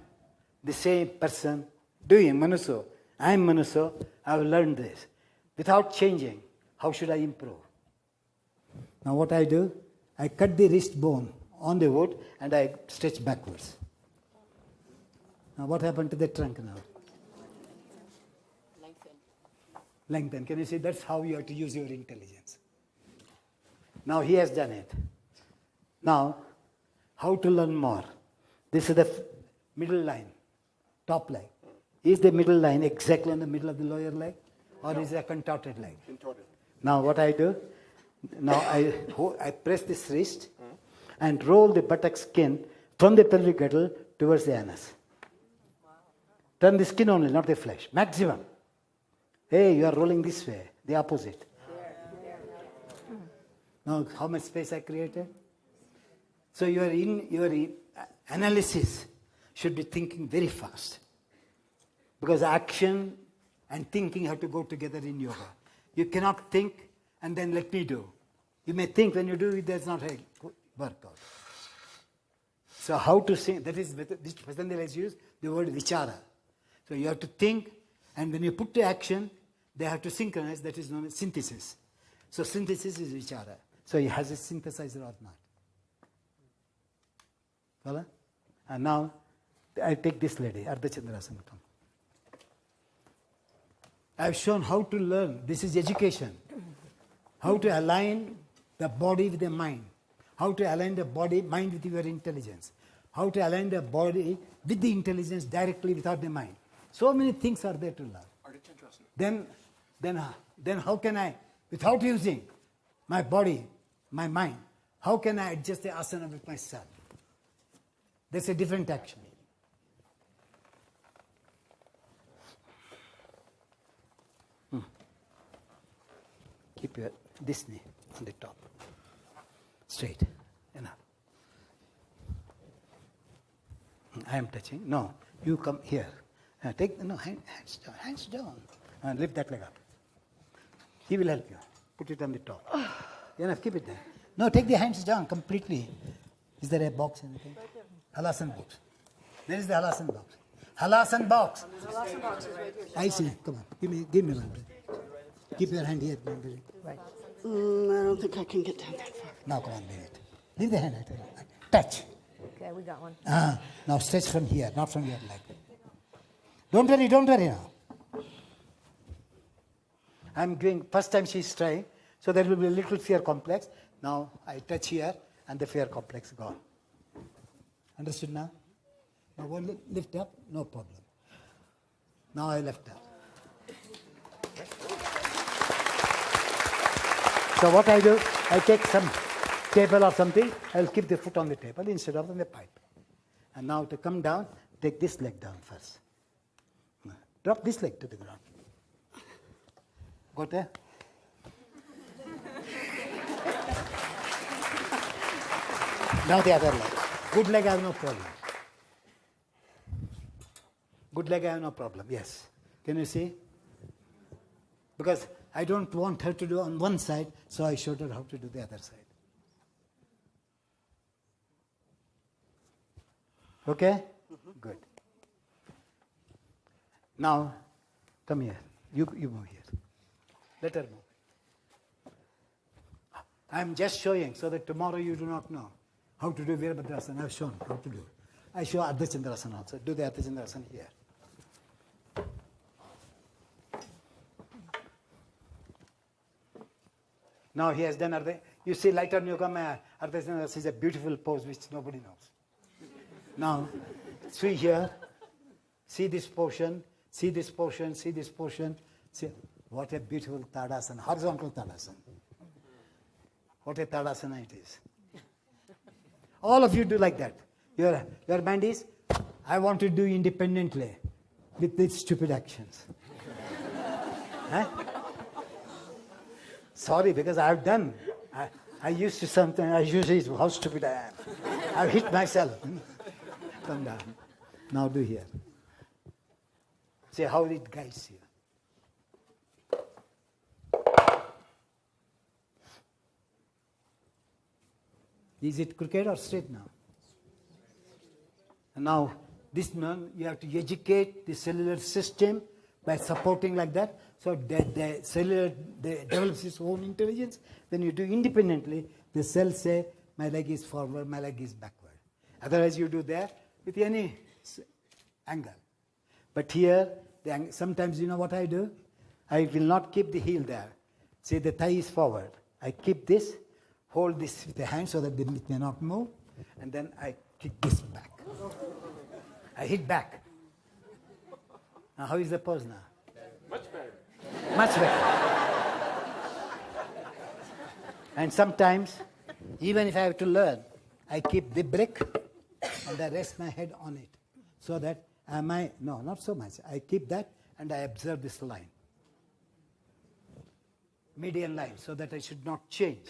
C: the same person doing Manuso, I am Manuso, I have learned this. Without changing, how should I improve? Now what I do, I cut the wrist bone on the wood and I stretch backwards. Now what happened to the trunk now? Lengthen. Can you see? That's how you have to use your intelligence. Now he has done it. Now, how to learn more? This is the middle line, top leg. Is the middle line exactly in the middle of the lower leg? Or is it a contorted leg? Contorted. Now what I do, now I press this wrist and roll the buttock skin from the pelvic girdle towards the anus. Turn the skin only, not the flesh. Maximum. Hey, you are rolling this way, the opposite. Now, how much space I created? So your analysis should be thinking very fast. Because action and thinking have to go together in yoga. You cannot think and then let me do. You may think when you do it, that's not a workout. So how to think, that is, this Patanjali has used the word vichara. So you have to think, and when you put to action, they have to synchronize, that is known as synthesis. So synthesis is vichara. So he has a synthesizer or not. Follow? And now, I take this lady, Ardha Chandrasana. Come. I have shown how to learn. This is education. How to align the body with the mind. How to align the mind with your intelligence. How to align the body with the intelligence directly without the mind. So many things are there to learn. Then how can I, without using my body, my mind, how can I adjust the asana with myself? That's a different action. Keep this knee on the top. Straight. Enough. I am touching. No, you come here. Take hands down. Hands down. And lift that leg up. He will help you. Put it on the top. Enough. Keep it there. No, take the hands down completely. Is there a box? Anything? Halasan box. There is the Halasan box. Halasan box.
H: The Halasan box is right here.
C: I see. Come on. Give me one. Keep your hand here.
H: Right.
G: I don't think I can get down that far.
C: Now come on, leave it. Leave the hand. Touch.
I: Okay, we got one.
C: Now stretch from here, not from your leg. Don't worry now. I'm doing, first time she's trying, so there will be a little fear complex. Now I touch here and the fear complex gone. Understood now? Now one lift up, no problem. Now I lift up. So what I do, I take some table or something, I'll keep the foot on the table instead of on the pipe. And now to come down, take this leg down first. Drop this leg to the ground. Got there? Now the other leg. Good leg, I have no problem. Good leg, I have no problem, yes. Can you see? Because I don't want her to do on one side, so I showed her how to do the other side. Okay? Good. Now, come here. You move here. Let her move. I am just showing so that tomorrow you do not know how to do Virabhadrasana. I have shown how to do it. I show Ardha Chandrasana also. Do the Ardha Chandrasana here. Now he has done Ardha. You see, later on you come, Ardha Chandrasana is a beautiful pose which nobody knows. Now, see here, see this portion, see this portion, see this portion. See, what a beautiful Tadasana, horizontal Tadasana. What a Tadasana it is. All of you do like that. Your mind is, I want to do independently with these stupid actions. Huh? Sorry, because I've done. I used to something, I usually say how stupid I am. I've hit myself. Come down. Now do here. See how it guides you. Is it crooked or straight now? And now, this one, you have to educate the cellular system by supporting like that. So the cellular develops its own intelligence. When you do independently, the cells say, my leg is forward, my leg is backward. Otherwise, you do there with any angle. But here, sometimes you know what I do? I will not keep the heel there. See, the thigh is forward. I keep this, hold this with the hand so that it may not move, and then I kick this back. I hit back. Now, how is the pose now?
D: Much better.
C: Much better. And sometimes, even if I have to learn, I keep the brick and I rest my head on it. So that no, not so much. I keep that and I observe this line. Median line, so that I should not change.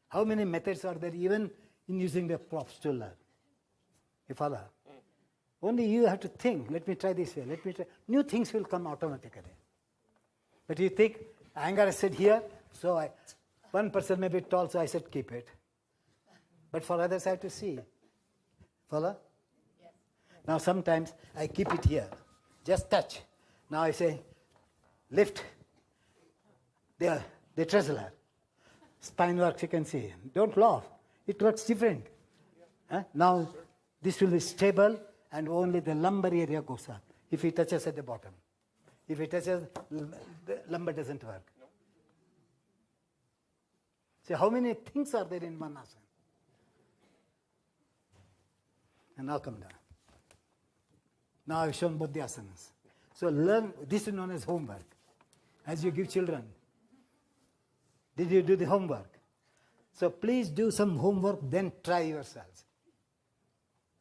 C: How many methods are there even in using the props to learn? You follow? Only you have to think, let me try this way, let me try. New things will come automatically. But you think, Iyengar said here, so one person may be tall, so I said keep it. But for others I have to see. Follow? Yes. Now sometimes I keep it here, just touch. Now I say, lift the trezzola. Spine works, you can see. Don't laugh. It works different. Huh? Now, this will be stable and only the lumbar area goes up. If it touches at the bottom. If it touches, the lumbar doesn't work. No. See, how many things are there in one asana? And now come down. Now I've shown both the asanas. So learn, this is known as homework. As you give children. Did you do the homework? So please do some homework, then try yourselves.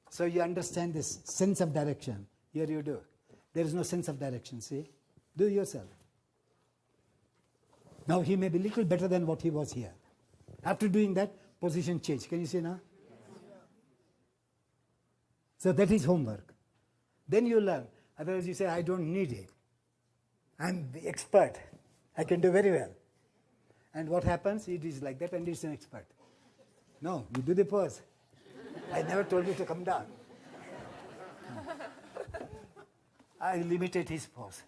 C: So you understand this sense of direction. Here you do. There is no sense of direction, see? Do yourself. Now he may be a little better than what he was here. After doing that, position change. Can you see now? So that is homework. Then you learn. Otherwise you say, I don't need it. I'm the expert. I can do very well. And what happens? It is like that and it's an expert. No, you do the pose. I never told you to come down. I limited his pose.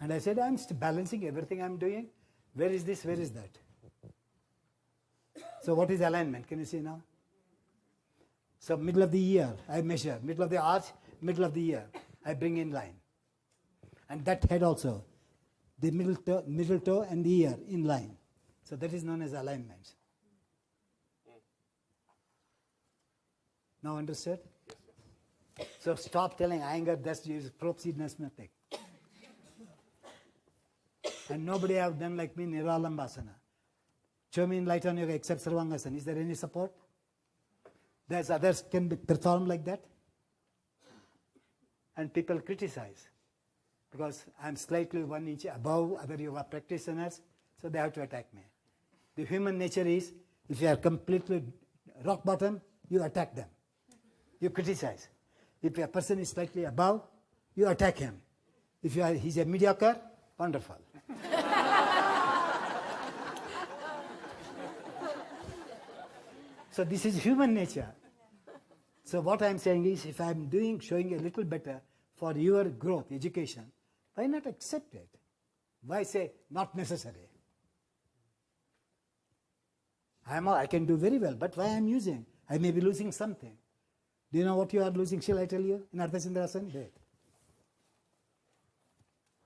C: And I said, I'm balancing everything I'm doing. Where is this? Where is that? So what is alignment? Can you see now? So middle of the ear, I measure. Middle of the arch, middle of the ear. I bring in line. And that head also. The middle toe and the ear in line. So that is known as alignment. Now understood? So stop telling Iyengar that's use proceedness method. And nobody have done like me Niralambasana. Show me in light on yoga except Sarvangasana. Is there any support? There's others can be performed like that. And people criticize. Because I'm slightly 1 inch above other yoga practitioners, so they have to attack me. The human nature is, if you are completely rock bottom, you attack them. You criticize. If a person is slightly above, you attack him. If he's a mediocre, wonderful. So this is human nature. So what I'm saying is, if I'm showing a little better for your growth, education, why not accept it? Why say not necessary? I can do very well, but why I'm using? I may be losing something. Do you know what you are losing? Shall I tell you? In Ardha Chandrasana? Wait.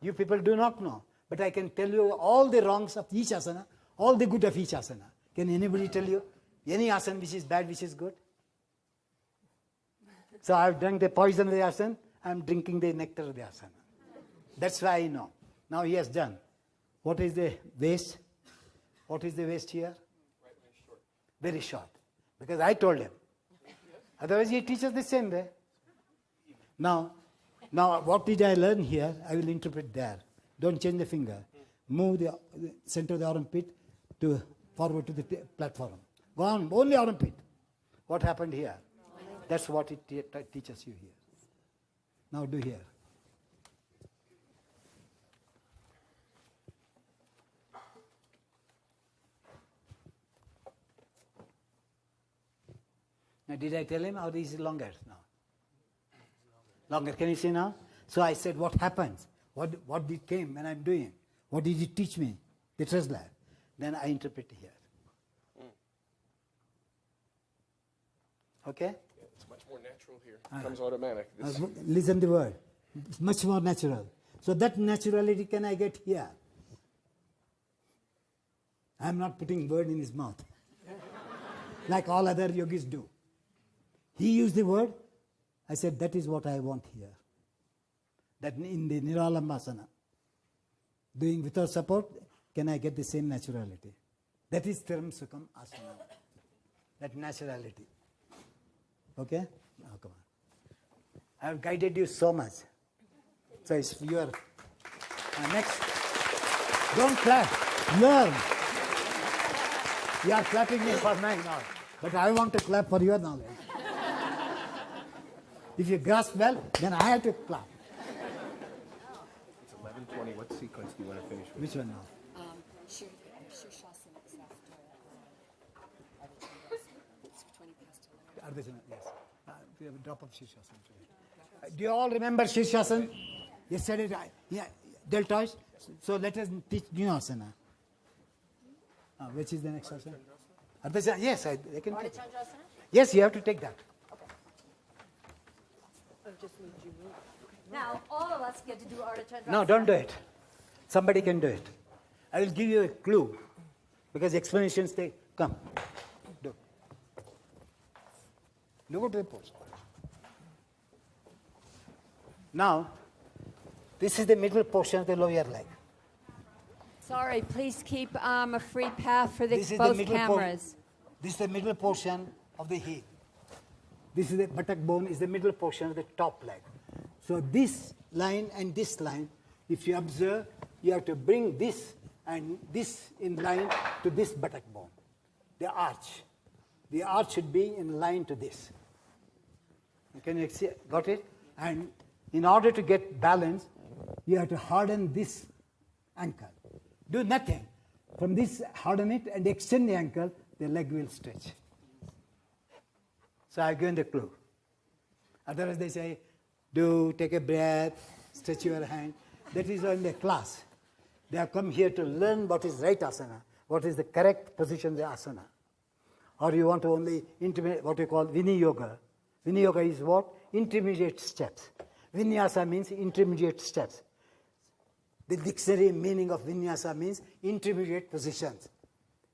C: You people do not know, but I can tell you all the wrongs of each asana, all the good of each asana. Can anybody tell you any asana which is bad, which is good? So I've drunk the poison of the asana, I'm drinking the nectar of the asana. That's why I know. Now he has done. What is the waist? What is the waist here? Very short. Because I told him. Otherwise he teaches the same way. Now what did I learn here? I will interpret there. Don't change the finger. Move the center of the armpit to forward to the platform. Go on, only armpit. What happened here? That's what it teaches you here. Now do here. Now did I tell him or is it longer now? Longer, can you see now? So I said, what happens? What did came when I'm doing? What did it teach me? The translate. Then I interpret here. Okay?
E: Yeah, it's much more natural here. It comes automatic.
C: Listen the word. It's much more natural. So that naturality can I get here? I'm not putting word in his mouth. Like all other yogis do. He used the word. I said, that is what I want here. That in the Niralambasana, doing without support, can I get the same naturality? That is Thiram Sukham Asana. That naturality. Okay? Now come on. I have guided you so much. So it's your next. Don't clap. Learn. You are clapping me for my knowledge. But I want to clap for your knowledge. If you grasp well, then I have to clap.
E: It's 11:20. What sequence do you want to finish with?
C: Which one now?
H: Shirshasana is after. It's 20 past 11.
C: Ardhasana, yes. We have a drop of Shirshasana today. Do you all remember Shirshasana? Yesterday, deltoids. So let us teach new asana. Which is the next asana? Ardhasana, yes, I can take it. Yes, you have to take that.
I: Now, all of us get to do Ardha Chandrasana.
C: No, don't do it. Somebody can do it. I will give you a clue. Because explanations take. Come. Do. Look at the pose. Now, this is the middle portion of the lower leg.
H: Sorry, please keep a free path for
C: This is
H: both
C: the middle
H: cameras.
C: This is the middle portion of the heel. This is the buttock bone, is the middle portion of the top leg. So this line and this line, if you observe, you have to bring this and this in line to this buttock bone. The arch. The arch should be in line to this. Can you see? Got it? And in order to get balance, you have to harden this ankle. Do nothing. From this, harden it and extend the ankle, the leg will stretch. So I've given the clue. Otherwise they say, take a breath, stretch your hand. That is in the class. They have come here to learn what is right asana, what is the correct position of the asana. Or you want to only intermediate, what you call Viniyoga. Viniyoga is what? Intermediate steps. Vinyasa means intermediate steps. The dictionary meaning of vinyasa means intermediate positions.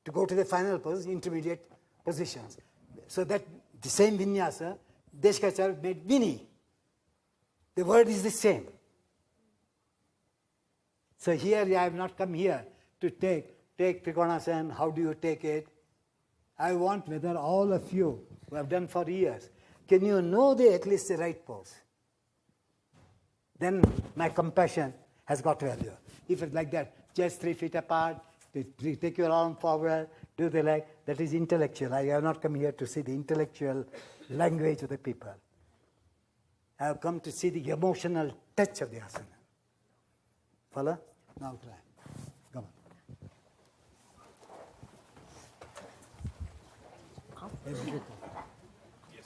C: To go to the final pose, intermediate positions. So that the same vinyasa, Deshkacharya made Vini. The word is the same. So here I have not come here to take Trikonasana, how do you take it? I want whether all of you who have done for years, can you know at least the right pose? Then my compassion has got value. If it's like that, just 3 feet apart, take your arm forward, do the leg, that is intellectual. I have not come here to see the intellectual language of the people. I have come to see the emotional touch of the asana. Follow? Now try. Come on.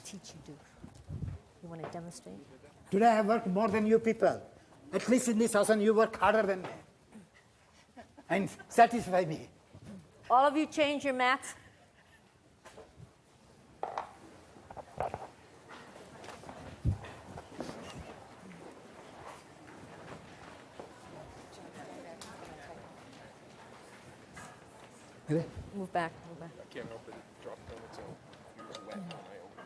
I: Teach you do. You want to demonstrate?
C: Today I have worked more than you people. At least in this asana you work harder than me. And satisfy me.
I: All of you change your mats. Move back, move back.
E: I can't open it. Drop down its own. If you're wet when I open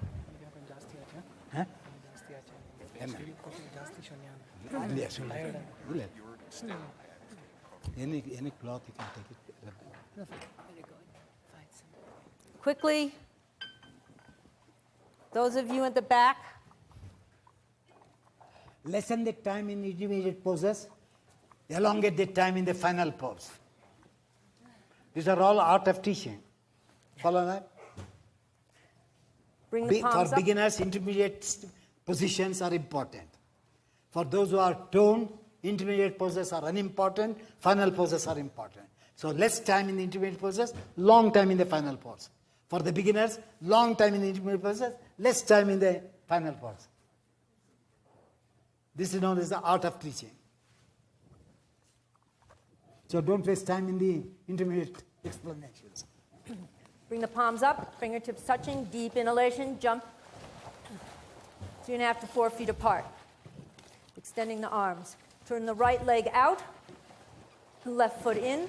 E: it.
C: Any cloth you can take it.
I: Quickly, those of you at the back,
C: Lessen the time in intermediate poses, elongate the time in the final pose. These are all art of teaching. Follow that?
I: bring the palms
C: For
I: up.
C: beginners, intermediate positions are important. For those who are toned, intermediate poses are unimportant, final poses are important. So less time in the intermediate poses, long time in the final pose. For the beginners, long time in the intermediate poses, less time in the final pose. This is known as the art of teaching. So don't waste time in the intermediate explanations.
I: Bring the palms up, fingertips touching, deep inhalation, jump 3.5 to 4 feet apart. Extending the arms. Turn the right leg out, left foot in.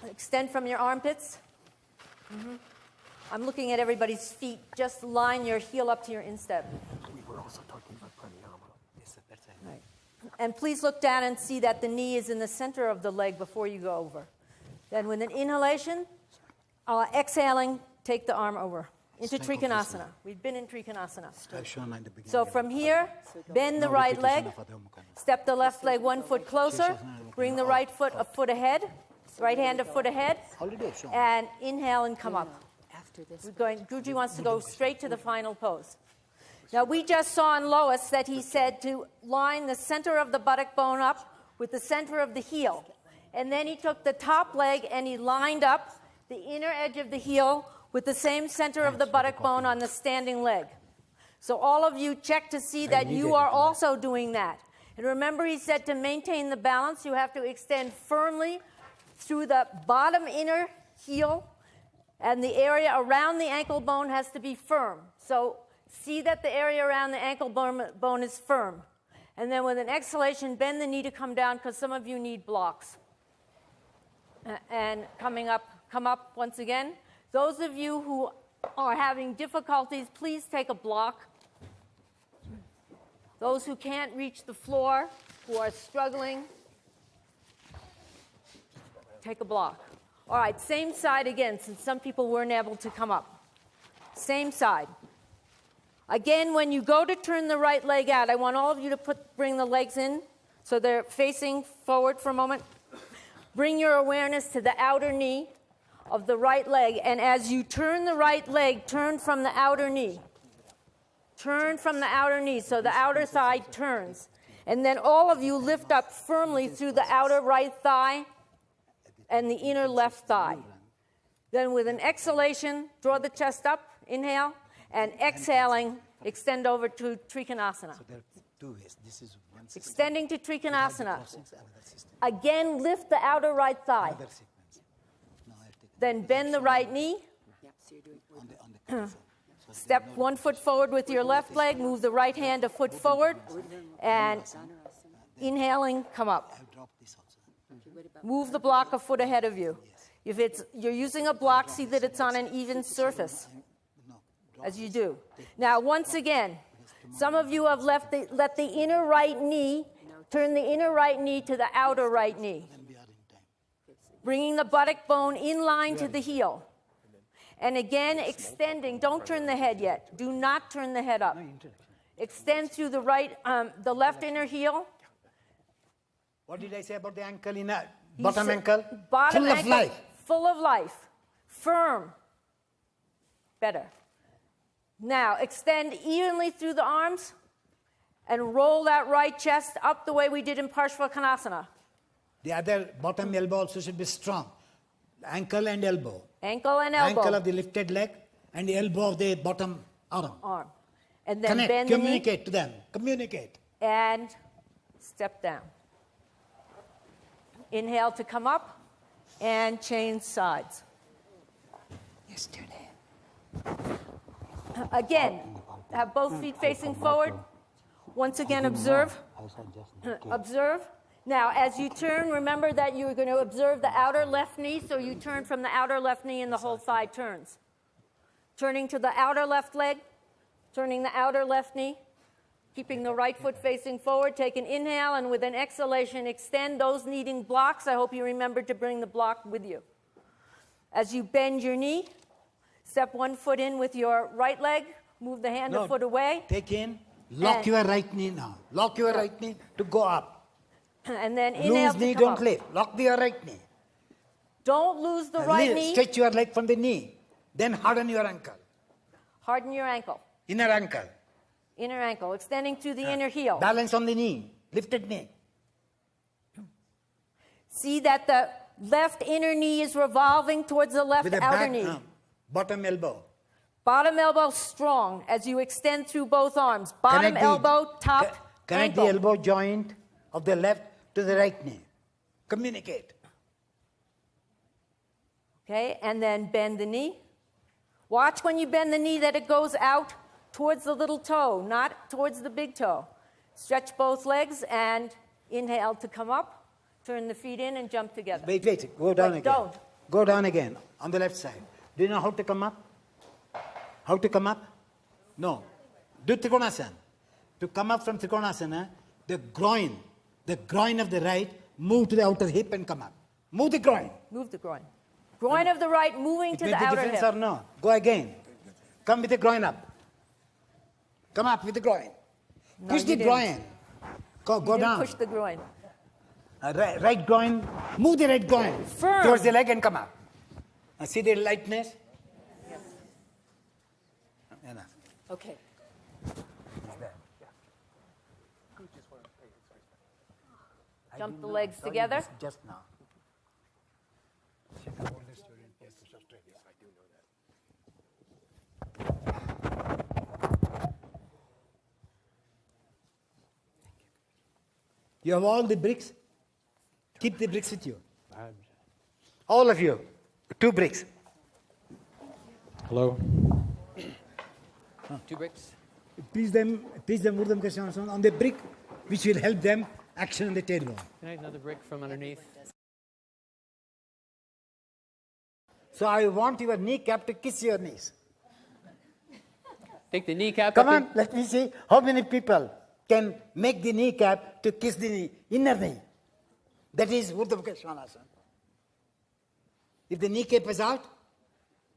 I: Extend from your armpits. I'm looking at everybody's feet. Just line your heel up to your instep.
C: We were also talking about pranayama. Yes, sir, that's right.
I: Right. And please look down and see that the knee is in the center of the leg before you go over. Then with an inhalation, exhaling, take the arm over into
C: Strike of this
I: Trikonasana. We've been in Trikonasana.
C: I've shown in the beginning.
I: So from here, bend the right leg, step the left leg 1 foot closer, bring the right foot a foot ahead, right hand a foot ahead,
C: Already I've shown.
I: and inhale and come up. Guruji wants to go straight to the final pose. Now we just saw in Lois that he said to line the center of the buttock bone up with the center of the heel. And then he took the top leg and he lined up the inner edge of the heel with the same center of the buttock bone on the standing leg. So all of you check to see that you are also doing that. And remember, he said to maintain the balance, you have to extend firmly through the bottom inner heel, and the area around the ankle bone has to be firm. So see that the area around the ankle bone is firm. And then with an exhalation, bend the knee to come down, because some of you need blocks. And coming up, come up once again. Those of you who are having difficulties, please take a block. Those who can't reach the floor, who are struggling, take a block. All right, same side again, since some people weren't able to come up. Same side. Again, when you go to turn the right leg out, I want all of you to bring the legs in so they're facing forward for a moment. Bring your awareness to the outer knee of the right leg, and as you turn the right leg, turn from the outer knee. Turn from the outer knee, so the outer thigh turns. And then all of you lift up firmly through the outer right thigh and the inner left thigh. Then with an exhalation, draw the chest up, inhale, and exhaling, extend over to Trikonasana.
C: So there are two ways. This is one system.
I: Extending to Trikonasana.
C: Another system.
I: Again, lift the outer right thigh.
C: Another sequence. Now I've taken
I: Then bend the right knee.
C: on the curve. So
I: Step 1 foot forward with your left leg. Move the right hand a foot forward. And inhaling, come up.
C: I've dropped this also.
I: Move the block a foot ahead of you. If you're using a block, see that it's on an even surface, as you do. Now, once again, some of you have let the inner right knee, turn the inner right knee to the outer right knee, bringing the buttock bone in line to the heel. And again, extending. Don't turn the head yet. Do not turn the head up. Extend through the left inner heel.
C: What did I say about the ankle in bottom ankle?
I: Bottom
C: Full of
I: ankle,
C: life.
I: Full of life. Firm. Better. Now, extend evenly through the arms and roll that right chest up the way we did in Parshvakonasana.
C: The other bottom elbow also should be strong. Ankle and elbow.
I: Ankle and elbow.
C: Ankle of the lifted leg and the elbow of the bottom arm.
I: And then
C: Connect,
I: bend the knee
C: communicate to them. Communicate.
I: and step down. Inhale to come up and change sides.
C: Yesterday.
I: Again, have both feet facing forward. Once again, observe. Observe. Now, as you turn, remember that you're going to observe the outer left knee, so you turn from the outer left knee and the whole thigh turns. Turning to the outer left leg, turning the outer left knee, keeping the right foot facing forward. Take an inhale, and with an exhalation, extend. Those needing blocks, I hope you remember to bring the block with you. As you bend your knee, step one foot in with your right leg, move the hand or foot away.
C: Take in, lock your right knee now. Lock your right knee to go up.
I: And then inhale
C: Loose
I: to
C: knee,
I: come
C: don't
I: up.
C: lift. Lock your right knee.
I: Don't lose the right knee.
C: Stretch your leg from the knee. Then harden your ankle.
I: Harden your ankle.
C: Inner ankle.
I: Inner ankle, extending to the inner heel.
C: Balance on the knee. Lifted knee.
I: See that the left inner knee is revolving towards the left
C: With the
I: outer
C: back,
I: knee.
C: bottom elbow.
I: Bottom elbow strong as you extend through both arms. Bottom
C: Connect
I: elbow, top
C: Connect
I: ankle.
C: the elbow joint of the left to the right knee. Communicate.
I: Okay, and then bend the knee. Watch when you bend the knee that it goes out towards the little toe, not towards the big toe. Stretch both legs and inhale to come up. Turn the feet in and jump together.
C: Wait. Go down
I: Wait,
C: again.
I: don't.
C: Go down again on the left side. Do you know how to come up? How to come up? No. Do Trikonasana. To come up from Trikonasana, the groin of the right, move to the outer hip and come up. Move the groin.
I: Move the groin. Groin of the right moving to
C: It
I: the
C: made the
I: outer
C: difference
I: hip.
C: or no? Go again. Come with the groin up. Come up with the groin.
I: No,
C: Push
I: you
C: the
I: didn't.
C: groin. Go
I: You didn't
C: down.
I: push the groin.
C: Right groin. Move the right groin
I: Firm.
C: towards the leg and come up. See the lightness?
I: Yes.
C: Enough.
I: Okay. Jump the legs together.
C: Just now. You have all the bricks? Keep the bricks with you. All of you. 2 bricks.
J: Hello. 2 bricks.
C: Teach them Urdhva Mukha on the brick, which will help them action on the tailbone.
J: Can I have another brick from underneath?
C: So I want your kneecap to kiss your knees.
J: Take the kneecap
C: Come
J: up.
C: on, let me see how many people can make the kneecap to kiss the inner knee. That is Urdhva Mukha Svanasana. If the kneecap is out,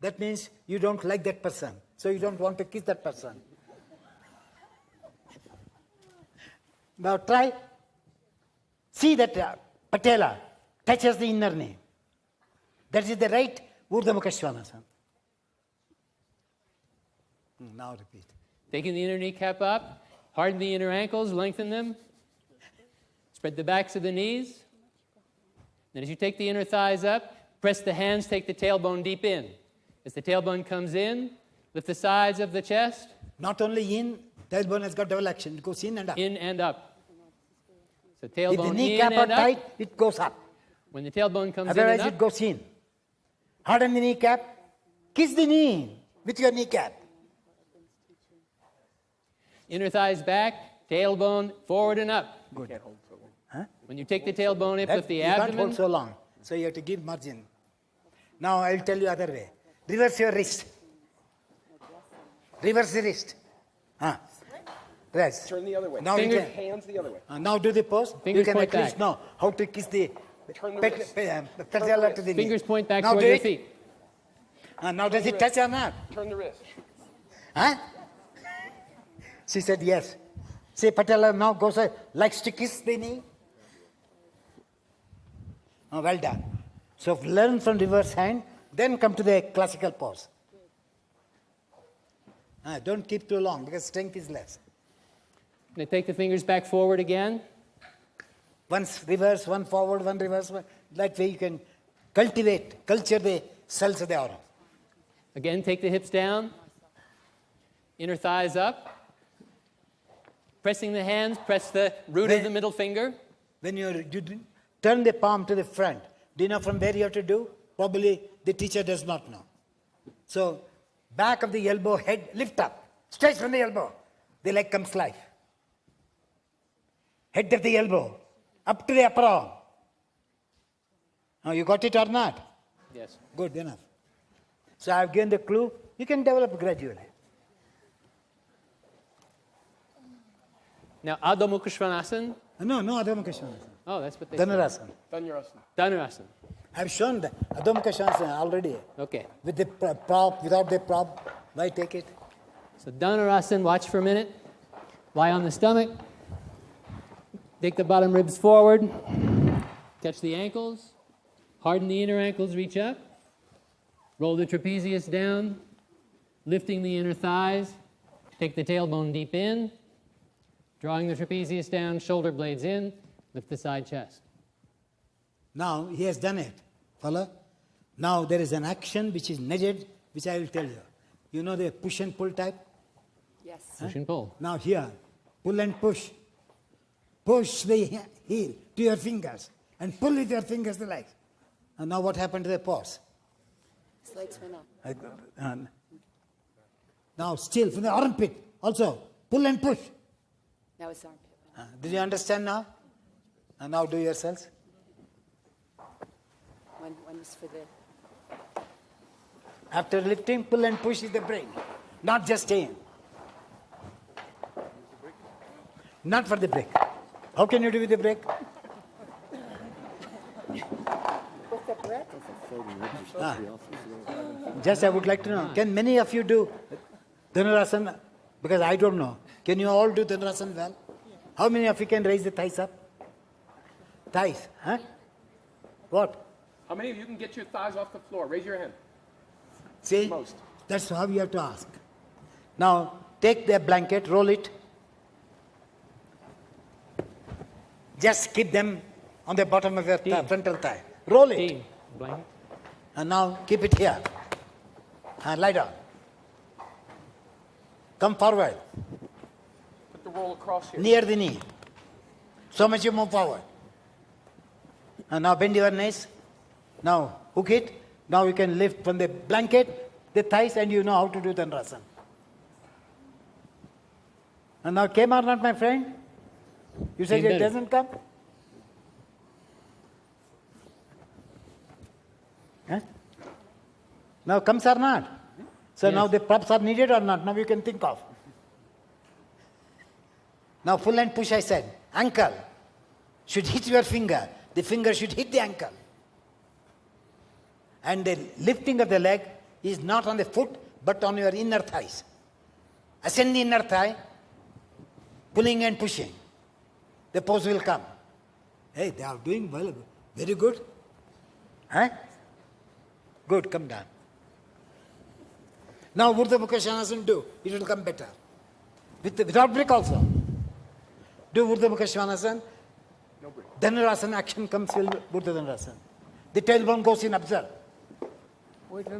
C: that means you don't like that person. So you don't want to kiss that person. Now try. See that patella touches the inner knee. That is the right Urdhva Mukha Svanasana. Now repeat.
J: Taking the inner kneecap up. Harden the inner ankles. Lengthen them. Spread the backs of the knees. Then as you take the inner thighs up, press the hands, take the tailbone deep in. As the tailbone comes in, lift the sides of the chest.
C: Not only in, tailbone has got double action. It goes in and up.
J: In and up. So
C: If the
J: tailbone in
C: kneecap are
J: and up.
C: tight, it goes up.
J: When the tailbone comes in
C: Otherwise,
J: and
C: it
J: up,
C: goes in. Harden the kneecap. Kiss the knee with your kneecap.
J: inner thighs back, tailbone forward and up.
C: Good. Huh?
J: When you take the tailbone up,
C: That
J: lift the
C: you can't
J: abdomen.
C: hold so long. So you have to give margin. Now I will tell you other way. Reverse your wrist. Reverse the wrist. Right.
E: Turn the other way.
C: Now
J: Finger-
C: you can,
E: Hands the other way.
C: now do the pose.
J: Fingers
C: you can
J: point
C: at least
J: back.
C: know how to kiss the
E: Turn the wrist.
C: patella to the knee.
J: Fingers point back
C: now
J: toward
C: do
J: your
C: it.
J: feet.
C: Now does it touch or not?
E: Turn the wrist.
C: Huh? She said yes. See, patella now goes, likes to kiss the knee. Oh, well done. So learn from reverse hand, then come to the classical pose. Don't keep too long because strength is less.
J: Now take the fingers back forward again.
C: Once reverse, one forward, one reverse. That way you can culture the cells of the aura.
J: Again, take the hips down. Inner thighs up. Pressing the hands, press the root of the middle finger.
C: When you turn the palm to the front, do you know from where you have to do? Probably the teacher does not know. So, back of the elbow, head, lift up. Stretch from the elbow. The leg comes live. Head of the elbow. up to the upper arm. Now you got it or not?
J: Yes.
C: Good enough. So I've given the clue. You can develop gradually.
J: Now, Adho Mukha Svanasana.
C: No, Adho Mukha Svanasana.
J: Oh, that's what they say.
C: Dhanurasana.
J: Dhanurasana.
C: I've shown the Adho Mukha Svanasana already.
J: Okay.
C: With the prop, without the prop. Why take it?
J: So Dhanurasana, watch for a minute. Lie on the stomach. Take the bottom ribs forward. Catch the ankles. Harden the inner ankles, reach up. Roll the trapezius down. Lifting the inner thighs. Take the tailbone deep in. Drawing the trapezius down, shoulder blades in. Lift the side chest.
C: Now he has done it. Follow? Now there is an action which is needed, which I will tell you. You know the push and pull type?
H: Yes.
J: Push and pull.
C: Now here, pull and push. Push the heel to your fingers and pull with your fingers the legs. And now what happened to the paws?
H: His legs went up.
C: Now still from the armpit also, pull and push.
H: Now his armpit.
C: Did you understand now? And now do yourselves.
H: One is for the...
C: After lifting, pull and push is the brain, not just aim. Not for the break. How can you do with the break? Just I would like to know, can many of you do Dhanurasana? Because I don't know. Can you all do Dhanurasana well? How many of you can raise the thighs up? Thighs, huh? What?
E: How many of you can get your thighs off the floor? Raise your hand.
C: See?
E: Most.
C: That's how you have to ask. Now, take the blanket, roll it. Just keep them on the bottom of your frontal thigh. Roll it.
J: Blanket.
C: And now keep it here. And lie down. Come forward.
E: Put the roll across here.
C: Near the knee. So much you move forward. And now bend your knees. Now hook it. Now you can lift from the blanket, the thighs, and you know how to do Dhanurasana. And now came or not, my friend? You said it doesn't come? Huh? Now comes or not? So
J: Yes.
C: now the props are needed or not? Now you can think of. Now pull and push, I said. Ankle should hit your finger. The finger should hit the ankle. And the lifting of the leg is not on the foot, but on your inner thighs. Ascend the inner thigh, pulling and pushing. The pose will come. Hey, they are doing well. Very good. Huh? Good, come down. Now Urdhva Mukha Svanasana do. It will come better. Without break also. Do Urdhva Mukha Svanasana.
E: No break.
C: Dhanurasana action comes with Urdhva Dhanurasana. The tailbone goes in, observe.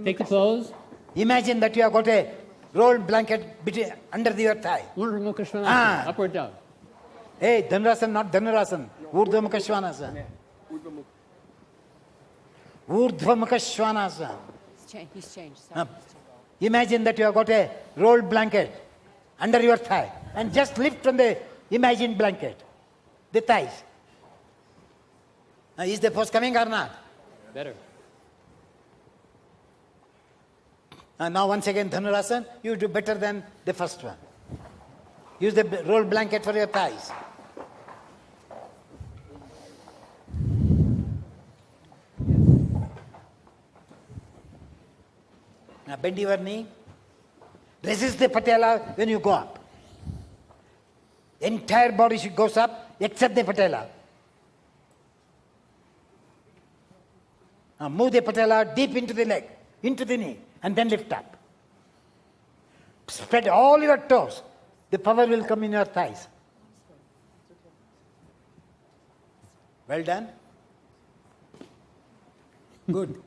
J: Take the pose.
C: Imagine that you have got a rolled blanket between, under your thigh.
J: Urdhva Mukha Svanasana.
C: Ah.
J: Upward dog.
C: Hey, Dhanurasana, not Dhanurasana. Urdhva Mukha Svanasana. Urdhva Mukha Svanasana.
H: He's changed. Sorry.
C: Imagine that you have got a rolled blanket under your thigh and just lift from the imagined blanket, the thighs. Is the pose coming or not?
J: Better.
C: Now once again Dhanurasana, you do better than the first one. Use the rolled blanket for your thighs. Now bend your knee. Resist the patella when you go up. Entire body goes up except the patella. Now move the patella deep into the leg, into the knee, and then lift up. Spread all your toes. The power will come in your thighs. Well done. Good.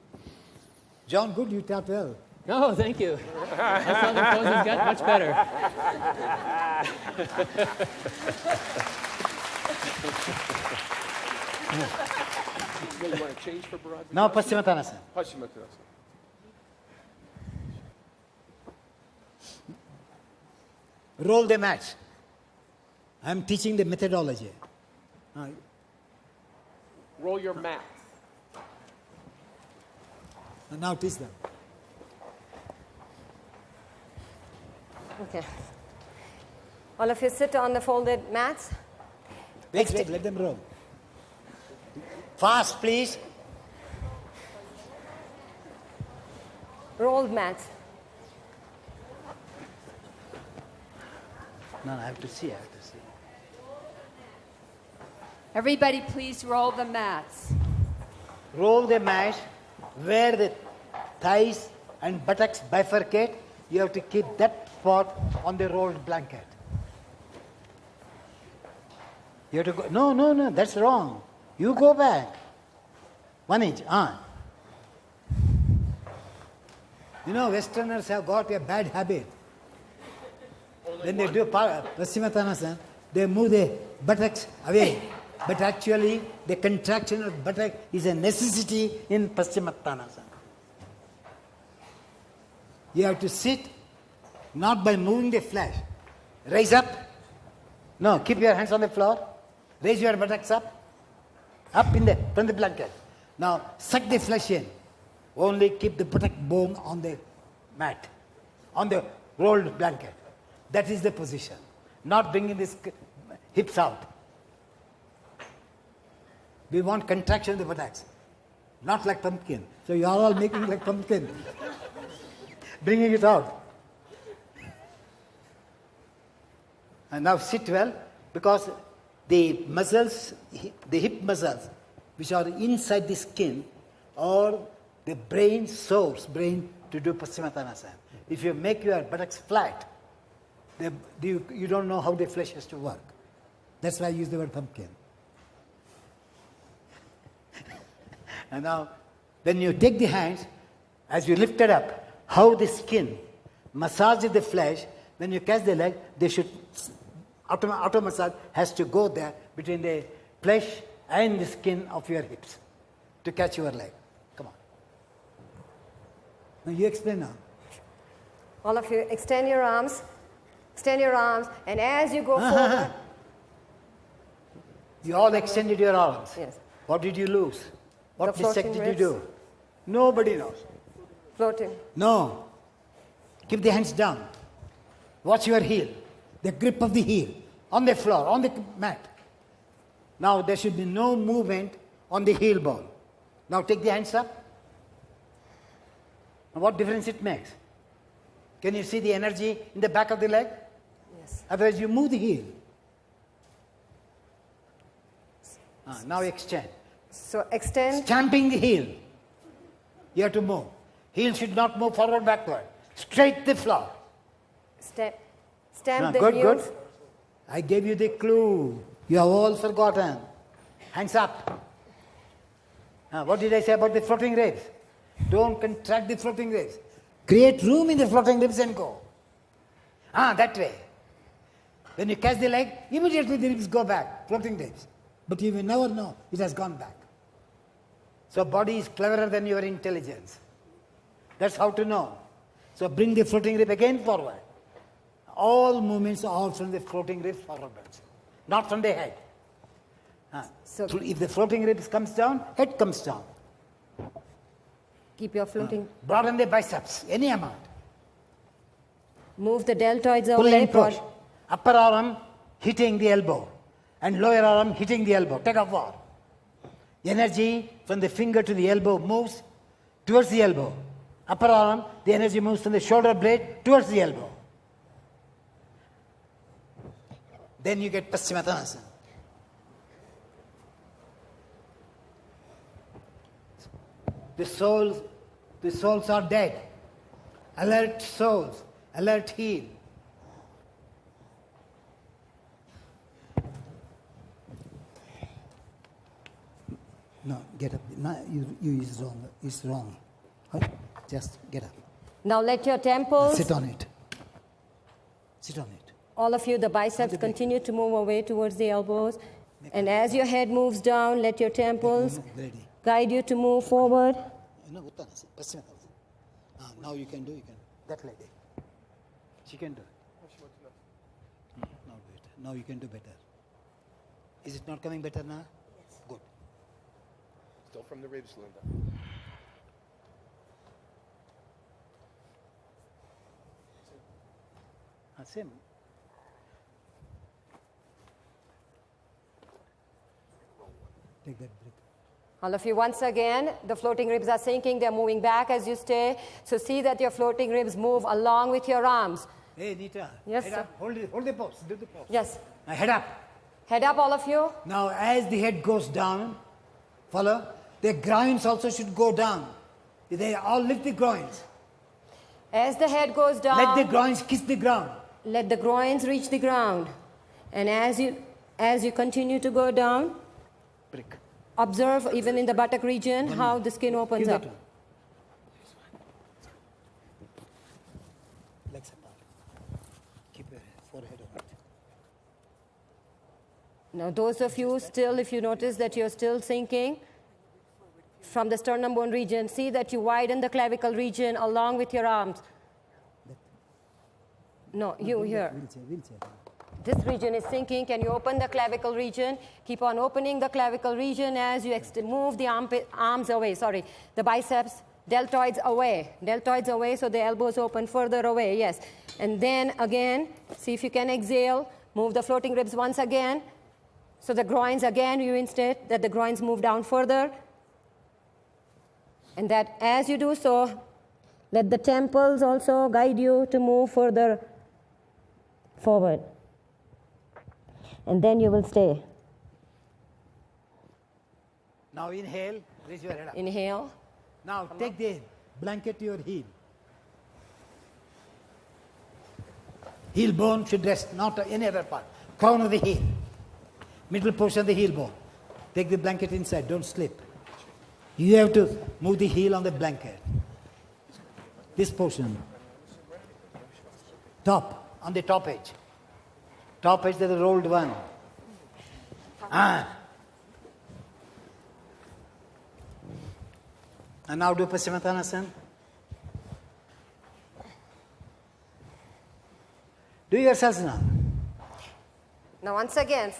C: John, good, you taught well.
J: Oh, thank you. That's how the poses got much better.
E: You want to change for Bharat?
C: Now Paschimottanasana.
E: Paschimottanasana.
C: Roll the mat. I am teaching the methodology.
E: Roll your mat.
C: Now teach them.
I: Okay. All of you sit on the folded mats.
C: Wait, let them roll. Fast, please.
I: Rolled mats.
C: No, I have to see.
H: Everybody, please roll the mats.
C: Roll the mat where the thighs and buttocks bifurcate. You have to keep that spot on the rolled blanket. You have to go. No, that's wrong. You go back. 1 inch. You know, Westerners have got a bad habit. When they do Paschimottanasana, they move the buttocks away. But actually, the contraction of buttock is a necessity in Paschimottanasana. You have to sit, not by moving the flesh. Raise up. No, keep your hands on the floor. Raise your buttocks up. Up from the blanket. Now, suck the flesh in. Only keep the buttock bone on the mat, on the rolled blanket. That is the position. Not bringing the hips out. We want contraction of the buttocks. Not like pumpkin. So you are all making like pumpkin. Bringing it out. And now sit well, because the muscles, the hip muscles, which are inside the skin, or the brain source, brain to do Paschimottanasana. If you make your buttocks flat, you don't know how the flesh has to work. That's why I use the word pumpkin. And now, when you take the hands, as you lift it up, how the skin massages the flesh, when you catch the leg, they should, auto massage has to go there between the flesh and the skin of your hips to catch your leg. Come on. Now you explain now.
I: All of you extend your arms, and as you go forward.
C: You all extended your arms.
I: Yes.
C: What did you lose? What
I: The
C: mistake
I: floating
C: did you
I: ribs.
C: do? Nobody knows.
I: Floating.
C: No. Keep the hands down. Watch your heel. The grip of the heel. On the floor, on the mat. Now there should be no movement on the heel bone. Now take the hands up. Now what difference it makes? Can you see the energy in the back of the leg?
I: Yes.
C: Otherwise you move the heel. Now extend.
I: So extend.
C: Stamping the heel. You have to move. Heel should not move forward, backward. Straight the floor.
I: Stamp the
C: Good,
I: heels.
C: good. I gave you the clue. You have all forgotten. Hands up. What did I say about the floating ribs? Don't contract the floating ribs. Create room in the floating ribs and go. That way. When you catch the leg, immediately the ribs go back, floating ribs. But you will never know it has gone back. So body is cleverer than your intelligence. That's how to know. So bring the floating rib again forward. All movements are from the floating ribs forwards, not from the head.
I: So
C: if the floating ribs comes down, head comes down.
I: keep your floating.
C: Broaden the biceps, any amount.
I: Move the deltoids
C: Pull
I: away.
C: and push. Upper arm hitting the elbow and lower arm hitting the elbow. Tug of war. Energy from the finger to the elbow moves towards the elbow. Upper arm, the energy moves from the shoulder blade towards the elbow. Then you get Paschimottanasana. The souls are dead. Alert souls, alert heel. No, get up. No, you is wrong. It's wrong. Right? Just get up.
I: Now let your temples.
C: Sit on it. Sit on it.
I: All of you, the biceps continue to move away towards the elbows. And as your head moves down, let your temples guide you to move forward.
C: Now you can do that lady. She can do it. Now do it. Now you can do better. Is it not coming better now? Yes. Good.
F: from the ribs, Linda.
C: Same. Take that break.
I: All of you, once again, the floating ribs are sinking. They're moving back as you stay. So see that your floating ribs move along with your arms.
C: Hey, Nita.
I: Yes,
C: head
I: sir.
C: up. Hold the pose. Do the pose.
I: Yes.
C: Now head up.
I: Head up, all of you.
C: Now, as the head goes down, follow, the groins also should go down. They all lift the groins.
I: As the head goes down,
C: Let the groins kiss the ground.
I: let the groins reach the ground. And as you continue to go down,
C: Break.
I: observe even in the buttock region how the skin opens
C: Give
I: up.
C: that one. Legs apart. Keep your forehead on it.
I: Now, those of you still, if you notice that you're still sinking from the sternum bone region, see that you widen the clavicle region along with your arms. No, you here.
C: Wheelchair.
I: This region is sinking. Can you open the clavicle region? Keep on opening the clavicle region as you move the arms away. Sorry, the biceps, deltoids away. Deltoids away, so the elbows open further away. Yes. And then again, see if you can exhale. Move the floating ribs once again. So the groins again, you instate that the groins move down further. And that as you do so, let the temples also guide you to move further forward. And then you will stay.
C: Now inhale, raise your head up.
I: Inhale.
C: Now take the blanket to your heel. Heel bone should rest, not any other part. Crown of the heel. Middle portion of the heel bone. Take the blanket inside, don't slip. You have to move the heel on the blanket. This portion. Top, on the top edge. Top edge, the rolled one. And now do Paschimottanasana. Do yourselves now.
I: Now once again.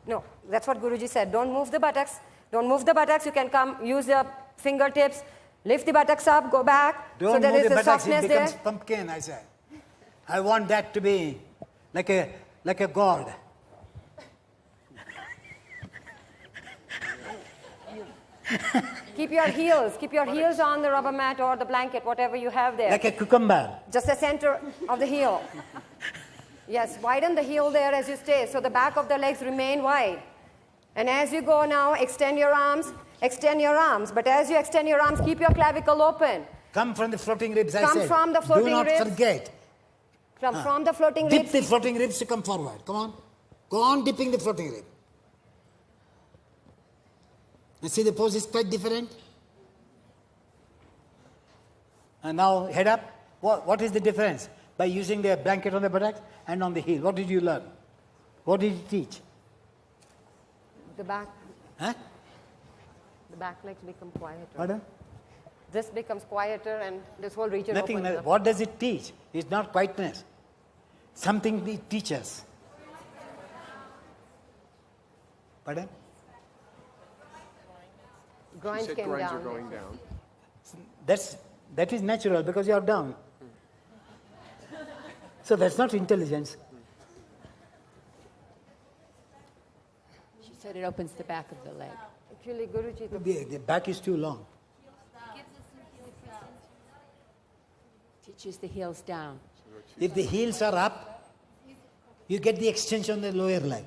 I: No, that's what Guruji said. Don't move the buttocks. Don't move the buttocks. You can come, use your fingertips, lift the buttocks up, go back.
C: Don't
I: so there
C: move
I: is
C: the
I: a
C: buttocks, it
I: softness
C: becomes
I: there.
C: pumpkin, I say. I want that to be like a god.
I: Keep your heels on the rubber mat or the blanket, whatever you have there.
C: Like a cucumber.
I: Just the center of the heel. Yes, widen the heel there as you stay, so the back of the legs remain wide. And as you go now, extend your arms. But as you extend your arms, keep your clavicle open.
C: Come from the floating ribs, I
I: Come
C: said.
I: from the floating
C: Do not
I: ribs.
C: forget.
I: From the floating
C: Dip
I: ribs.
C: the floating ribs to come forward. Come on. Go on dipping the floating rib. You see the pose is quite different? And now head up. What is the difference? By using the blanket on the buttocks and on the heel. What did you learn? What did you teach?
I: The back.
C: Huh?
I: The back legs become quieter.
C: Pardon?
I: This becomes quieter and this whole region
C: Nothing.
I: opens up.
C: What does it teach? It's not quietness. Something it teaches. Pardon?
I: Groins
E: said
I: came
E: groins
I: down.
E: are going down.
C: That is natural because you are down. So that's not intelligence.
H: She said it opens the back of the leg.
I: Actually, Guruji,
C: The back is too long.
H: Teaches the heels down.
C: If the heels are up, you get the extension on the lower leg.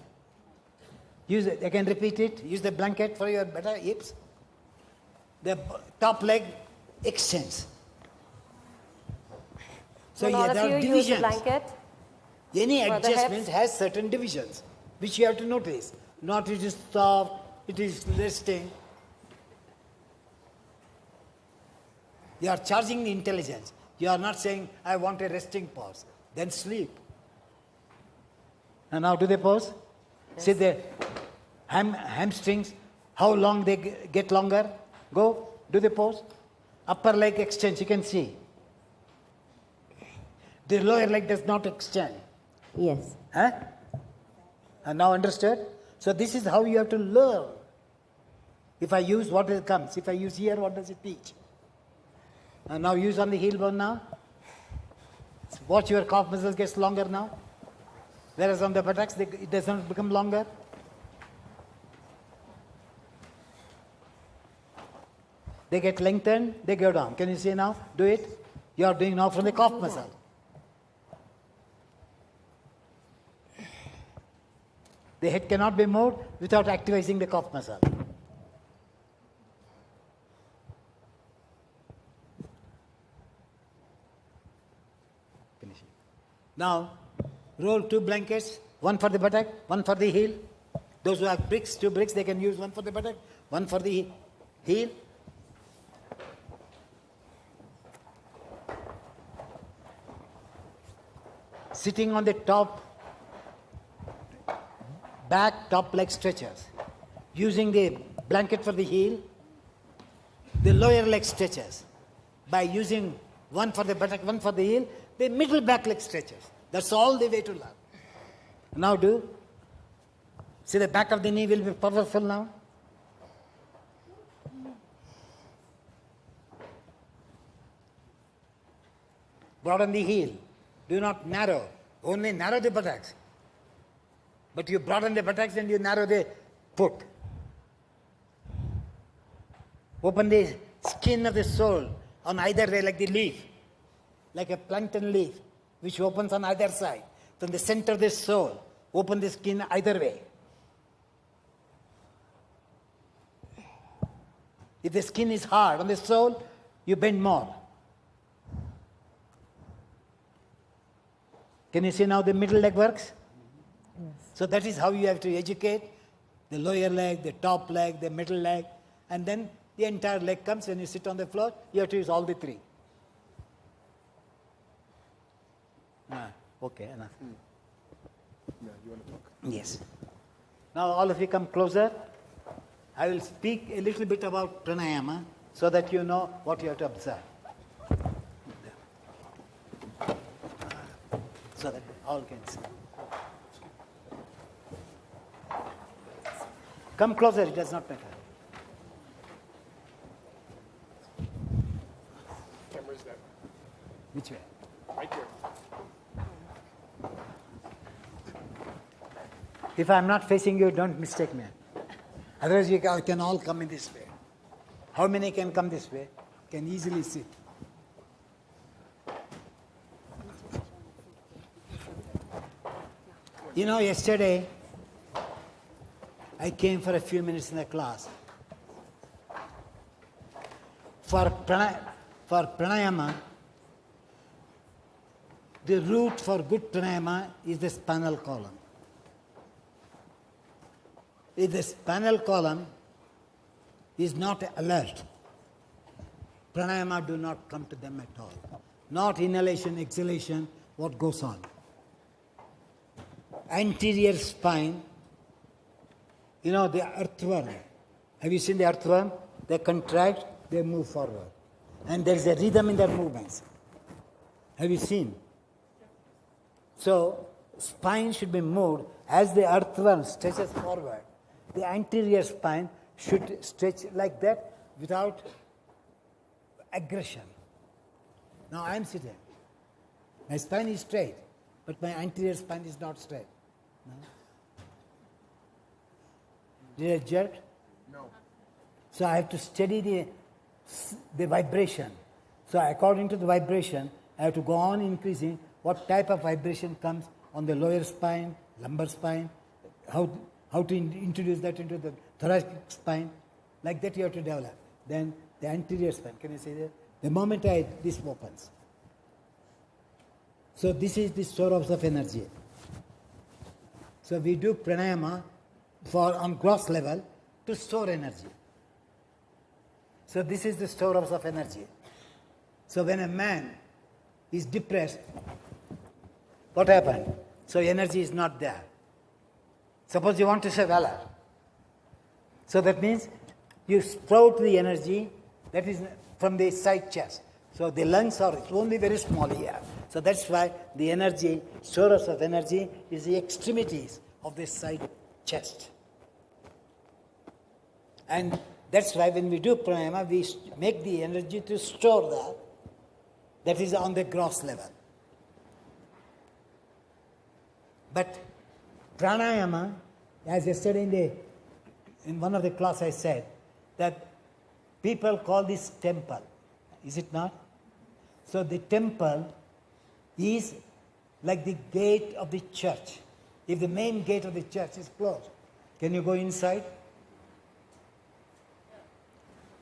C: Use it. I can repeat it. Use the blanket for your better hips. The top leg extends. So
I: all of
C: there
I: you
C: are
I: use the
C: divisions.
I: blanket.
C: Any
I: for the
C: adjustment
I: hips.
C: has certain divisions, which you have to notice. Not it is soft, it is resting. You are charging the intelligence. You are not saying, I want a resting pause. Then sleep. And now do the pause.
I: Yes.
C: See the hamstrings, how long they get longer. Go, do the pose. Upper leg extends, you can see. The lower leg does not extend.
I: Yes.
C: Huh? And now understood? So this is how you have to learn. If I use, what it comes? If I use here, what does it teach? And now use on the heel bone now. Watch your calf muscles gets longer now. Whereas on the buttocks, it does not become longer. They get lengthened, they go down. Can you see now? Do it. You are doing now from the calf muscle. The head cannot be moved without activating the calf muscle. Finishing. Now, roll 2 blankets, one for the buttock, one for the heel. Those who have bricks, 2 bricks, they can use one for the buttock, one for the heel. Sitting on the back top leg stretches. Using the blanket for the heel, the lower leg stretches. By using one for the buttock, one for the heel, the middle back leg stretches. That's all the way to learn. Now do. See, the back of the knee will be powerful now. Broaden the heel. Do not narrow. Only narrow the buttocks. But you broaden the buttocks and you narrow the foot. Open the skin of the sole on either way, like the leaf, like a plantain leaf, which opens on either side. From the center of the sole, open the skin either way. If the skin is hard on the sole, you bend more. Can you see now the middle leg works? Yes. So that is how you have to educate the lower leg, the top leg, the middle leg, and then the entire leg comes when you sit on the floor. You have to use all the 3. Okay, enough.
F: Yeah, you want to talk?
C: Yes. Now all of you come closer. I will speak a little bit about pranayama so that you know what you have to observe. So that all can see. Come closer, it does not matter.
E: Camera is that
C: Which way?
E: right there.
C: If I am not facing you, don't mistake me. Otherwise, you can all come in this way. How many can come this way? Can easily sit. You know, yesterday, I came for a few minutes in the class. For pranayama, the root for good pranayama is the spinal column. If the spinal column is not alert, pranayama do not come to them at all. Not inhalation, exhalation, what goes on. Anterior spine, you know, the earthworm. Have you seen the earthworm? They contract, they move forward. And there is a rhythm in their movements. Have you seen? So, spine should be moved as the earthworm stretches forward. The anterior spine should stretch like that without aggression. Now I am sitting. My spine is straight, but my anterior spine is not straight. No? Did I jerk?
E: No.
C: So I have to steady the vibration. So according to the vibration, I have to go on increasing what type of vibration comes on the lower spine, lumbar spine, how to introduce that into the thoracic spine. Like that you have to develop. Then the anterior spine, can you see that? The moment this opens. So this is the source of energy. So we do pranayama on gross level to store energy. So this is the storehouse of energy. So when a man is depressed, what happened? So energy is not there. Suppose you want to say valor. So that means you sprout the energy that is from the side chest. So the lungs are only very small here. So that's why the energy, source of energy, is the extremities of the side chest. And that's why when we do pranayama, we make the energy to store that. That is on the gross level. But pranayama, as yesterday in one of the class I said, that people call this temple. Is it not? So the temple is like the gate of the church. If the main gate of the church is closed, can you go inside?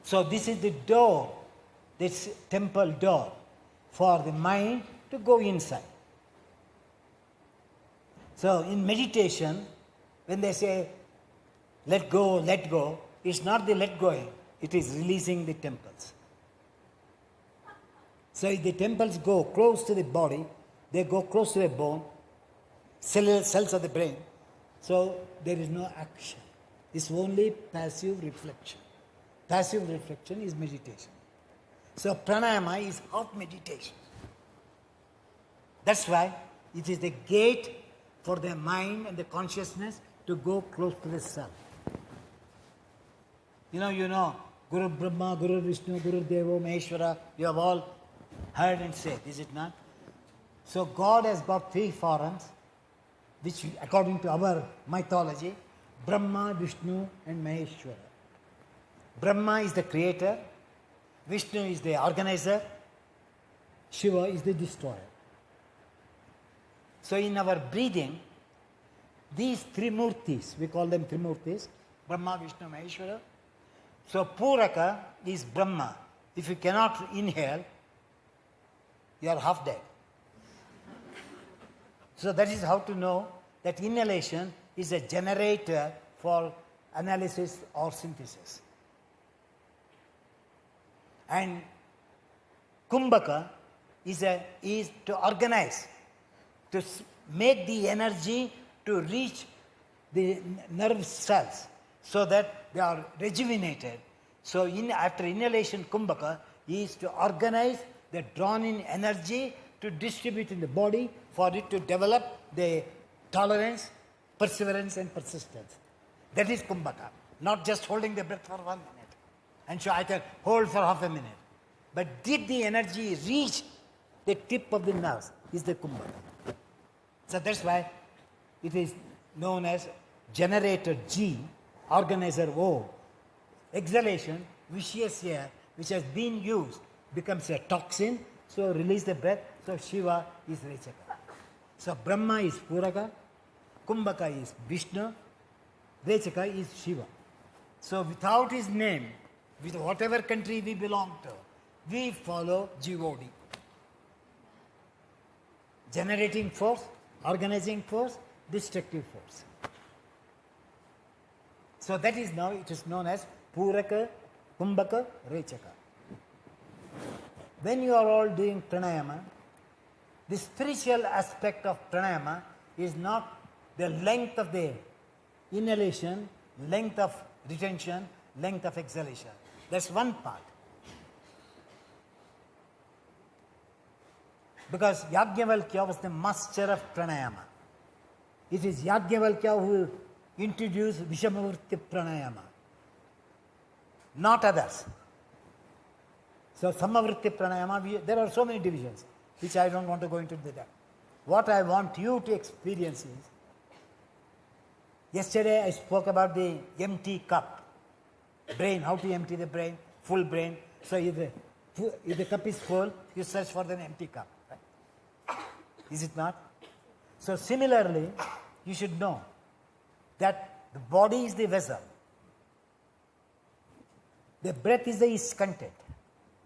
C: So this is the door, this temple door, for the mind to go inside. So in meditation, when they say, let go, it's not the let going, it is releasing the temples. So if the temples go close to the body, they go close to the bone, cells of the brain, so there is no action. It's only passive reflection. Passive reflection is meditation. So pranayama is half meditation. That's why it is the gate for the mind and the consciousness to go close to the self. You know, Guru Brahma, Guru Vishnu, Guru Deva, Maheshwara, you have all heard and said, is it not? So God has got three forms, which according to our mythology, Brahma, Vishnu and Maheshwara. Brahma is the creator, Vishnu is the organizer, Shiva is the destroyer. So in our breathing, these three murtis, we call them three murtis, Brahma, Vishnu, Maheshwara. So Puraka is Brahma. If you cannot inhale, you are half dead. So that is how to know that inhalation is a generator for analysis or synthesis. And Kumbhaka is to organize, to make the energy to reach the nerve cells so that they are rejuvenated. So after inhalation, Kumbhaka is to organize the drawn in energy to distribute in the body for it to develop the tolerance, perseverance and persistence. That is Kumbhaka. Not just holding the breath for 1 minute. And so I can hold for half a minute. But did the energy reach the tip of the nerves is the Kumbhaka. So that's why it is known as generator G, organizer O. Exhalation, vicious air, which has been used, becomes a toxin, so release the breath, so Shiva is Rechaka. So Brahma is Puraka, Kumbhaka is Vishnu, Rechaka is Shiva. So without his name, with whatever country we belong to, we follow GOD. Generating force, organizing force, destructive force. So that is now, it is known as Puraka, Kumbhaka, Rechaka. When you are all doing pranayama, the spiritual aspect of pranayama is not the length of the inhalation, length of retention, length of exhalation. That's one part. Because Yajnavalkya was the master of pranayama. It is Yajnavalkya who introduced Vishamavritti pranayama, not others. So Samavritti pranayama, there are so many divisions, which I don't want to go into that. What I want you to experience is, yesterday I spoke about the empty cup, brain, how to empty the brain, full brain. So if the cup is full, you search for an empty cup. Right? Is it not? So similarly, you should know that the body is the vessel. The breath is the its content.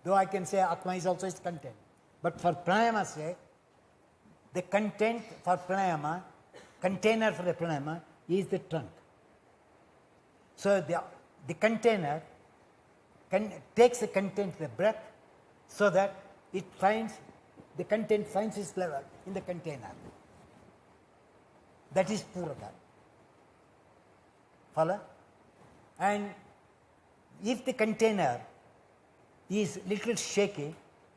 C: Though I can say Atma is also its content. But for pranayama's sake, the content for pranayama, container for the pranayama is the trunk. So the container takes the content, the breath, so that it finds, the content finds its level in the container. That is Puraka. Follow? And if the container is little shaky,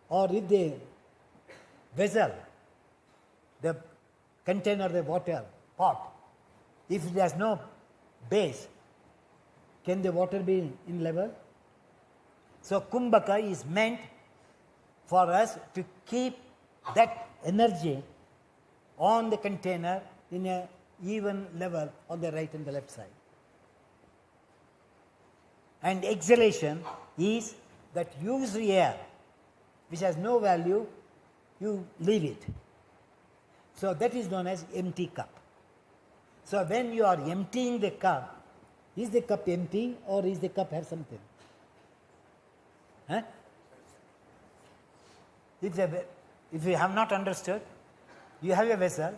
C: or if the vessel, the container, the water pot, if it has no base, can the water be in level? So kumbhaka is meant for us to keep that energy on the container in a even level on the right and the left side. And exhalation is that used air which has no value, you leave it. So that is known as empty cup. So when you are emptying the cup, is the cup empty or is the cup have something? Huh? If you have not understood, you have a vessel.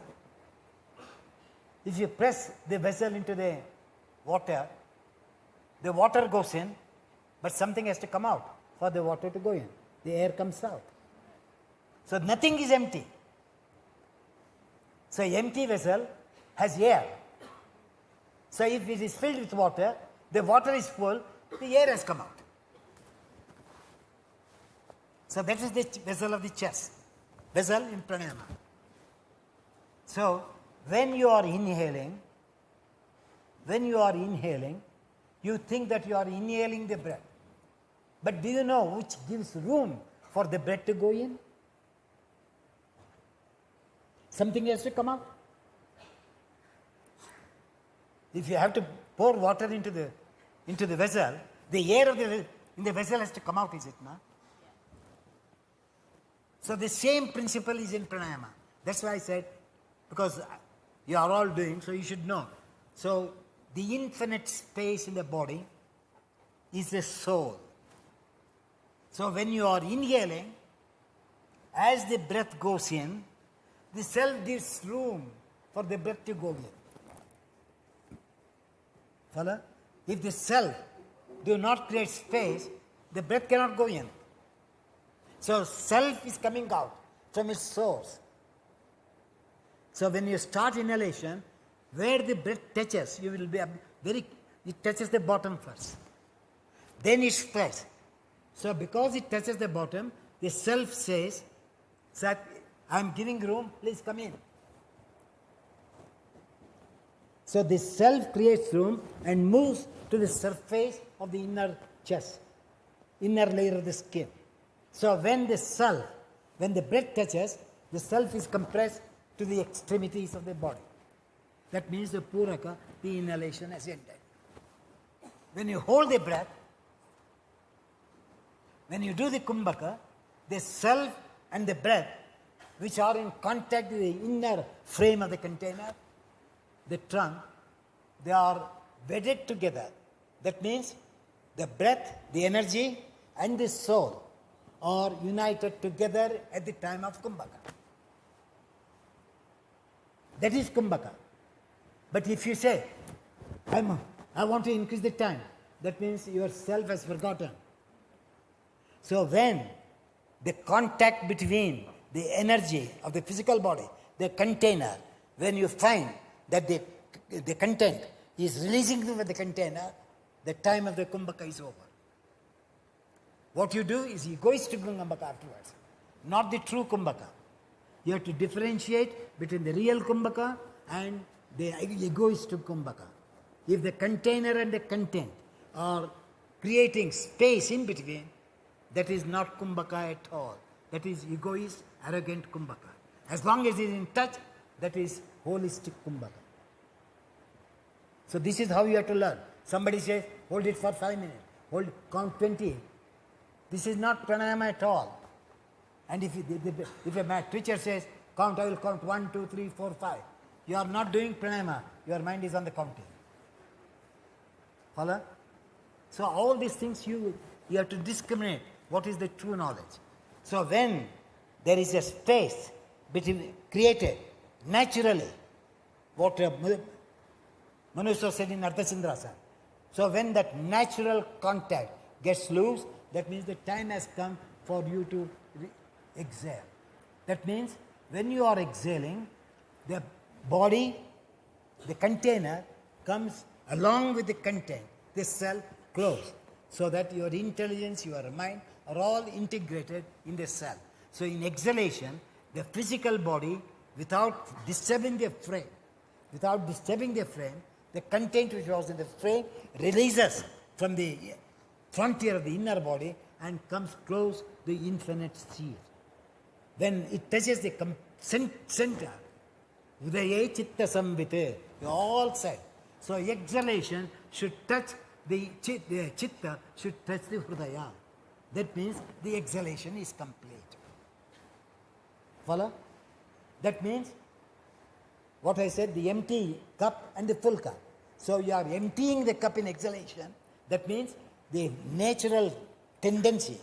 C: If you press the vessel into the water goes in, but something has to come out for the water to go in. The air comes out. So nothing is empty. So empty vessel has air. So if it is filled with water, the water is full, the air has come out. So that is the vessel of the chest. Vessel in pranayama. So when you are inhaling, you think that you are inhaling the breath. But do you know which gives room for the breath to go in? Something has to come out. If you have to pour water into the vessel, the air in the vessel has to come out, is it not? So the same principle is in pranayama. That's why I said, because you are all doing, so you should know. So the infinite space in the body is the soul. So when you are inhaling, as the breath goes in, the self gives room for the breath to go in. Follow? If the self do not create space, the breath cannot go in. So self is coming out from its source. So when you start inhalation, where the breath touches, you will be it touches the bottom first. Then it spreads. So because it touches the bottom, the self says that I am giving room, please come in. So the self creates room and moves to the surface of the inner chest, inner layer of the skin. So when the breath touches, the self is compressed to the extremities of the body. That means the puraka, the inhalation has ended. When you hold the breath, when you do the kumbhaka, the self and the breath, which are in contact with the inner frame of the container, the trunk, they are wedded together. That means the breath, the energy, and the soul are united together at the time of kumbhaka. That is kumbhaka. But if you say, I want to increase the time, that means yourself has forgotten. So when the contact between the energy of the physical body, the container, when you find that the content is releasing from the container, the time of the kumbhaka is over. What you do is egoistic kumbhaka afterwards, not the true kumbhaka. You have to differentiate between the real kumbhaka and the egoistic kumbhaka. If the container and the content are creating space in between, that is not kumbhaka at all. That is egoist, arrogant kumbhaka. As long as it is in touch, that is holistic kumbhaka. So this is how you have to learn. Somebody says, hold it for 5 minutes, count 20. This is not pranayama at all. And if a teacher says, count, I will count 1, 2, 3, 4, 5. You are not doing pranayama, your mind is on the counting. Follow? So all these things you have to discriminate what is the true knowledge. So when there is a space created naturally, what Manusha said in Ardhachandrasana. So when that natural contact gets loose, that means the time has come for you to exhale. That means when you are exhaling, the body, the container comes along with the content, the cell close, so that your intelligence, your mind are all integrated in the cell. So in exhalation, the physical body, without disturbing the frame, the content which was in the frame releases from the frontier of the inner body and comes close to the infinite sphere. When it touches the center, Hridaya Chitta Samvite, all said. So exhalation should touch the Chitta, should touch the Hridaya. That means the exhalation is complete. Follow? That means what I said, the empty cup and the full cup. So you are emptying the cup in exhalation. That means the natural tendency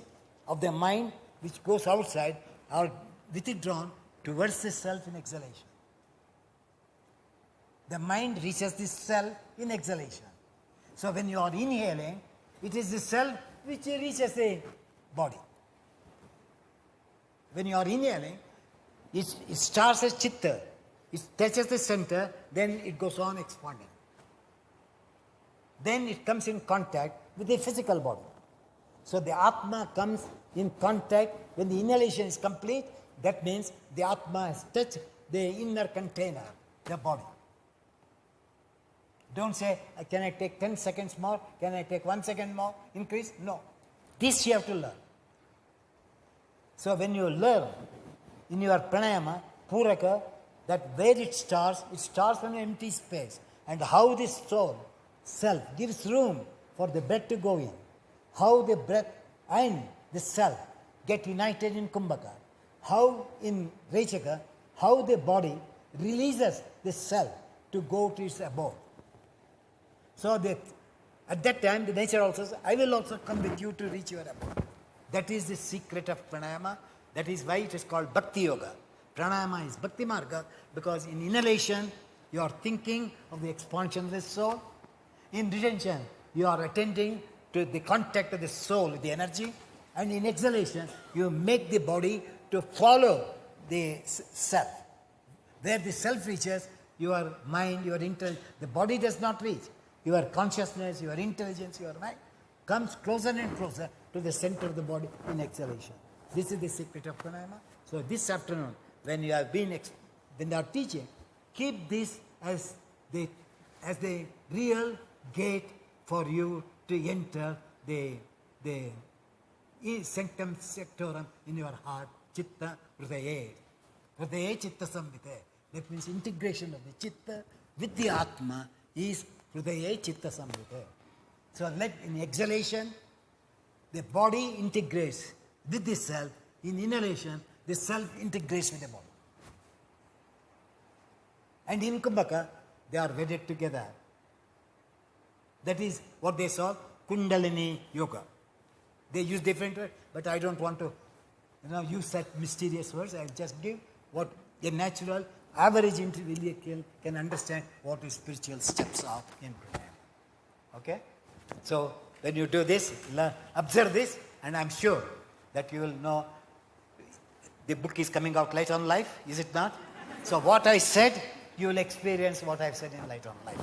C: of the mind which goes outside are withdrawn towards the self in exhalation. The mind reaches the self in exhalation. So when you are inhaling, it is the self which reaches the body. When you are inhaling, it starts as chitta. It touches the center, then it goes on expanding. Then it comes in contact with the physical body. So the Atma comes in contact when the inhalation is complete. That means the Atma has touched the inner container, the body. Don't say, can I take 10 seconds more? Can I take 1 second more? Increase? No. This you have to learn. So when you learn in your pranayama, puraka, that where it starts from an empty space. And how this soul, self, gives room for the breath to go in. How the breath and the self get united in Kumbhaka. How in Rechaka, how the body releases the self to go to its abode. So that at that time, the nature also says, I will also come with you to reach your abode. That is the secret of pranayama. That is why it is called Bhakti Yoga. Pranayama is Bhakti Marga because in inhalation, you are thinking of the expansion of the soul. In retention, you are attending to the contact of the soul with the energy. And in exhalation, you make the body to follow the self. Where the self reaches, your mind, your intelligence, the body does not reach. Your consciousness, your intelligence, your mind comes closer and closer to the center of the body in exhalation. This is the secret of pranayama. So this afternoon, when you have been, when they are teaching, keep this as the real gate for you to enter the sanctum sectorum in your heart, chitta hridaye. Hridaye chitta samvite. That means integration of the chitta with the atma is hridaye chitta samvite. So let in exhalation, the body integrates with the self. In inhalation, the self integrates with the body. And in Kumbhaka, they are wedded together. That is what they saw, Kundalini Yoga. They use different words, but I don't want to use such mysterious words. I'll just give what a natural, average individual can understand what the spiritual steps are in pranayama. Okay? So when you do this, observe this, and I'm sure that you will know. The book is coming out Light on Life, is it not? So what I said, you will experience what I've said in Light on Life.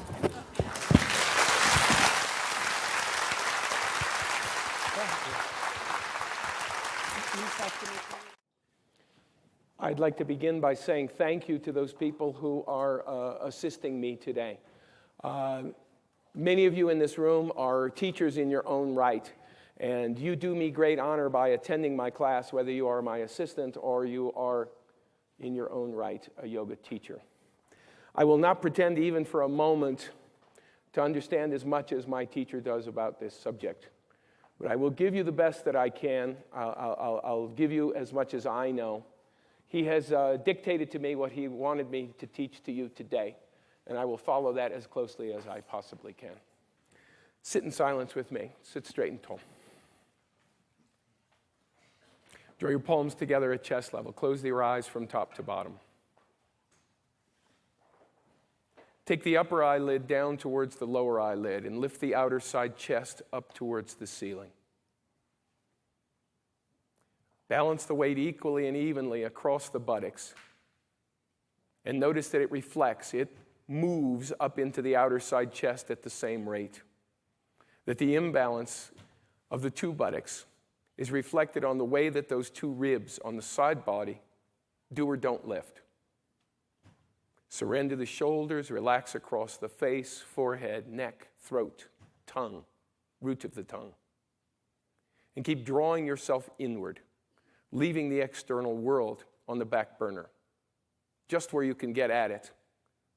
E: I'd like to begin by saying thank you to those people who are assisting me today. Many of you in this room are teachers in your own right, and you do me great honor by attending my class, whether you are my assistant or you are, in your own right, a yoga teacher. I will not pretend even for a moment to understand as much as my teacher does about this subject, but I will give you the best that I can. I'll give you as much as I know. He has dictated to me what he wanted me to teach to you today, and I will follow that as closely as I possibly can. Sit in silence with me. Sit straight and tall. Draw your palms together at chest level. Close your eyes from top to bottom. Take the upper eyelid down towards the lower eyelid and lift the outer side chest up towards the ceiling. Balance the weight equally and evenly across the buttocks. And notice that it reflects, it moves up into the outer side chest at the same rate. That the imbalance of the two buttocks is reflected on the way that those two ribs on the side body do or don't lift. Surrender the shoulders, relax across the face, forehead, neck, throat, tongue, root of the tongue. And keep drawing yourself inward, leaving the external world on the back burner, just where you can get at it,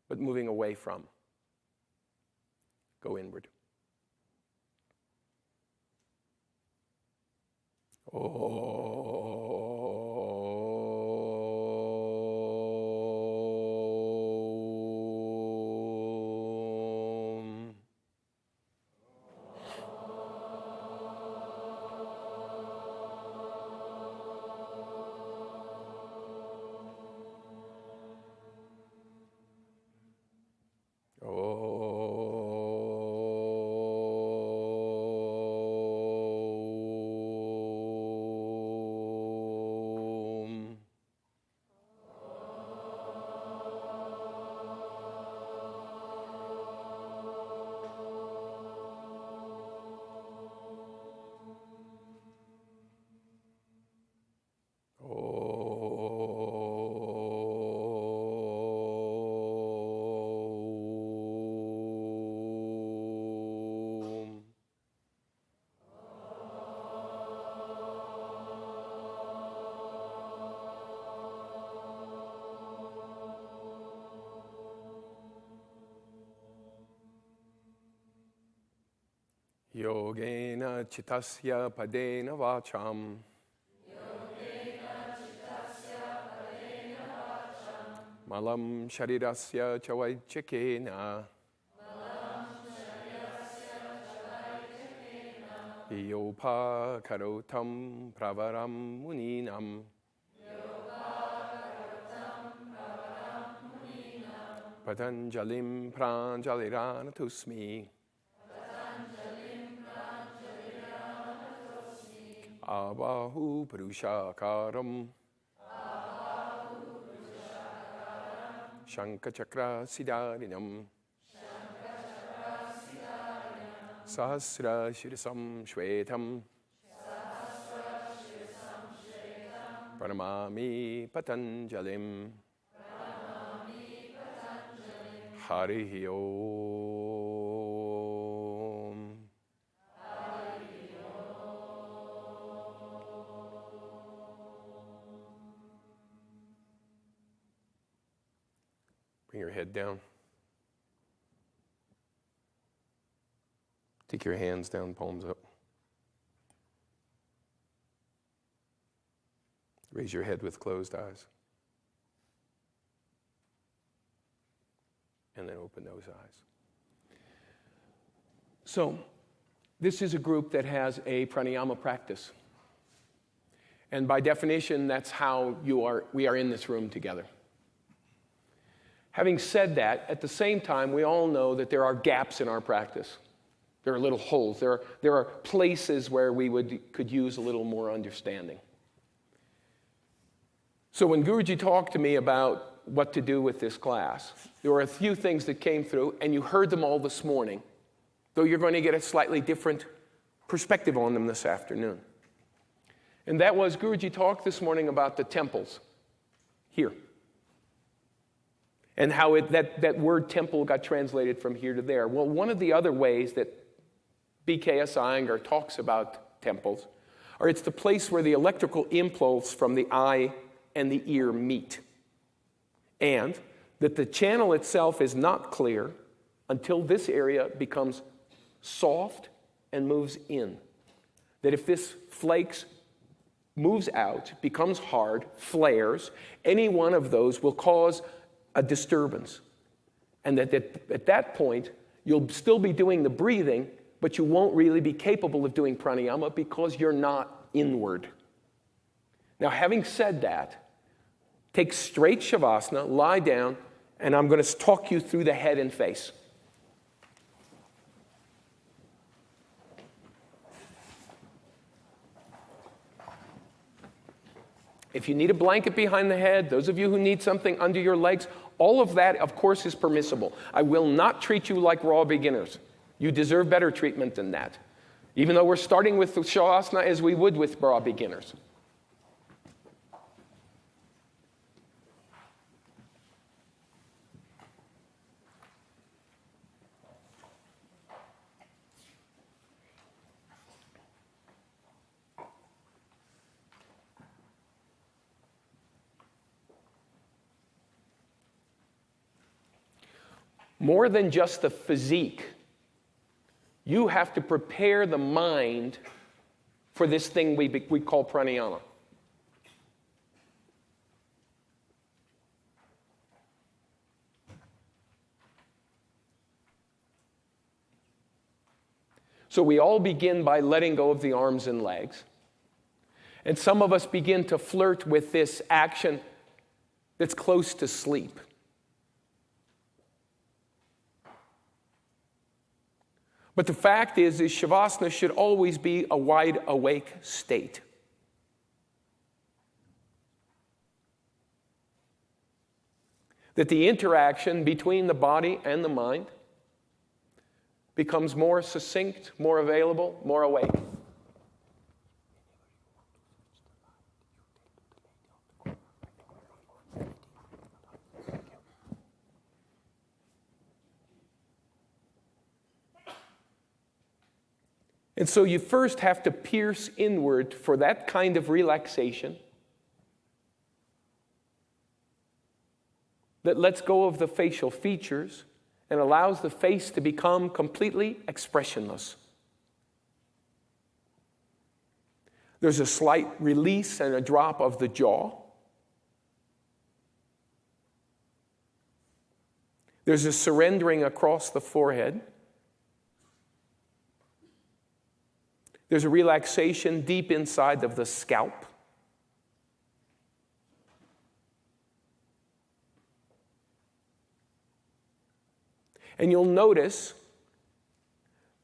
E: but moving away from. Go inward. Yogena chitasya padena vacham. Malam sharirasya chavaichakena. Yopa karotam pravaram muninam. Patanjalim pranjaliranatusmi. Abahu Purushakaram Shankachakra Siddharinam Sahasra Shirsam Shvetam Pranamami Patanjalim Harihi Om. Bring your head down. Take your hands down, palms up. Raise your head with closed eyes. And then open those eyes. So, this is a group that has a pranayama practice. And by definition, that's how we are in this room together. Having said that, at the same time, we all know that there are gaps in our practice. There are little holes. There are places where we could use a little more understanding. So when Guruji talked to me about what to do with this class, there were a few things that came through, and you heard them all this morning, though you're going to get a slightly different perspective on them this afternoon. And that was, Guruji talked this morning about the temples here. And how that word temple got translated from here to there. Well, one of the other ways that BKS Iyengar talks about temples are it's the place where the electrical impulse from the eye and the ear meet. And that the channel itself is not clear until this area becomes soft and moves in. That if this flakes, moves out, becomes hard, flares, any one of those will cause a disturbance. And that at that point, you'll still be doing the breathing, but you won't really be capable of doing pranayama because you're not inward. Now, having said that, take straight shavasana, lie down, and I'm going to talk you through the head and face. If you need a blanket behind the head, those of you who need something under your legs, all of that, of course, is permissible. I will not treat you like raw beginners. You deserve better treatment than that, even though we're starting with the shavasana as we would with raw beginners. more than just the physique. You have to prepare the mind for this thing we call pranayama. So we all begin by letting go of the arms and legs. And some of us begin to flirt with this action that's close to sleep. But the fact is Shavasana should always be a wide awake state. That the interaction between the body and the mind becomes more succinct, more available, more awake. And so you first have to pierce inward for that kind of relaxation that lets go of the facial features and allows the face to become completely expressionless. There's a slight release and a drop of the jaw. There's a surrendering across the forehead. There's a relaxation deep inside of the scalp. And you'll notice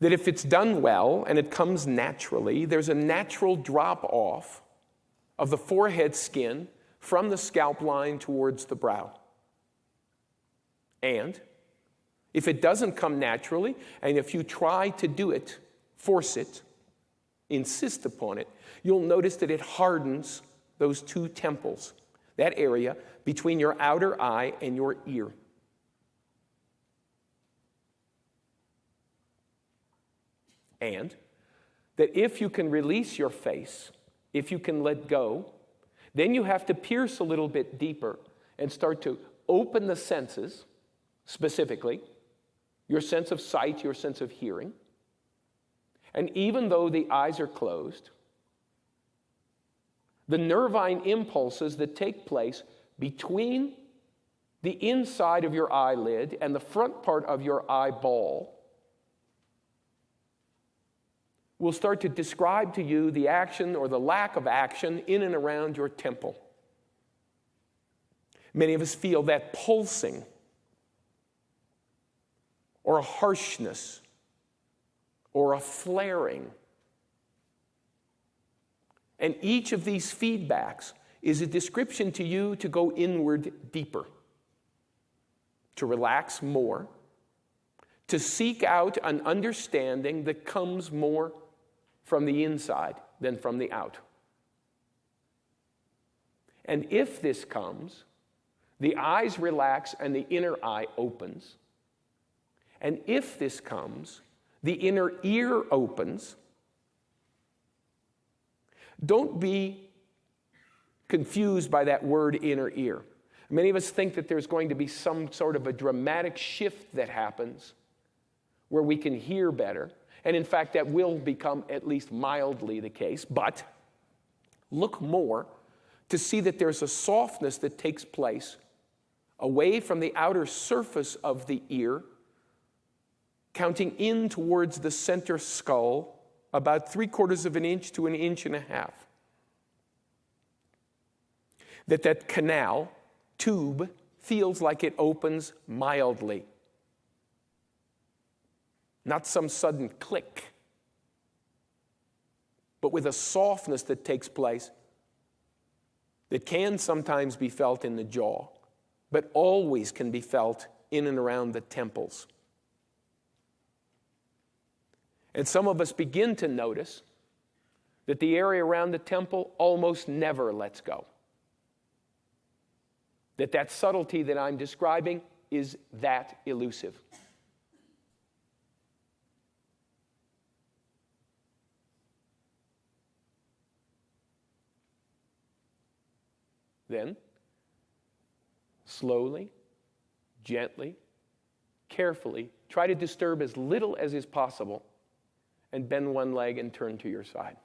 E: that if it's done well and it comes naturally, there's a natural drop off of the forehead skin from the scalp line towards the brow. And if it doesn't come naturally, and if you try to do it, force it, insist upon it, you'll notice that it hardens those two temples, that area between your outer eye and your ear. And that if you can release your face, if you can let go, then you have to pierce a little bit deeper and start to open the senses, specifically your sense of sight, your sense of hearing. And even though the eyes are closed, the nervine impulses that take place between the inside of your eyelid and the front part of your eyeball will start to describe to you the action or the lack of action in and around your temple. Many of us feel that pulsing or a harshness or a flaring. And each of these feedbacks is a description to you to go inward deeper, to relax more, to seek out an understanding that comes more from the inside than from the out. And if this comes, the eyes relax and the inner eye opens. And if this comes, the inner ear opens. Don't be confused by that word inner ear. Many of us think that there's going to be some sort of a dramatic shift that happens where we can hear better. And in fact, that will become at least mildly the case. But look more to see that there's a softness that takes place away from the outer surface of the ear, counting in towards the center skull, about 3/4 of an inch to 1.5 inches. That canal, tube, feels like it opens mildly. Not some sudden click, but with a softness that takes place that can sometimes be felt in the jaw, but always can be felt in and around the temples. And some of us begin to notice that the area around the temple almost never lets go. That subtlety that I'm describing is that elusive. Then, slowly, gently, carefully. Try to disturb as little as is possible, and bend one leg and turn to your side.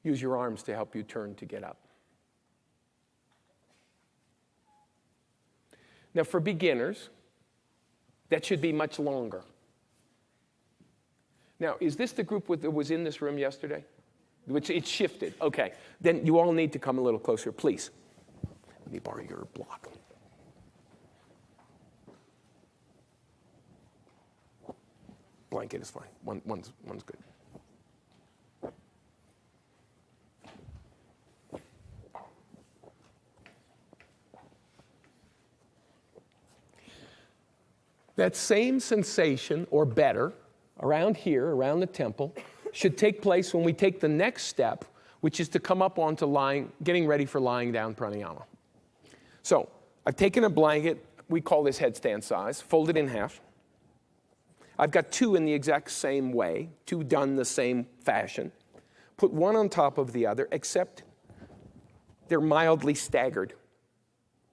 E: Use your arms to help you turn to get up. Now, for beginners, that should be much longer. Now, is this the group that was in this room yesterday? Which it shifted. Okay. Then you all need to come a little closer, please. Let me borrow your block. Blanket is fine. One's good. That same sensation, or better, around here, around the temple, should take place when we take the next step, which is to come up onto getting ready for lying down pranayama. So, I've taken a blanket, we call this headstand size, fold it in half. I've got two in the exact same way, two done the same fashion. Put one on top of the other, except they're mildly staggered.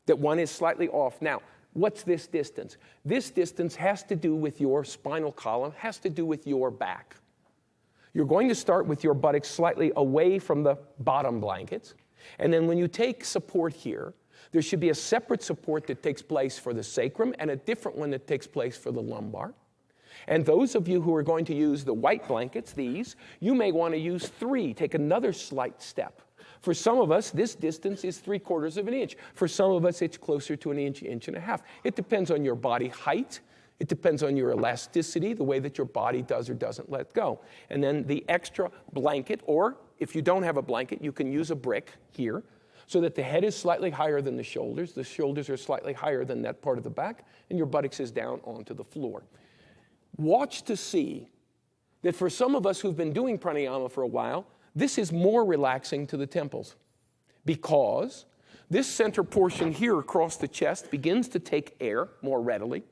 E: That one is slightly off. Now, what's this distance? This distance has to do with your spinal column, has to do with your back. You're going to start with your buttocks slightly away from the bottom blankets. And then when you take support here, there should be a separate support that takes place for the sacrum and a different one that takes place for the lumbar. And those of you who are going to use the white blankets, these, you may want to use 3. Take another slight step. For some of us, this distance is 3/4 of an inch. For some of us, it's closer to an inch, inch and a half. It depends on your body height. It depends on your elasticity, the way that your body does or doesn't let go. And then the extra blanket, or if you don't have a blanket, you can use a brick here so that the head is slightly higher than the shoulders are slightly higher than that part of the back, and your buttocks is down onto the floor. Watch to see that for some of us who've been doing pranayama for a while, this is more relaxing to the temples because this center portion here across the chest begins to take air more readily.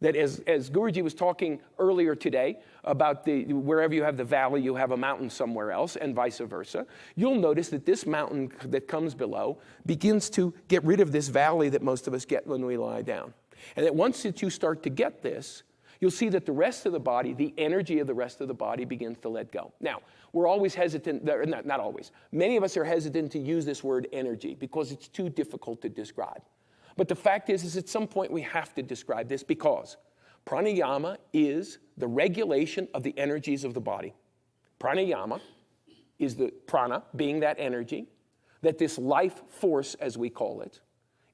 E: That as Guruji was talking earlier today about wherever you have the valley, you have a mountain somewhere else, and vice versa, you'll notice that this mountain that comes below begins to get rid of this valley that most of us get when we lie down. And that once that you start to get this, you'll see that the rest of the body, the energy of the rest of the body begins to let go. Now, we're always hesitant, not always, many of us are hesitant to use this word energy because it's too difficult to describe. But the fact is at some point we have to describe this because pranayama is the regulation of the energies of the body. Pranayama is the prana, being that energy, that this life force, as we call it,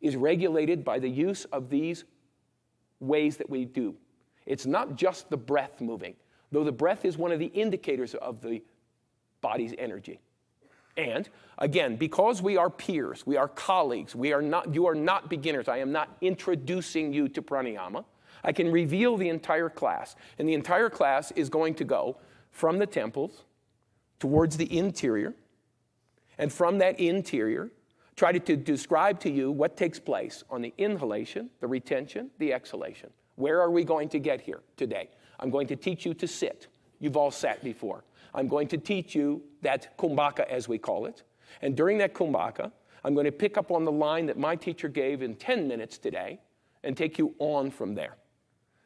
E: is regulated by the use of these ways that we do. It's not just the breath moving, though the breath is one of the indicators of the body's energy. And again, because we are peers, we are colleagues, you are not beginners. I am not introducing you to pranayama. I can reveal the entire class. And the entire class is going to go from the temples towards the interior. And from that interior, try to describe to you what takes place on the inhalation, the retention, the exhalation. Where are we going to get here today? I'm going to teach you to sit. You've all sat before. I'm going to teach you that kumbhaka, as we call it. And during that kumbhaka, I'm going to pick up on the line that my teacher gave in 10 minutes today and take you on from there.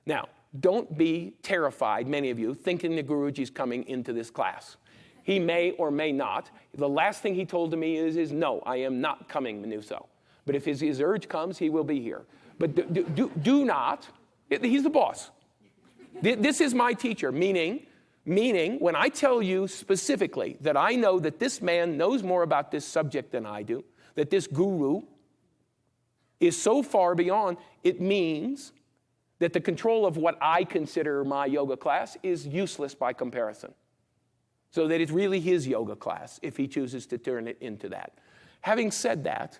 E: Now, don't be terrified, many of you, thinking that Guruji's coming into this class. He may or may not. The last thing he told to me is no, I am not coming, Manuso. But if his urge comes, he will be here. But do not, he's the boss. This is my teacher, meaning when I tell you specifically that I know that this man knows more about this subject than I do, that this guru is so far beyond, it means that the control of what I consider my yoga class is useless by comparison. So that it's really his yoga class if he chooses to turn it into that. Having said that,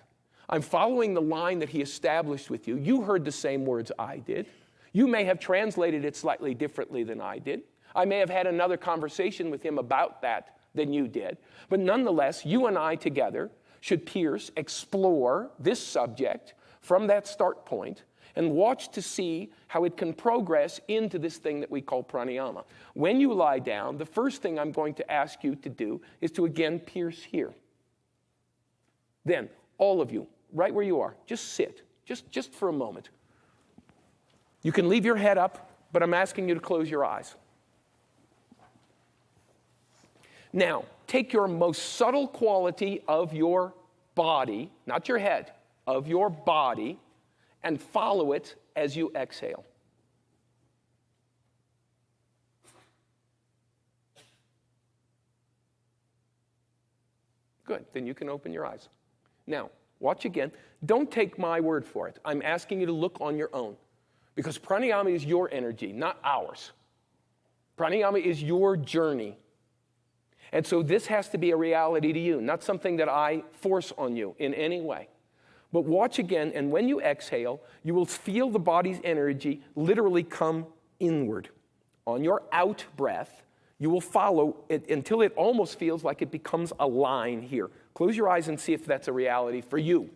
E: I'm following the line that he established with you. You heard the same words I did. You may have translated it slightly differently than I did. I may have had another conversation with him about that than you did. But nonetheless, you and I together should explore this subject from that start point and watch to see how it can progress into this thing that we call pranayama. When you lie down, the first thing I'm going to ask you to do is to again pierce here. Then, all of you, right where you are, just sit, just for a moment. You can leave your head up, but I'm asking you to close your eyes. Now, take your most subtle quality of your body, not your head, of your body, and follow it as you exhale. Good, then you can open your eyes. Now, watch again. Don't take my word for it. I'm asking you to look on your own. Because pranayama is your energy, not ours. Pranayama is your journey. And so this has to be a reality to you, not something that I force on you in any way. But watch again, and when you exhale, you will feel the body's energy literally come inward. On your out breath, you will follow it until it almost feels like it becomes a line here. Close your eyes and see if that's a reality for you.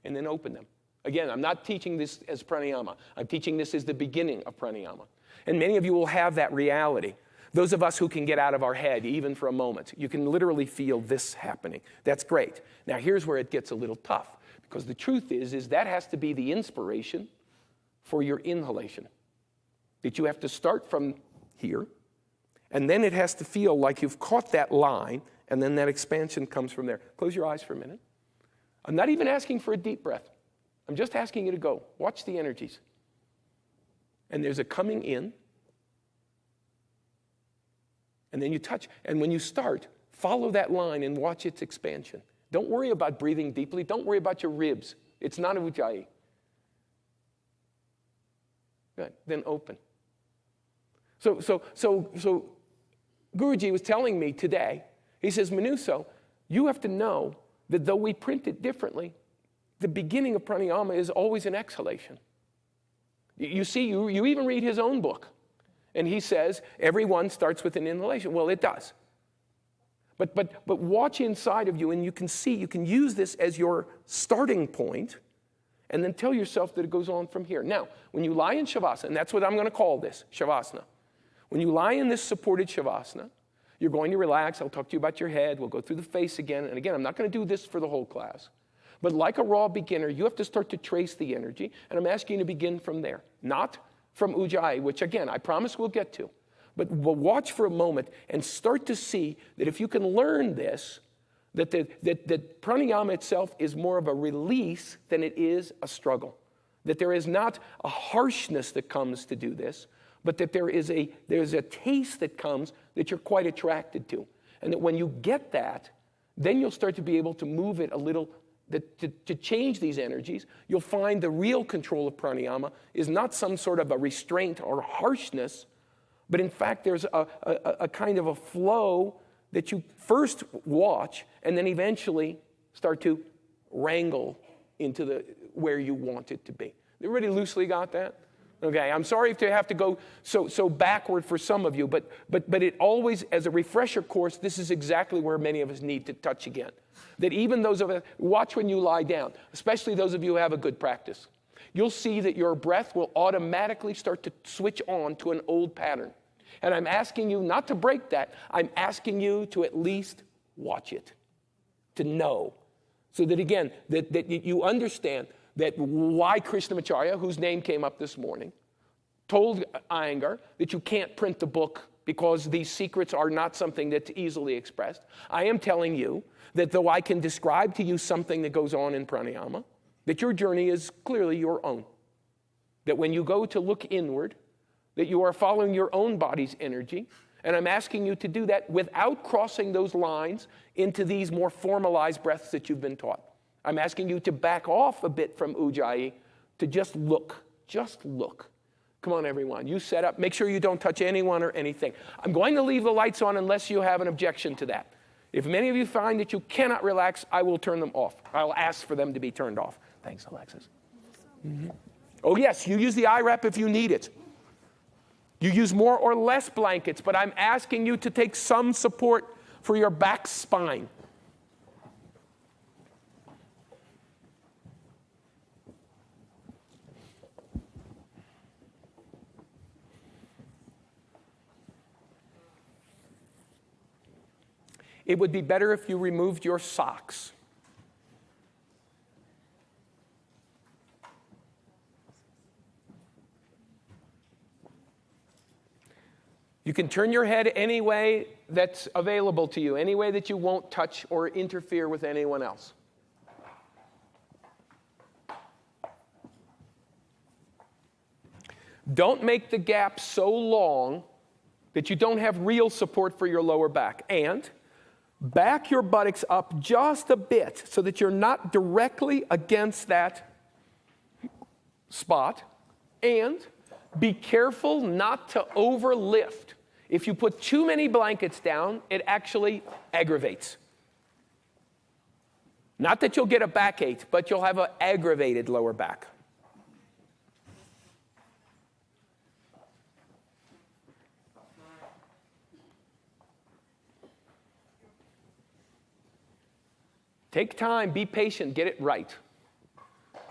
E: And then open them. Again, I'm not teaching this as pranayama. I'm teaching this as the beginning of pranayama. And many of you will have that reality. Those of us who can get out of our head, even for a moment, you can literally feel this happening. That's great. Now, here's where it gets a little tough. Because the truth is that has to be the inspiration for your inhalation. That you have to start from here, and then it has to feel like you've caught that line, and then that expansion comes from there. Close your eyes for a minute. I'm not even asking for a deep breath. I'm just asking you to go. Watch the energies. And there's a coming in. And then you touch. And when you start, follow that line and watch its expansion. Don't worry about breathing deeply. Don't worry about your ribs. It's not a ujjayi. Good. Then open. So Guruji was telling me today, he says, Manuso, you have to know that though we print it differently, the beginning of pranayama is always an exhalation. You see, you even read his own book, and he says everyone starts with an inhalation. Well, it does. But watch inside of you, and you can see, you can use this as your starting point, and then tell yourself that it goes on from here. Now, when you lie in shavasana, and that's what I'm going to call this, shavasana. When you lie in this supported shavasana, you're going to relax. I'll talk to you about your head. We'll go through the face again. And again, I'm not going to do this for the whole class. But like a raw beginner, you have to start to trace the energy. And I'm asking you to begin from there. Not from ujjayi, which again, I promise we'll get to. But we'll watch for a moment and start to see that if you can learn this, that pranayama itself is more of a release than it is a struggle. That there is not a harshness that comes to do this, but that there's a taste that comes that you're quite attracted to. And that when you get that, then you'll start to be able to move it a little, to change these energies. You'll find the real control of pranayama is not some sort of a restraint or harshness, but in fact there's a kind of a flow that you first watch and then eventually start to wrangle into where you want it to be. Everybody loosely got that? Okay, I'm sorry to have to go so backward for some of you, but it always, as a refresher course, this is exactly where many of us need to touch again. That even those of us, watch when you lie down, especially those of you who have a good practice. You'll see that your breath will automatically start to switch on to an old pattern. And I'm asking you not to break that. I'm asking you to at least watch it, to know. So that again, that you understand that why Krishnamacharya, whose name came up this morning, told Iyengar that you can't print the book because these secrets are not something that's easily expressed. I am telling you that though I can describe to you something that goes on in pranayama, that your journey is clearly your own. That when you go to look inward, that you are following your own body's energy, and I'm asking you to do that without crossing those lines into these more formalized breaths that you've been taught. I'm asking you to back off a bit from ujjayi, to just look. Just look. Come on, everyone. You set up. Make sure you don't touch anyone or anything. I'm going to leave the lights on unless you have an objection to that. If many of you find that you cannot relax, I will turn them off. I'll ask for them to be turned off. Thanks, Alexis. Mm-hmm. Oh, yes, you use the IRAP if you need it. You use more or less blankets, but I'm asking you to take some support for your back spine. It would be better if you removed your socks. You can turn your head any way that's available to you, any way that you won't touch or interfere with anyone else. Don't make the gap so long that you don't have real support for your lower back. And back your buttocks up just a bit so that you're not directly against that spot. And be careful not to overlift. If you put too many blankets down, it actually aggravates. Not that you'll get a backache, but you'll have an aggravated lower back. Take time, be patient, get it right.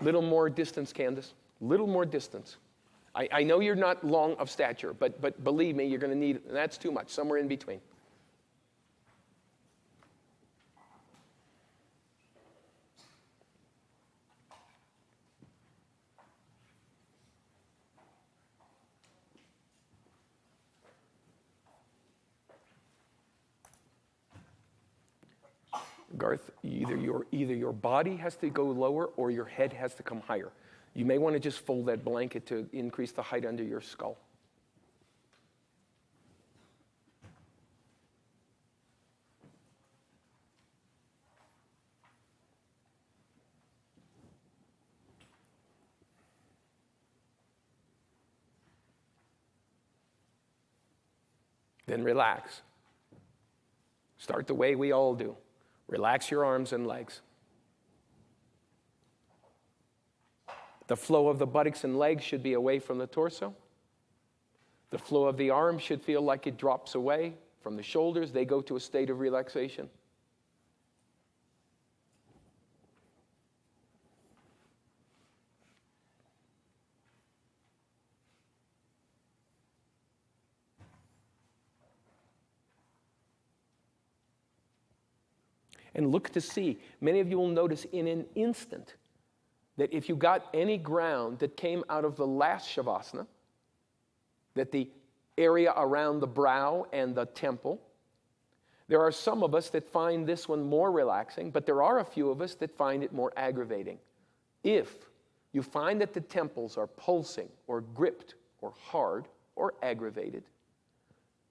E: Little more distance, Candace. Little more distance. I know you're not long of stature, but believe me, you're going to need, and that's too much, somewhere in between. Garth, either your body has to go lower or your head has to come higher. You may want to just fold that blanket to increase the height under your skull. Then relax. Start the way we all do. Relax your arms and legs. The flow of the buttocks and legs should be away from the torso. The flow of the arms should feel like it drops away from the shoulders. They go to a state of relaxation. And look to see. Many of you will notice in an instant that if you got any ground that came out of the last Shavasana, that the area around the brow and the temple, there are some of us that find this one more relaxing, but there are a few of us that find it more aggravating. If you find that the temples are pulsing or gripped or hard or aggravated,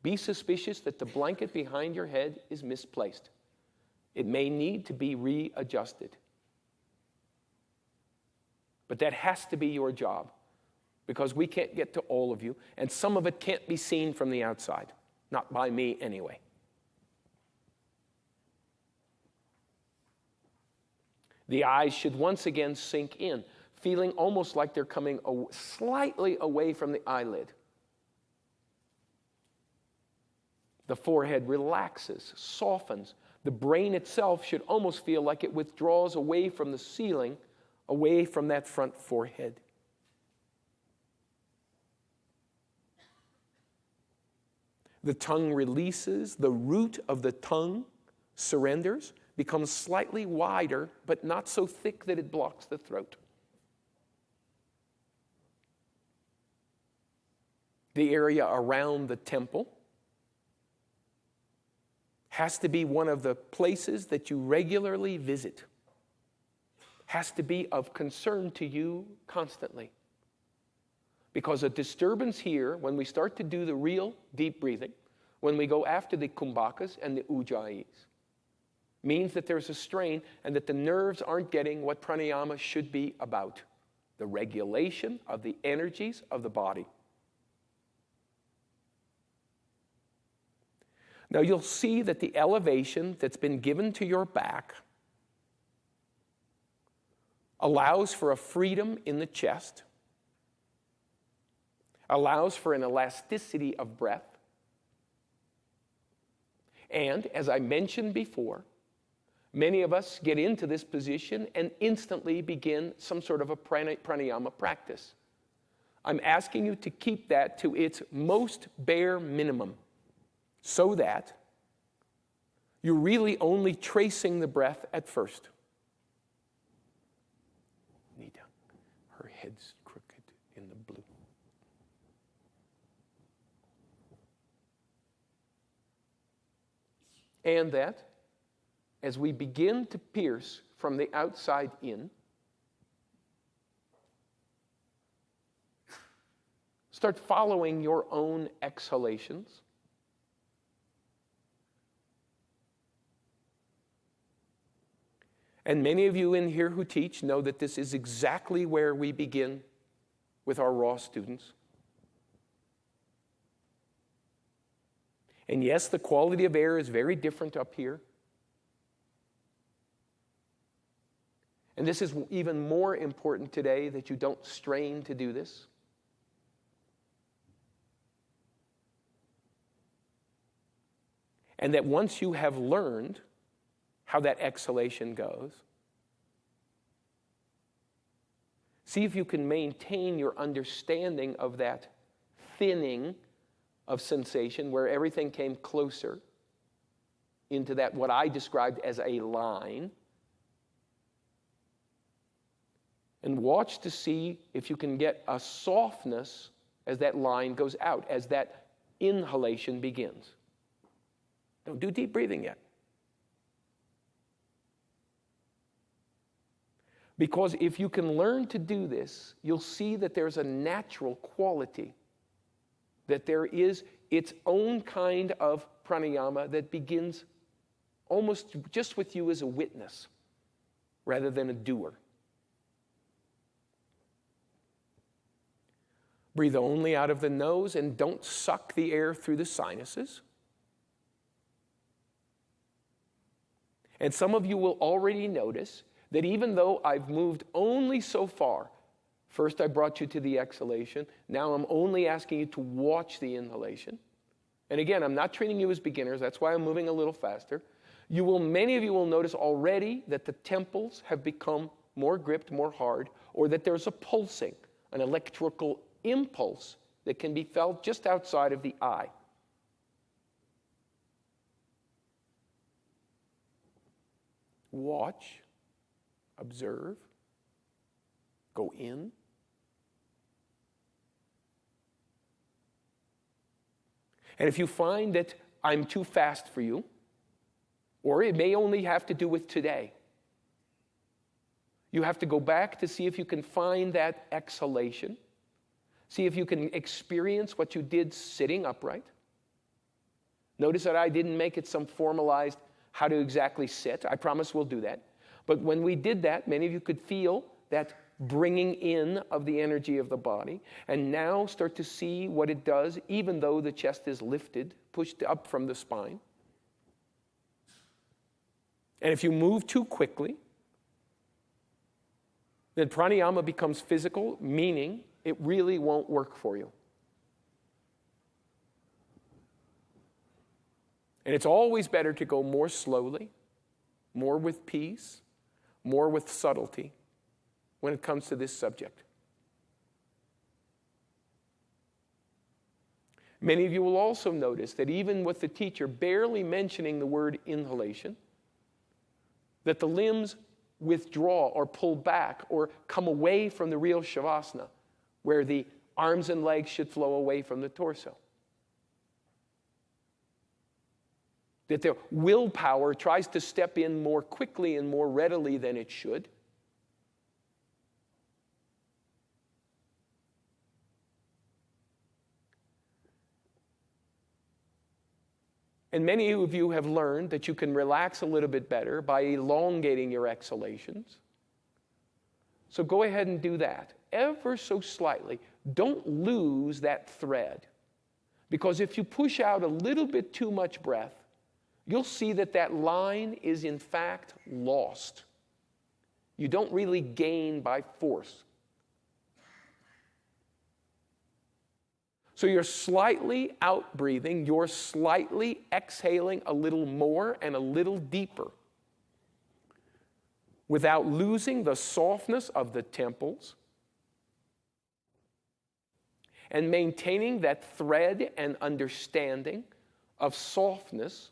E: be suspicious that the blanket behind your head is misplaced. It may need to be readjusted. But that has to be your job, because we can't get to all of you, and some of it can't be seen from the outside. Not by me, anyway. The eyes should once again sink in, feeling almost like they're coming slightly away from the eyelid. The forehead relaxes, softens. The brain itself should almost feel like it withdraws away from the ceiling, away from that front forehead. The tongue releases, the root of the tongue surrenders, becomes slightly wider, but not so thick that it blocks the throat. The area around the temple has to be one of the places that you regularly visit. Has to be of concern to you constantly. Because a disturbance here, when we start to do the real deep breathing, when we go after the kumbhakas and the ujjayis, means that there's a strain and that the nerves aren't getting what pranayama should be about, the regulation of the energies of the body. Now you'll see that the elevation that's been given to your back allows for a freedom in the chest, allows for an elasticity of breath. And as I mentioned before, many of us get into this position and instantly begin some sort of a pranayama practice. I'm asking you to keep that to its most bare minimum so that you're really only tracing the breath at first. Nita, her head's crooked in the blue. And that as we begin to pierce from the outside in, start following your own exhalations. And many of you in here who teach know that this is exactly where we begin with our raw students. And yes, the quality of air is very different up here. And this is even more important today, that you don't strain to do this. And that once you have learned how that exhalation goes, see if you can maintain your understanding of that thinning of sensation where everything came closer into that, what I described as a line. And watch to see if you can get a softness as that line goes out, as that inhalation begins. Don't do deep breathing yet. Because if you can learn to do this, you'll see that there's a natural quality, that there is its own kind of pranayama that begins almost just with you as a witness rather than a doer. Breathe only out of the nose and don't suck the air through the sinuses. And some of you will already notice that even though I've moved only so far, first I brought you to the exhalation, now I'm only asking you to watch the inhalation. And again, I'm not treating you as beginners, that's why I'm moving a little faster. Many of you will notice already that the temples have become more gripped, more hard, or that there's a pulsing, an electrical impulse that can be felt just outside of the eye. Watch, observe, go in. And if you find that I'm too fast for you, or it may only have to do with today, you have to go back to see if you can find that exhalation. See if you can experience what you did sitting upright. Notice that I didn't make it some formalized how to exactly sit. I promise we'll do that. But when we did that, many of you could feel that bringing in of the energy of the body. And now start to see what it does, even though the chest is lifted, pushed up from the spine. And if you move too quickly, then pranayama becomes physical, meaning it really won't work for you. And it's always better to go more slowly, more with peace, more with subtlety when it comes to this subject. Many of you will also notice that even with the teacher barely mentioning the word inhalation, that the limbs withdraw or pull back or come away from the real shavasana, where the arms and legs should flow away from the torso. That their willpower tries to step in more quickly and more readily than it should. And many of you have learned that you can relax a little bit better by elongating your exhalations. So go ahead and do that, ever so slightly. Don't lose that thread. Because if you push out a little bit too much breath, you'll see that that line is in fact lost. You don't really gain by force. So you're slightly out-breathing, you're slightly exhaling a little more and a little deeper without losing the softness of the temples and maintaining that thread and understanding of softness,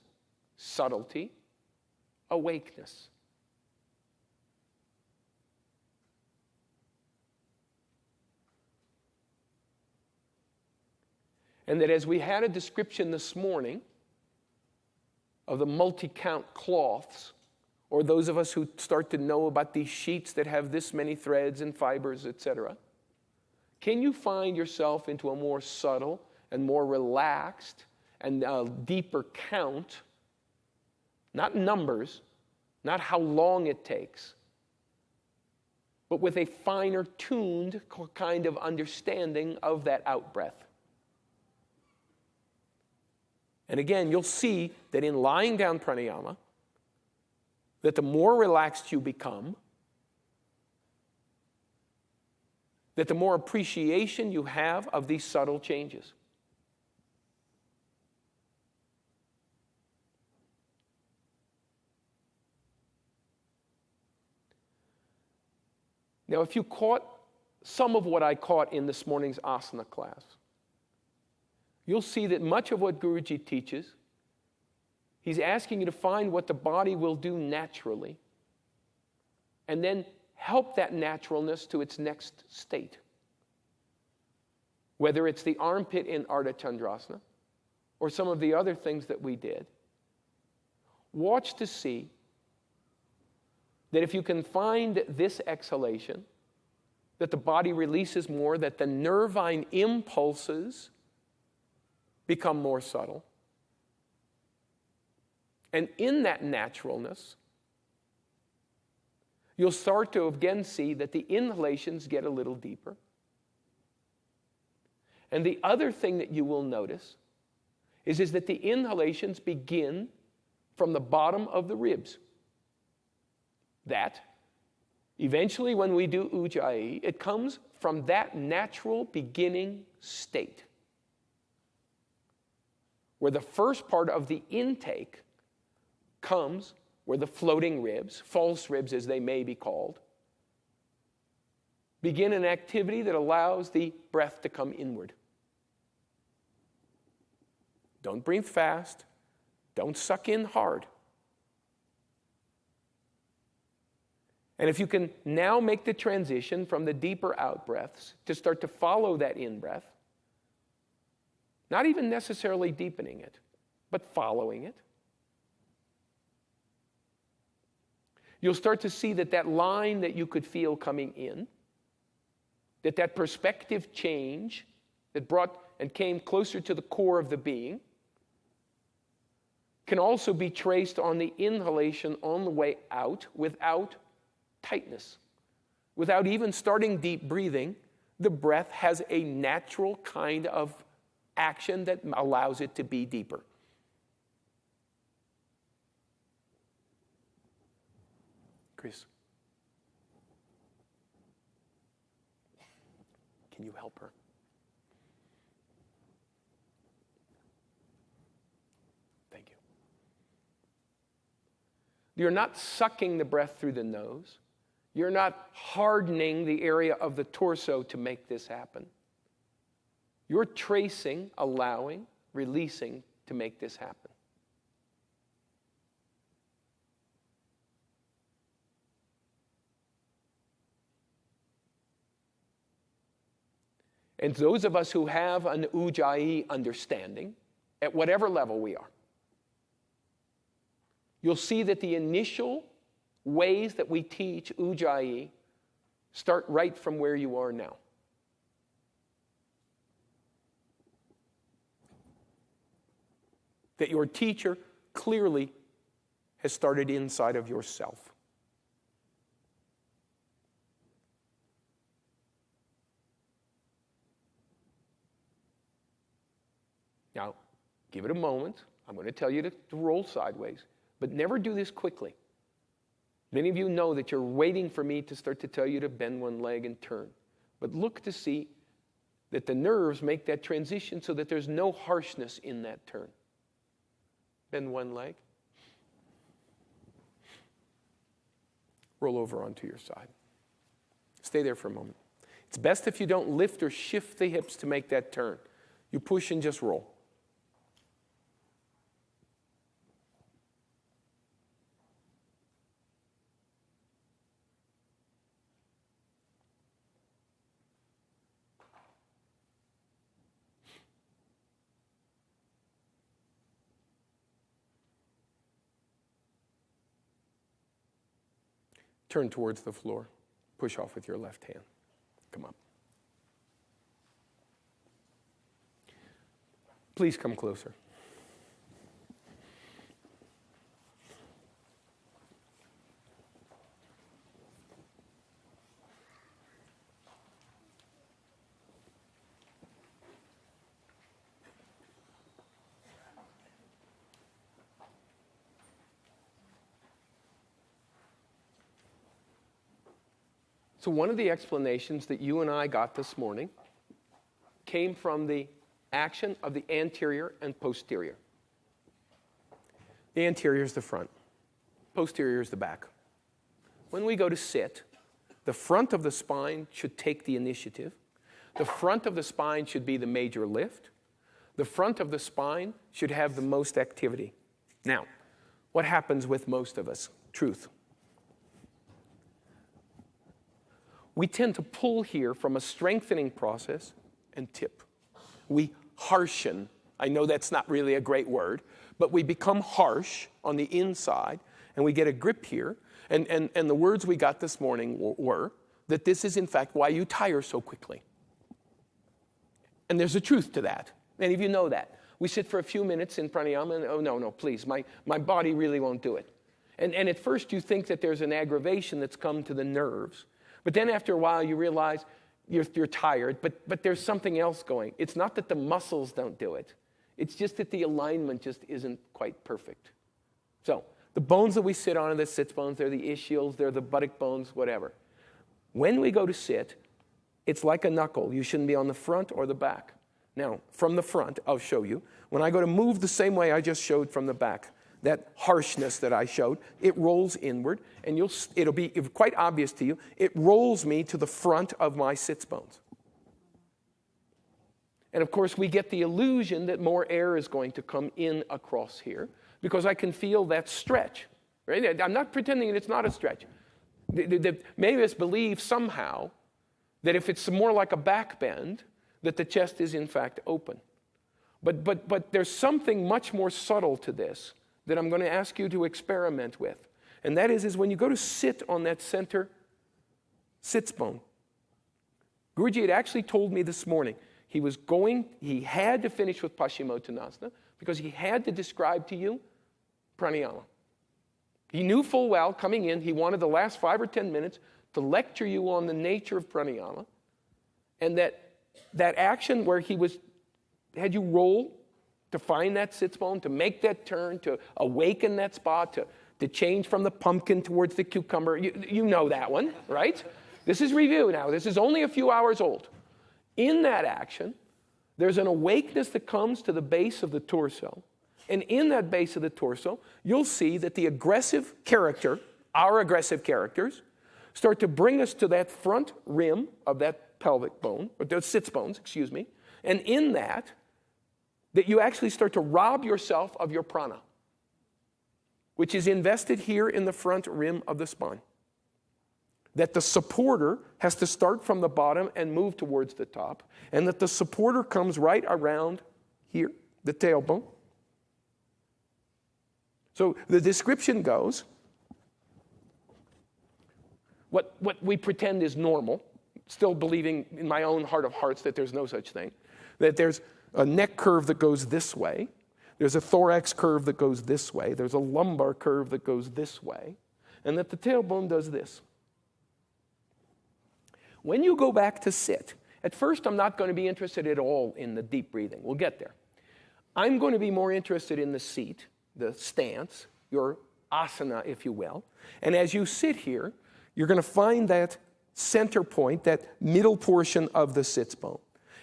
E: subtlety, awakeness. And that as we had a description this morning of the multi-count cloths, or those of us who start to know about these sheets that have this many threads and fibers, etc., can you find yourself into a more subtle and more relaxed and deeper count, not numbers, not how long it takes, but with a finer tuned kind of understanding of that out-breath? And again, you'll see that in lying down pranayama, that the more relaxed you become, that the more appreciation you have of these subtle changes. Now, if you caught some of what I caught in this morning's asana class, you'll see that much of what Guruji teaches, he's asking you to find what the body will do naturally and then help that naturalness to its next state. Whether it's the armpit in Ardha Chandrasana or some of the other things that we did, watch to see that if you can find this exhalation, that the body releases more, that the nervine impulses become more subtle. And in that naturalness, you'll start to again see that the inhalations get a little deeper. And the other thing that you will notice is that the inhalations begin from the bottom of the ribs. That, eventually when we do Ujjayi, it comes from that natural beginning state, where the first part of the intake comes where the floating ribs, false ribs as they may be called, begin an activity that allows the breath to come inward. Don't breathe fast. Don't suck in hard. And if you can now make the transition from the deeper out breaths to start to follow that in breath, not even necessarily deepening it, but following it, you'll start to see that that line that you could feel coming in, that perspective change that brought and came closer to the core of the being, can also be traced on the inhalation on the way out without tightness. Without even starting deep breathing, the breath has a natural kind of action that allows it to be deeper. Chris, can you help her? Thank you. You're not sucking the breath through the nose. You're not hardening the area of the torso to make this happen. You're tracing, allowing, releasing to make this happen. And those of us who have an Ujjayi understanding, at whatever level we are, you'll see that the initial ways that we teach Ujjayi start right from where you are now. That your teacher clearly has started inside of yourself. Now, give it a moment. I'm going to tell you to roll sideways, but never do this quickly. Many of you know that you're waiting for me to start to tell you to bend one leg and turn. But look to see that the nerves make that transition so that there's no harshness in that turn. Bend one leg. Roll over onto your side. Stay there for a moment. It's best if you don't lift or shift the hips to make that turn. You push and just roll. Turn towards the floor. Push off with your left hand. Come up. Please come closer. So one of the explanations that you and I got this morning came from the action of the anterior and posterior. The anterior is the front. Posterior is the back. When we go to sit, the front of the spine should take the initiative. The front of the spine should be the major lift. The front of the spine should have the most activity. Now, what happens with most of us? Truth. We tend to pull here from a strengthening process and tip. We harshen. I know that's not really a great word, but we become harsh on the inside, and we get a grip here. And the words we got this morning were that this is, in fact, why you tire so quickly. And there's a truth to that. Many of you know that. We sit for a few minutes in pranayama, and oh, no, please, my body really won't do it. And at first you think that there's an aggravation that's come to the nerves. But then after a while, you realize you're tired, but there's something else going. It's not that the muscles don't do it. It's just that the alignment just isn't quite perfect. So the bones that we sit on are the sits bones. They're the ischials. They're the buttock bones, whatever. When we go to sit, it's like a knuckle. You shouldn't be on the front or the back. Now, from the front, I'll show you. When I go to move the same way I just showed from the back, that harshness that I showed, it rolls inward, and it'll be quite obvious to you. It rolls me to the front of my sits bones. And of course, we get the illusion that more air is going to come in across here because I can feel that stretch. Right? I'm not pretending that it's not a stretch. Many of us believe somehow that if it's more like a back bend, that the chest is in fact open. But there's something much more subtle to this that I'm going to ask you to experiment with. And that is when you go to sit on that center sits bone. Guruji had actually told me this morning he had to finish with Paschimottanasana because he had to describe to you pranayama. He knew full well coming in, he wanted the last 5 or 10 minutes to lecture you on the nature of pranayama, and that action where he had you roll to find that sits bone, to make that turn, to awaken that spot, to change from the pumpkin towards the cucumber. You know that one, right? This is review now. This is only a few hours old. In that action, there's an awakeness that comes to the base of the torso. And in that base of the torso, you'll see that the aggressive character, our aggressive characters, start to bring us to that front rim of that pelvic bone, or those sits bones, excuse me. And in that you actually start to rob yourself of your prana, which is invested here in the front rim of the spine. That the supporter has to start from the bottom and move towards the top, and that the supporter comes right around here, the tailbone. So the description goes, what we pretend is normal, still believing in my own heart of hearts that there's no such thing, that there's a neck curve that goes this way, there's a thorax curve that goes this way, there's a lumbar curve that goes this way, and that the tailbone does this. When you go back to sit, at first I'm not going to be interested at all in the deep breathing. We'll get there. I'm going to be more interested in the seat, the stance, your asana, if you will. And as you sit here, you're going to find that center point, that middle portion of the sits bone.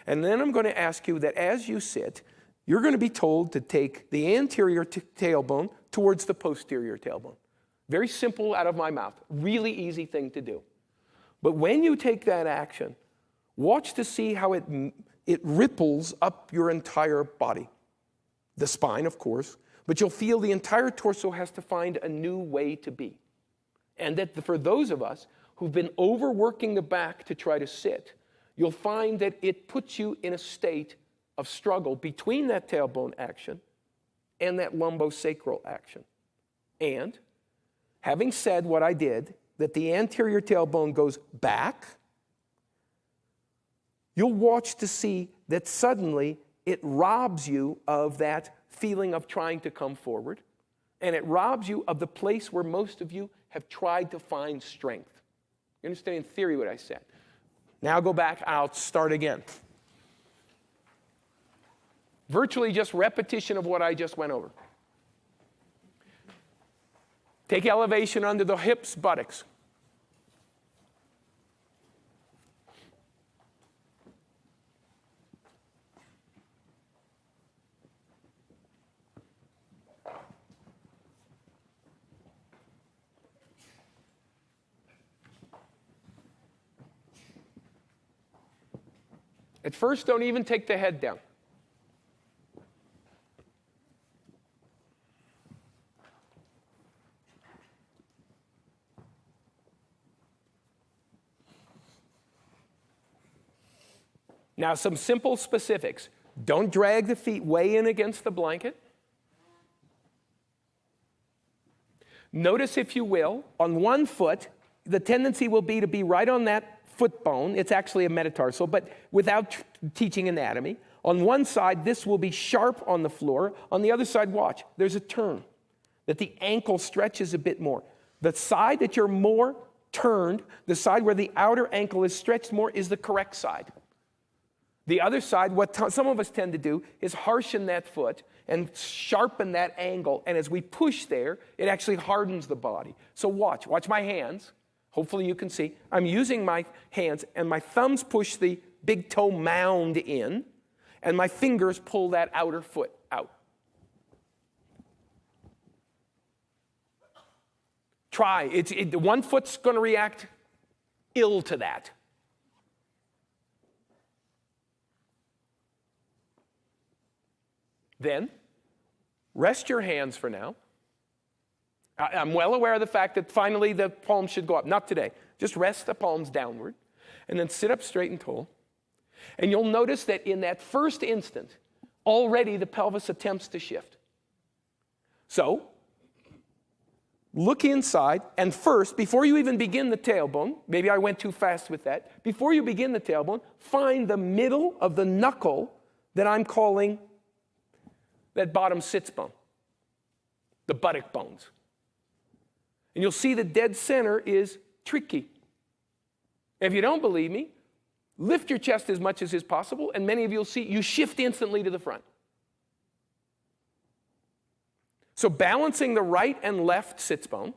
E: And then I'm going to ask you that as you sit, you're going to be told to take the anterior tailbone towards the posterior tailbone. Very simple out of my mouth. Really easy thing to do. But when you take that action, watch to see how it ripples up your entire body. The spine, of course, but you'll feel the entire torso has to find a new way to be. And that for those of us who've been overworking the back to try to sit, you'll find that it puts you in a state of struggle between that tailbone action and that lumbosacral action. And having said what I did, that the anterior tailbone goes back, you'll watch to see that suddenly it robs you of that feeling of trying to come forward, and it robs you of the place where most of you have tried to find strength. You understand in theory what I said? Now go back, I'll start again. Virtually just repetition of what I just went over. Take elevation under the hips, buttocks. At first, don't even take the head down. Now, some simple specifics. Don't drag the feet way in against the blanket. Notice, if you will, on one foot, the tendency will be to be right on that foot bone. It's actually a metatarsal, but without teaching anatomy. On one side, this will be sharp on the floor. On the other side, watch, there's a turn, that the ankle stretches a bit more. The side that you're more turned, the side where the outer ankle is stretched more, is the correct side. The other side, what some of us tend to do, is harshen that foot and sharpen that angle. And as we push there, it actually hardens the body. So watch my hands. Hopefully you can see. I'm using my hands, and my thumbs push the big toe mound in, and my fingers pull that outer foot out. Try. One foot's going to react ill to that. Then, rest your hands for now. I'm well aware of the fact that finally the palms should go up. Not today. Just rest the palms downward. And then sit up straight and tall. And you'll notice that in that first instant, already the pelvis attempts to shift. So, look inside. And first, before you even begin the tailbone, maybe I went too fast with that. Before you begin the tailbone, find the middle of the knuckle that I'm calling that bottom sits bone, the buttock bones. And you'll see the dead center is tricky. If you don't believe me, lift your chest as much as is possible, and many of you will see you shift instantly to the front. So balancing the right and left sits bone,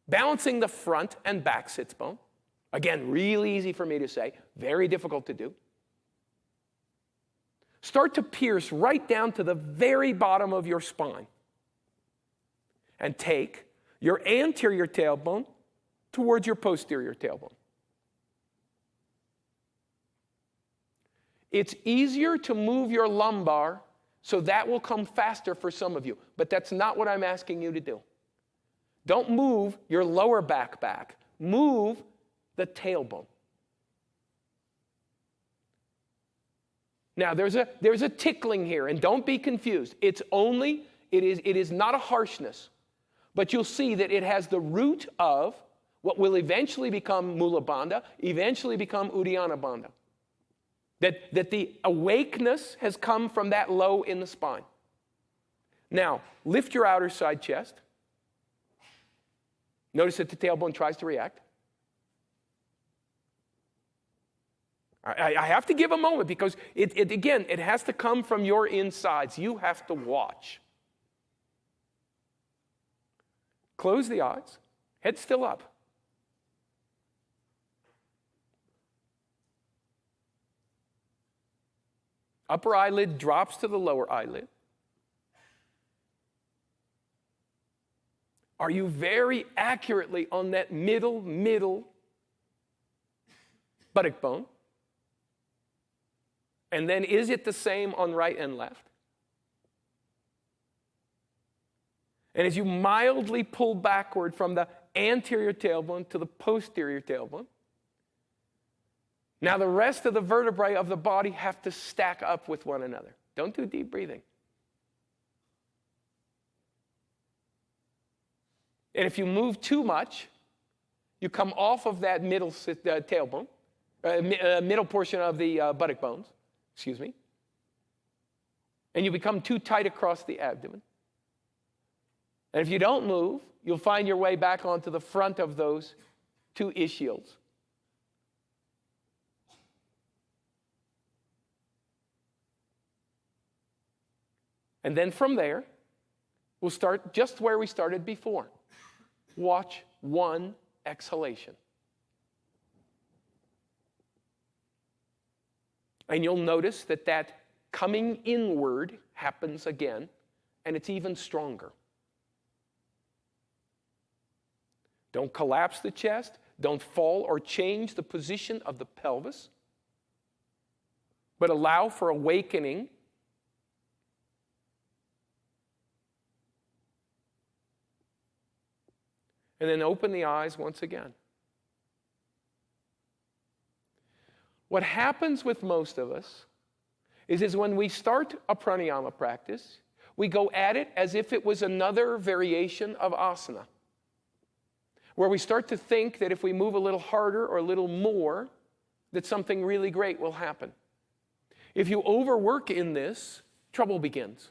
E: balancing the front and back sits bone. Again, really easy for me to say, very difficult to do. Start to pierce right down to the very bottom of your spine. And take your anterior tailbone towards your posterior tailbone. It's easier to move your lumbar, so that will come faster for some of you. But that's not what I'm asking you to do. Don't move your lower back. Move the tailbone. Now, there's a tickling here, and don't be confused. It is not a harshness, but you'll see that it has the root of what will eventually become Mula Bandha, eventually become Uddiyana Bandha. That the awakeness has come from that low in the spine. Now, lift your outer side chest. Notice that the tailbone tries to react. I have to give a moment because, again, it has to come from your insides. You have to watch. Close the eyes. Head still up. Upper eyelid drops to the lower eyelid. Are you very accurately on that middle buttock bone? And then is it the same on right and left? And as you mildly pull backward from the anterior tailbone to the posterior tailbone, now the rest of the vertebrae of the body have to stack up with one another. Don't do deep breathing. And if you move too much, you come off of that middle tailbone, middle portion of the buttock bones, and you become too tight across the abdomen. And if you don't move, you'll find your way back onto the front of those two ischials. And then from there, we'll start just where we started before. Watch one exhalation. And you'll notice that that coming inward happens again, and it's even stronger. Don't collapse the chest. Don't fall or change the position of the pelvis, but allow for awakening. And then open the eyes once again. What happens with most of us is when we start a pranayama practice, we go at it as if it was another variation of asana, where we start to think that if we move a little harder or a little more, that something really great will happen. If you overwork in this, trouble begins.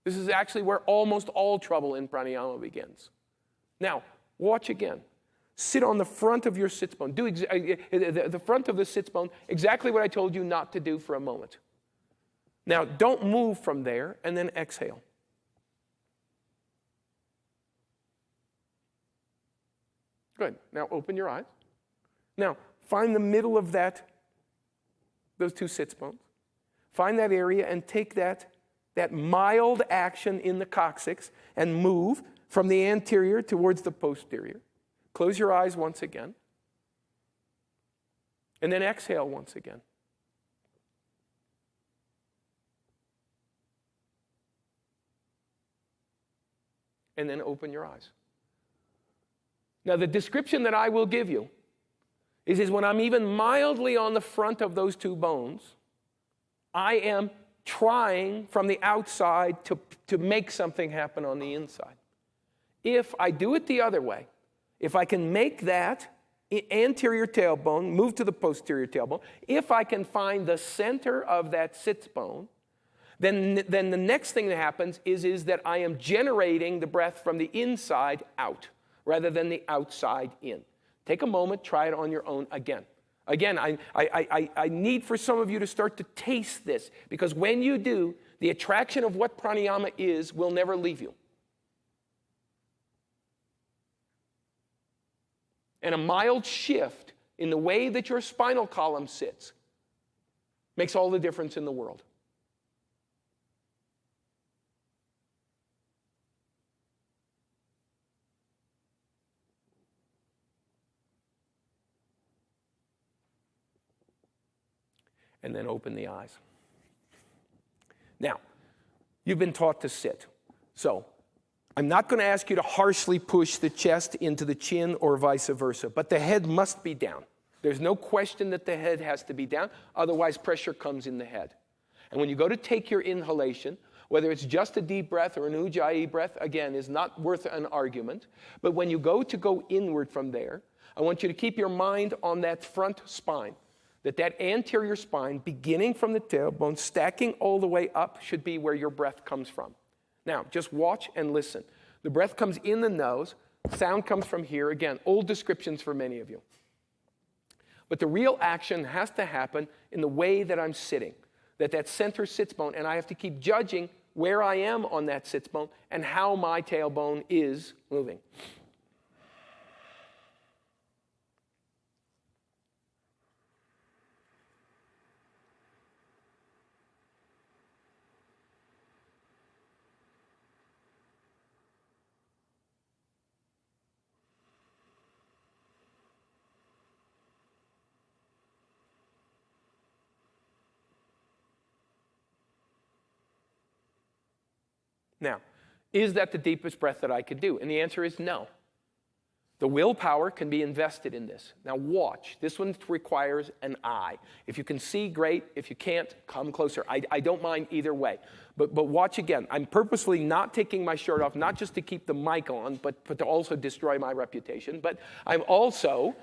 E: This is actually where almost all trouble in pranayama begins. Now, watch again. Sit on the front of your sits bone. Do the front of the sits bone, exactly what I told you not to do for a moment. Now, don't move from there, and then exhale. Good. Now, open your eyes. Now, find the middle of those two sits bones. Find that area and take that mild action in the coccyx and move from the anterior towards the posterior. Close your eyes once again. And then exhale once again. And then open your eyes. Now, the description that I will give you is when I'm even mildly on the front of those two bones, I am trying from the outside to make something happen on the inside. If I do it the other way, if I can make that anterior tailbone move to the posterior tailbone, if I can find the center of that sits bone, then the next thing that happens is that I am generating the breath from the inside out rather than the outside in. Take a moment, try it on your own again. Again, I need for some of you to start to taste this, because when you do, the attraction of what pranayama is will never leave you. And a mild shift in the way that your spinal column sits makes all the difference in the world. And then open the eyes. Now, you've been taught to sit. So, I'm not going to ask you to harshly push the chest into the chin or vice versa, but the head must be down. There's no question that the head has to be down, otherwise pressure comes in the head. And when you go to take your inhalation, whether it's just a deep breath or an ujjayi breath, again, is not worth an argument. But when you go inward from there, I want you to keep your mind on that front spine. That anterior spine, beginning from the tailbone, stacking all the way up, should be where your breath comes from. Now, just watch and listen. The breath comes in the nose. Sound comes from here. Again, old descriptions for many of you. But the real action has to happen in the way that I'm sitting. That center sits bone, and I have to keep judging where I am on that sits bone and how my tailbone is moving. Now, is that the deepest breath that I could do? And the answer is no. The willpower can be invested in this. Now watch. This one requires an eye. If you can see, great. If you can't, come closer. I don't mind either way. But watch again. I'm purposely not taking my shirt off, not just to keep the mic on, but to also destroy my reputation. But I'm also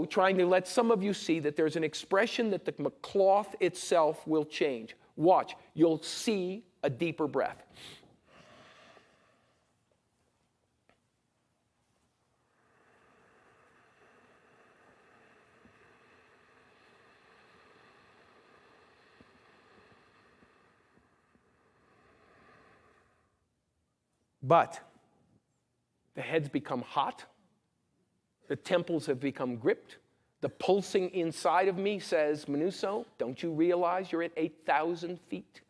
E: trying to let some of you see that there's an expression that the cloth itself will change. Watch. You'll see a deeper breath. But the heads become hot. The temples have become gripped. The pulsing inside of me says, Manuso, don't you realize you're at 8,000 feet?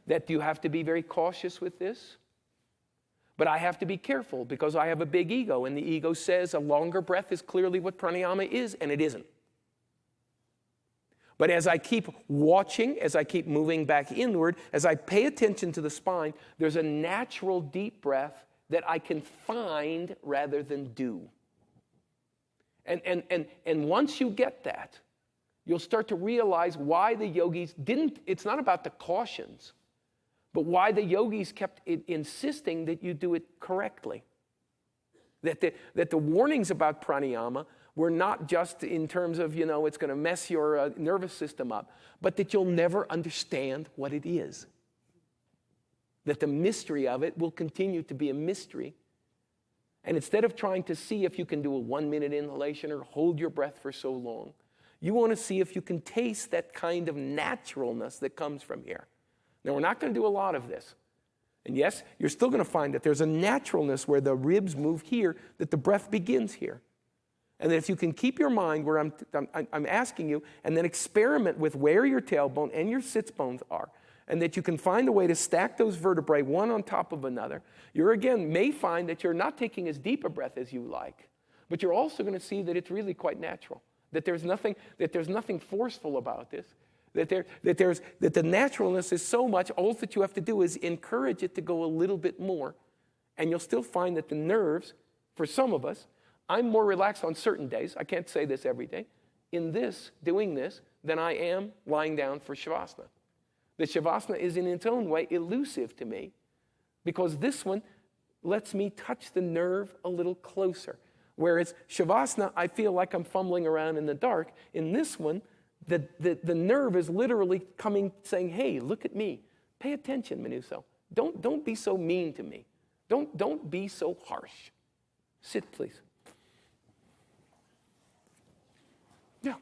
E: That you have to be very cautious with this? But I have to be careful because I have a big ego, and the ego says a longer breath is clearly what pranayama is, and it isn't. But as I keep watching, as I keep moving back inward, as I pay attention to the spine, there's a natural deep breath that I can find rather than do. And once you get that, you'll start to realize why the yogis didn't, it's not about the cautions, but why the yogis kept insisting that you do it correctly. That the warnings about pranayama were not just in terms of, it's going to mess your nervous system up, but that you'll never understand what it is. That the mystery of it will continue to be a mystery. And instead of trying to see if you can do a 1-minute inhalation or hold your breath for so long, you want to see if you can taste that kind of naturalness that comes from here. Now, we're not going to do a lot of this. And yes, you're still going to find that there's a naturalness where the ribs move here, that the breath begins here. And that if you can keep your mind where I'm asking you, and then experiment with where your tailbone and your sits bones are, and that you can find a way to stack those vertebrae one on top of another, you again may find that you're not taking as deep a breath as you like, but you're also going to see that it's really quite natural, that there's nothing forceful about this, that the naturalness is so much, all that you have to do is encourage it to go a little bit more, and you'll still find that the nerves, for some of us, I'm more relaxed on certain days, I can't say this every day, in this, doing this, than I am lying down for Shavasana. The Shavasana is in its own way elusive to me because this one lets me touch the nerve a little closer. Whereas Shavasana, I feel like I'm fumbling around in the dark. In this one, the nerve is literally coming, saying, hey, look at me. Pay attention, Manuso. Don't be so mean to me. Don't be so harsh. Sit, please. Yeah.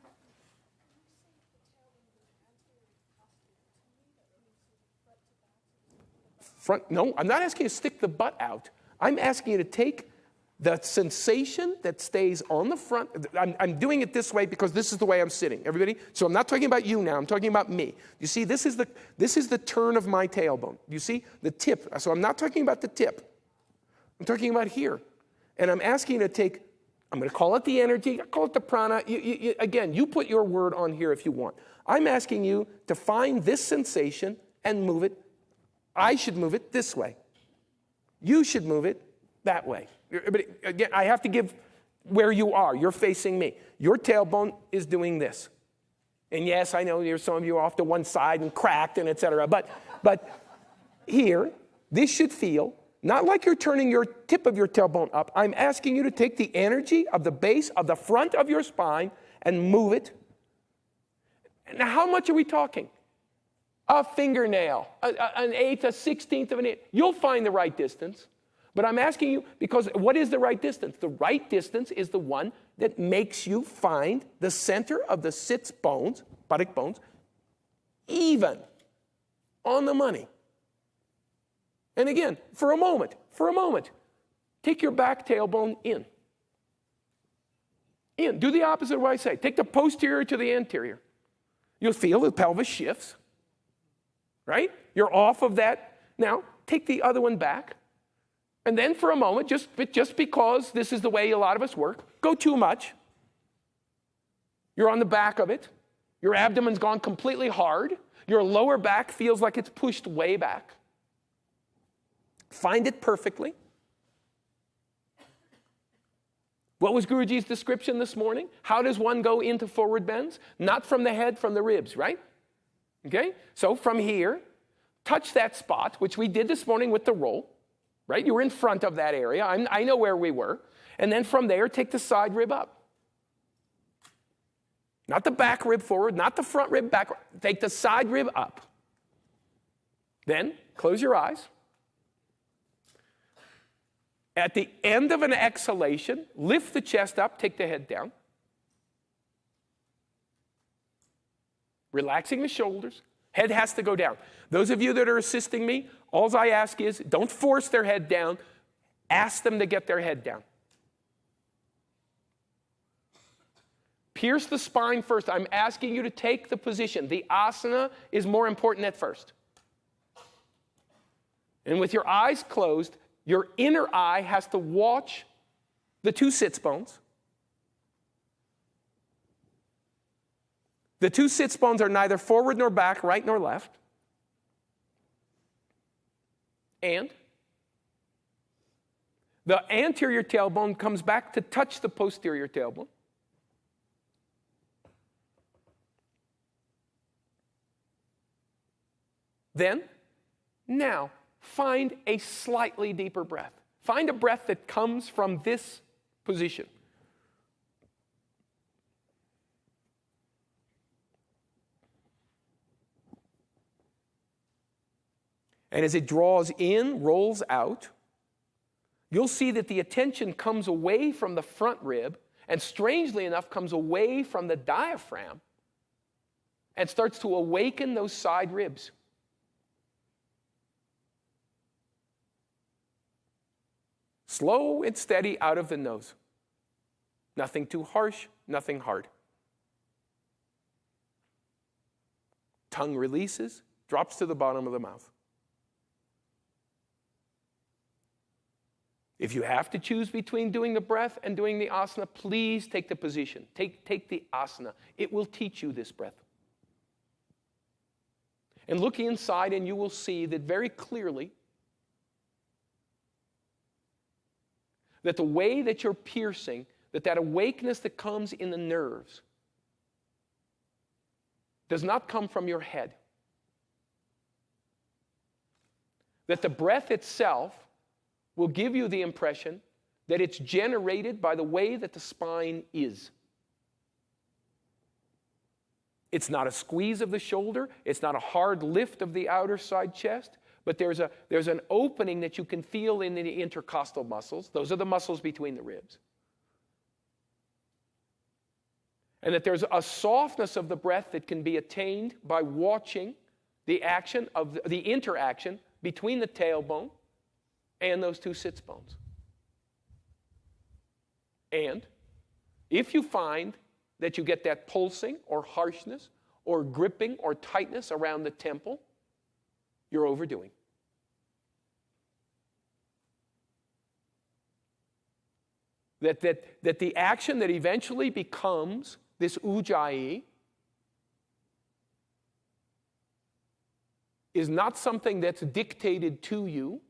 E: Front, no, I'm not asking you to stick the butt out. I'm asking you to take the sensation that stays on the front. I'm doing it this way because this is the way I'm sitting. Everybody? So I'm not talking about you now. I'm talking about me. You see, this is the turn of my tailbone. You see? The tip. So I'm not talking about the tip. I'm talking about here. And I'm asking you to take, I'm going to call it the energy, I call it the prana. Again, you put your word on here if you want. I'm asking you to find this sensation and move it. I should move it this way. You should move it that way. But again, I have to give where you are. You're facing me. Your tailbone is doing this. And yes, I know some of you are off to one side and cracked and et cetera. But here, this should feel not like you're turning your tip of your tailbone up. I'm asking you to take the energy of the base of the front of your spine and move it. Now, how much are we talking? A fingernail, an eighth, a 16th of an inch. You'll find the right distance. But I'm asking you, because what is the right distance? The right distance is the one that makes you find the center of the sits bones, buttock bones, even on the money. And again, for a moment, take your back tailbone in. In. Do the opposite of what I say. Take the posterior to the anterior. You'll feel the pelvis shifts. Right? You're off of that. Now, take the other one back. And then for a moment, just because this is the way a lot of us work, go too much. You're on the back of it. Your abdomen's gone completely hard. Your lower back feels like it's pushed way back. Find it perfectly. What was Guruji's description this morning? How does one go into forward bends? Not from the head, from the ribs, right? Okay? So from here, touch that spot, which we did this morning with the roll, right? You were in front of that area. I know where we were. And then from there, take the side rib up. Not the back rib forward, not the front rib back. Take the side rib up. Then, close your eyes. At the end of an exhalation, lift the chest up, take the head down. Relaxing the shoulders. Head has to go down. Those of you that are assisting me, all I ask is don't force their head down. Ask them to get their head down. Pierce the spine first. I'm asking you to take the position. The asana is more important at first. And with your eyes closed, your inner eye has to watch the two sits bones. The two sits bones are neither forward nor back, right nor left. And the anterior tailbone comes back to touch the posterior tailbone. Then, now, find a slightly deeper breath. Find a breath that comes from this position. And as it draws in, rolls out, you'll see that the attention comes away from the front rib and, strangely enough, comes away from the diaphragm and starts to awaken those side ribs. Slow and steady out of the nose. Nothing too harsh, nothing hard. Tongue releases, drops to the bottom of the mouth. If you have to choose between doing the breath and doing the asana, please take the position. Take the asana. It will teach you this breath. And look inside and you will see that very clearly that the way that you're piercing, that awakeness that comes in the nerves does not come from your head. That the breath itself will give you the impression that it's generated by the way that the spine is. It's not a squeeze of the shoulder. It's not a hard lift of the outer side chest. But there's an opening that you can feel in the intercostal muscles. Those are the muscles between the ribs. And that there's a softness of the breath that can be attained by watching the action of the interaction between the tailbone and those two sits bones. And if you find that you get that pulsing or harshness or gripping or tightness around the temple, you're overdoing. That the action that eventually becomes this ujjayi is not something that's dictated to you,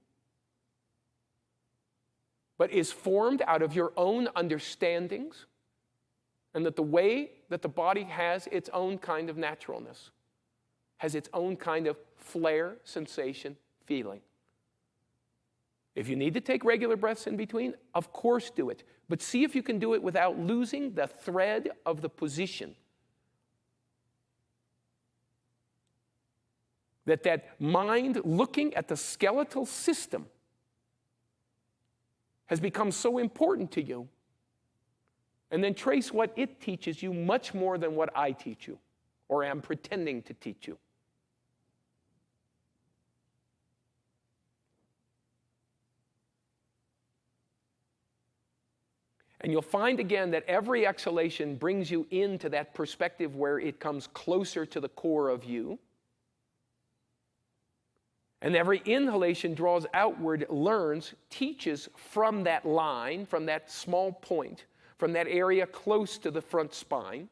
E: but is formed out of your own understandings, and that the way that the body has its own kind of naturalness, has its own kind of flare, sensation, feeling. If you need to take regular breaths in between, of course do it. But see if you can do it without losing the thread of the position. That mind looking at the skeletal system has become so important to you. And then trace what it teaches you much more than what I teach you or am pretending to teach you. And you'll find again that every exhalation brings you into that perspective where it comes closer to the core of you. And every inhalation draws outward, learns, teaches from that line, from that small point, from that area close to the front spine.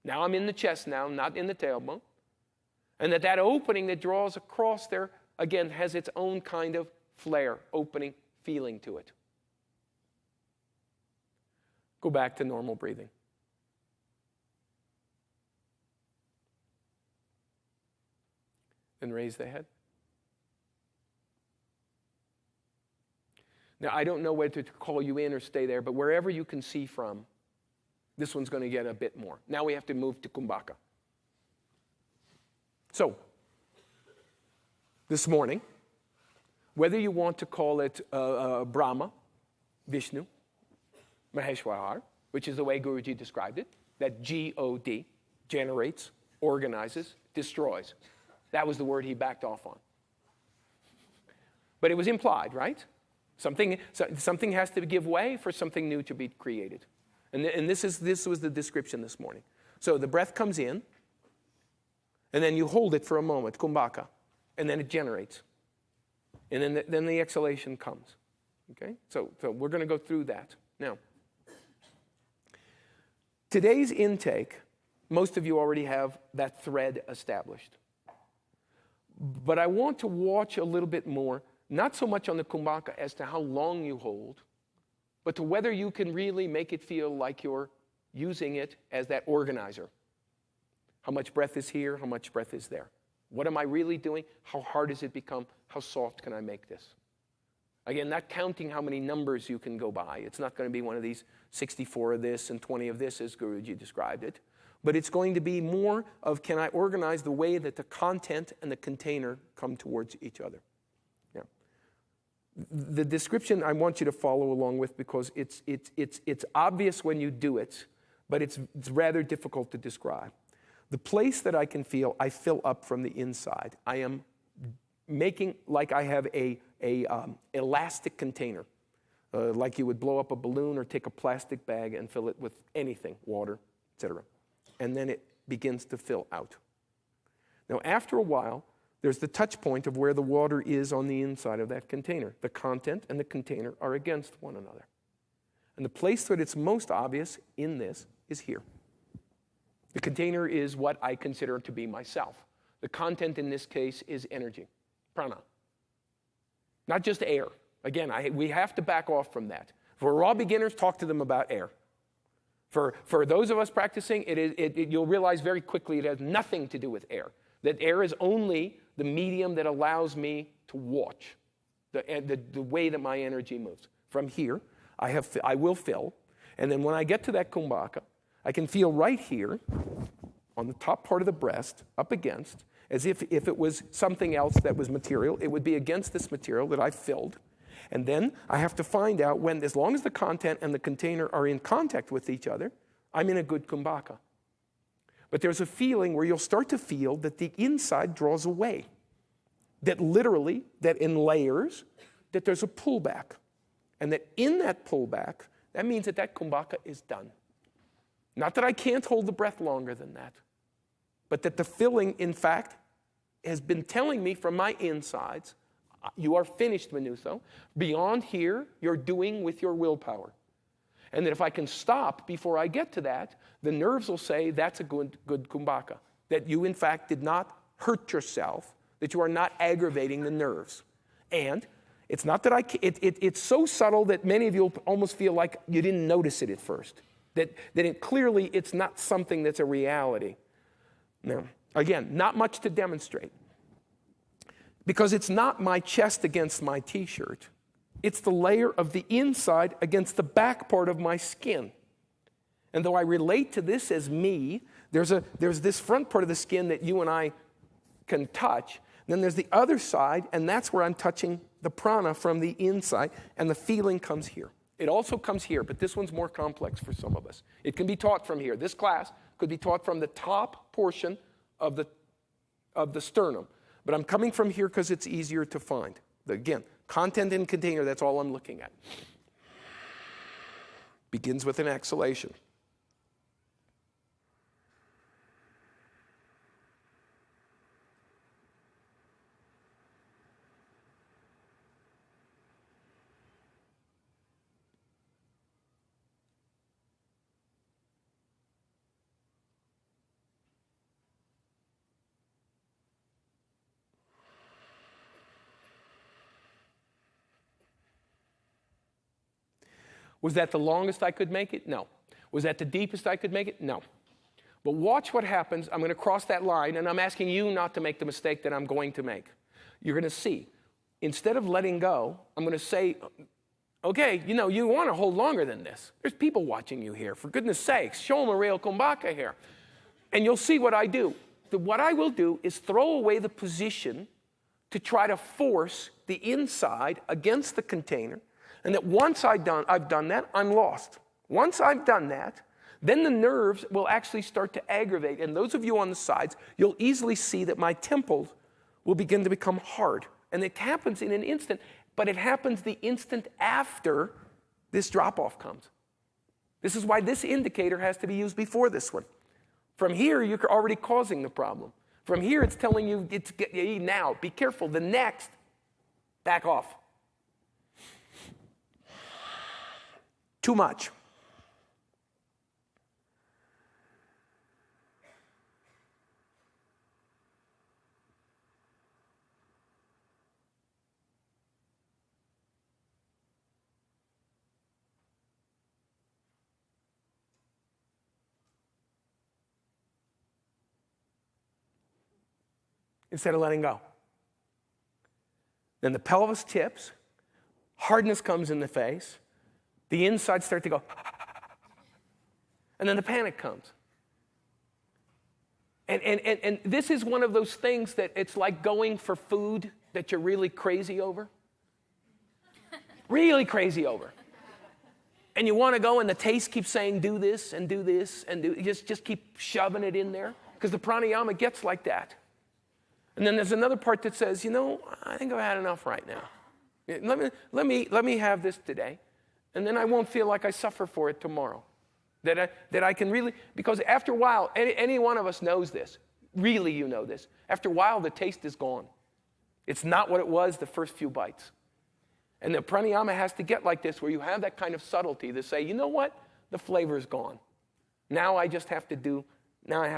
E: Now I'm in the chest now, not in the tailbone. And that opening that draws across there, again, has its own kind of flare, opening, feeling to it. Go back to normal breathing. And raise the head. Now, I don't know whether to call you in or stay there, but wherever you can see from, this one's going to get a bit more. Now we have to move to Kumbhaka. So, this morning, whether you want to call it Brahma, Vishnu, Maheshwar, which is the way Guruji described it, that G-O-D, generates, organizes, destroys. That was the word he backed off on. But it was implied, right? Something has to give way for something new to be created. And this was the description this morning. So the breath comes in, and then you hold it for a moment, Kumbhaka, and then it generates. And then the exhalation comes. Okay? So we're going to go through that. Now, today's intake, most of you already have that thread established. But I want to watch a little bit more, not so much on the Kumbhaka as to how long you hold, but to whether you can really make it feel like you're using it as that organizer. How much breath is here? How much breath is there? What am I really doing? How hard does it become? How soft can I make this? Again, not counting how many numbers you can go by. It's not going to be one of these 64 of this and 20 of this as Guruji described it. But it's going to be more of, can I organize the way that the content and the container come towards each other? Yeah. The description I want you to follow along with, because it's obvious when you do it, but it's rather difficult to describe. The place that I can feel, I fill up from the inside. I am making like I have a elastic container, like you would blow up a balloon or take a plastic bag and fill it with anything, water, etc. And then it begins to fill out. Now, after a while, there's the touch point of where the water is on the inside of that container. The content and the container are against one another. And the place that it's most obvious in this is here. The container is what I consider to be myself. The content in this case is energy, prana. Not just air. Again, we have to back off from that. For raw beginners, talk to them about air. For those of us practicing, you'll realize very quickly it has nothing to do with air. That air is only the medium that allows me to watch the way that my energy moves. From here, I will fill, and then when I get to that Kumbhaka, I can feel right here on the top part of the breast, up against, as if it was something else that was material, it would be against this material that I filled. And then I have to find out when, as long as the content and the container are in contact with each other, I'm in a good Kumbhaka. But there's a feeling where you'll start to feel that the inside draws away. That literally, that in layers, that there's a pullback. And that in that pullback, that means that Kumbhaka is done. Not that I can't hold the breath longer than that, but that the filling, in fact, has been telling me from my insides, you are finished, Manutho. Beyond here, you're doing with your willpower. And that if I can stop before I get to that, the nerves will say that's a good Kumbhaka. That you, in fact, did not hurt yourself, that you are not aggravating the nerves. And it's not that it's so subtle that many of you almost feel like you didn't notice it at first. That clearly it's not something that's a reality. Now, again, not much to demonstrate. Because it's not my chest against my t-shirt. It's the layer of the inside against the back part of my skin. And though I relate to this as me, there's this front part of the skin that you and I can touch. Then there's the other side, and that's where I'm touching the prana from the inside, and the feeling comes here. It also comes here, but this one's more complex for some of us. It can be taught from here. This class could be taught from the top portion of the sternum. But I'm coming from here because it's easier to find. Again, content and container, that's all I'm looking at. Begins with an exhalation. Was that the longest I could make it? No. Was that the deepest I could make it? No. But watch what happens. I'm going to cross that line, and I'm asking you not to make the mistake that I'm going to make. You're going to see. Instead of letting go, I'm going to say, okay, you want to hold longer than this. There's people watching you here. For goodness sakes, show them a real kumbaka here. And you'll see what I do. What I will do is throw away the position to try to force the inside against the container, and that once I've done that, I'm lost. Once I've done that, then the nerves will actually start to aggravate. And those of you on the sides, you'll easily see that my temples will begin to become hard. And it happens in an instant, but it happens the instant after this drop-off comes. This is why this indicator has to be used before this one. From here, you're already causing the problem. From here, it's telling you, now, be careful. The next, back off. Too much. Instead of letting go. Then the pelvis tips, hardness comes in the face, the insides start to go, and then the panic comes. And this is one of those things that it's like going for food that you're really crazy over. Really crazy over. And you want to go and the taste keeps saying, do this and do this and do, just keep shoving it in there. Because the pranayama gets like that. And then there's another part that says, I think I've had enough right now. Let me have this today, and then I won't feel like I suffer for it tomorrow. That I can really, because after a while, any one of us knows this. Really, you know this. After a while, the taste is gone. It's not what it was the first few bites. And the pranayama has to get like this, where you have that kind of subtlety to say, you know what? The flavor's gone. Now I have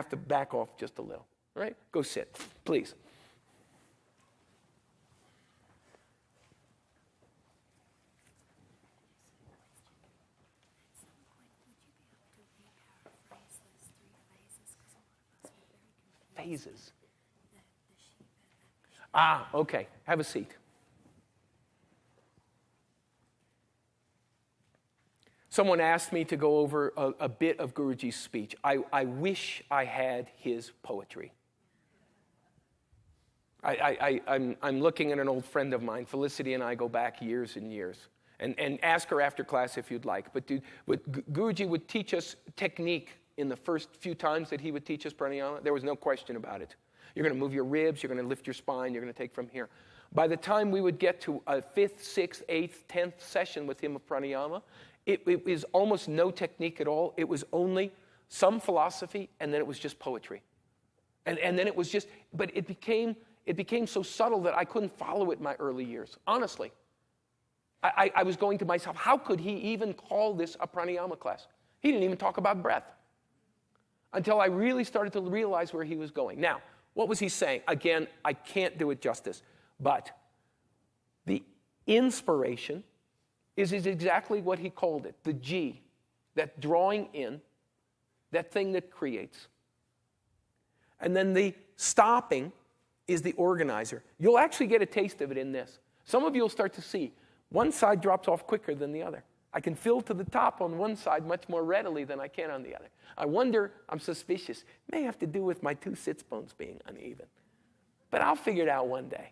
E: to back off just a little. All right? Go sit, please. Phases. Okay. Have a seat. Someone asked me to go over a bit of Guruji's speech. I wish I had his poetry. I'm looking at an old friend of mine. Felicity and I go back years and years. And ask her after class if you'd like. But Guruji would teach us technique in the first few times that he would teach us pranayama. There was no question about it. You're going to move your ribs. You're going to lift your spine. You're going to take from here. By the time we would get to a 5th, 6th, 8th, 10th session with him of pranayama, it was almost no technique at all. It was only some philosophy, and then it was just poetry. And then it was just, but it became so subtle that I couldn't follow it in my early years. Honestly. I was going to myself, how could he even call this a pranayama class? He didn't even talk about breath. Until I really started to realize where he was going. Now, what was he saying? Again, I can't do it justice. But the inspiration is exactly what he called it. The G, that drawing in, that thing that creates. And then the stopping is the organizer. You'll actually get a taste of it in this. Some of you will start to see one side drops off quicker than the other. I can fill to the top on one side much more readily than I can on the other. I wonder, I'm suspicious, it may have to do with my 2 sits bones being uneven. But I'll figure it out one day.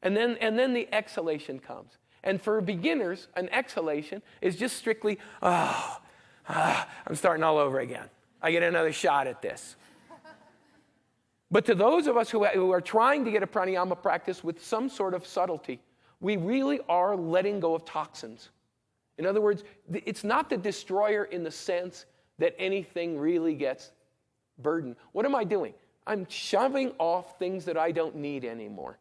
E: And then the exhalation comes. And for beginners, an exhalation is just strictly, I'm starting all over again. I get another shot at this. But to those of us who are trying to get a pranayama practice with some sort of subtlety, we really are letting go of toxins. In other words, it's not the destroyer in the sense that anything really gets burdened. What am I doing? I'm shoving off things that I don't need anymore.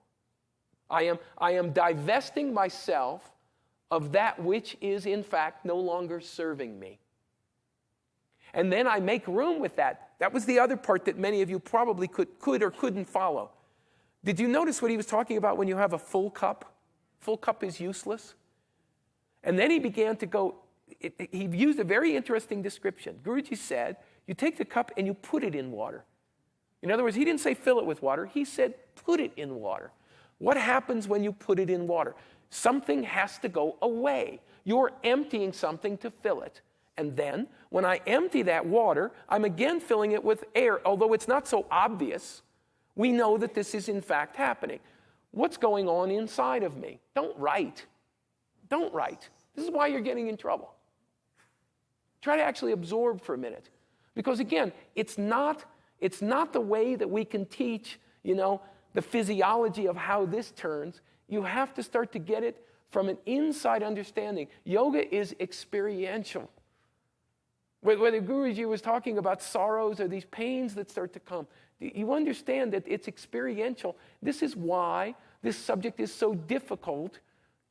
E: I am divesting myself of that which is, in fact, no longer serving me. And then I make room with that. That was the other part that many of you probably could or couldn't follow. Did you notice what he was talking about when you have a full cup? Full cup is useless. And then he began to go, he used a very interesting description. Guruji said, you take the cup and you put it in water. In other words, he didn't say fill it with water. He said put it in water. What happens when you put it in water? Something has to go away. You're emptying something to fill it. And then, when I empty that water, I'm again filling it with air. Although it's not so obvious, we know that this is in fact happening. What's going on inside of me? Don't write. Don't write. This is why you're getting in trouble. Try to actually absorb for a minute. Because again, it's not the way that we can teach, the physiology of how this turns. You have to start to get it from an inside understanding. Yoga is experiential. Whether Guruji was talking about sorrows or these pains that start to come, you understand that it's experiential. This is why this subject is so difficult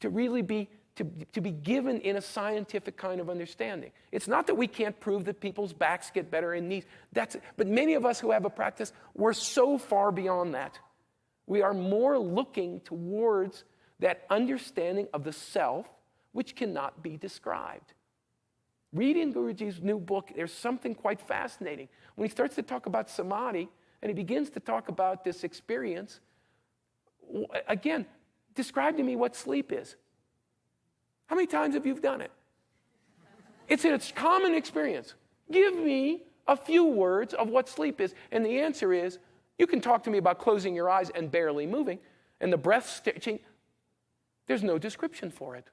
E: to really be given in a scientific kind of understanding. It's not that we can't prove that people's backs get better and knees. But many of us who have a practice, we're so far beyond that. We are more looking towards that understanding of the self which cannot be described. Read in Guruji's new book, there's something quite fascinating. When he starts to talk about samadhi, and he begins to talk about this experience, again, describe to me what sleep is. How many times have you done it? It's a common experience. Give me a few words of what sleep is. And the answer is, you can talk to me about closing your eyes and barely moving, and the breath stitching. There's no description for it.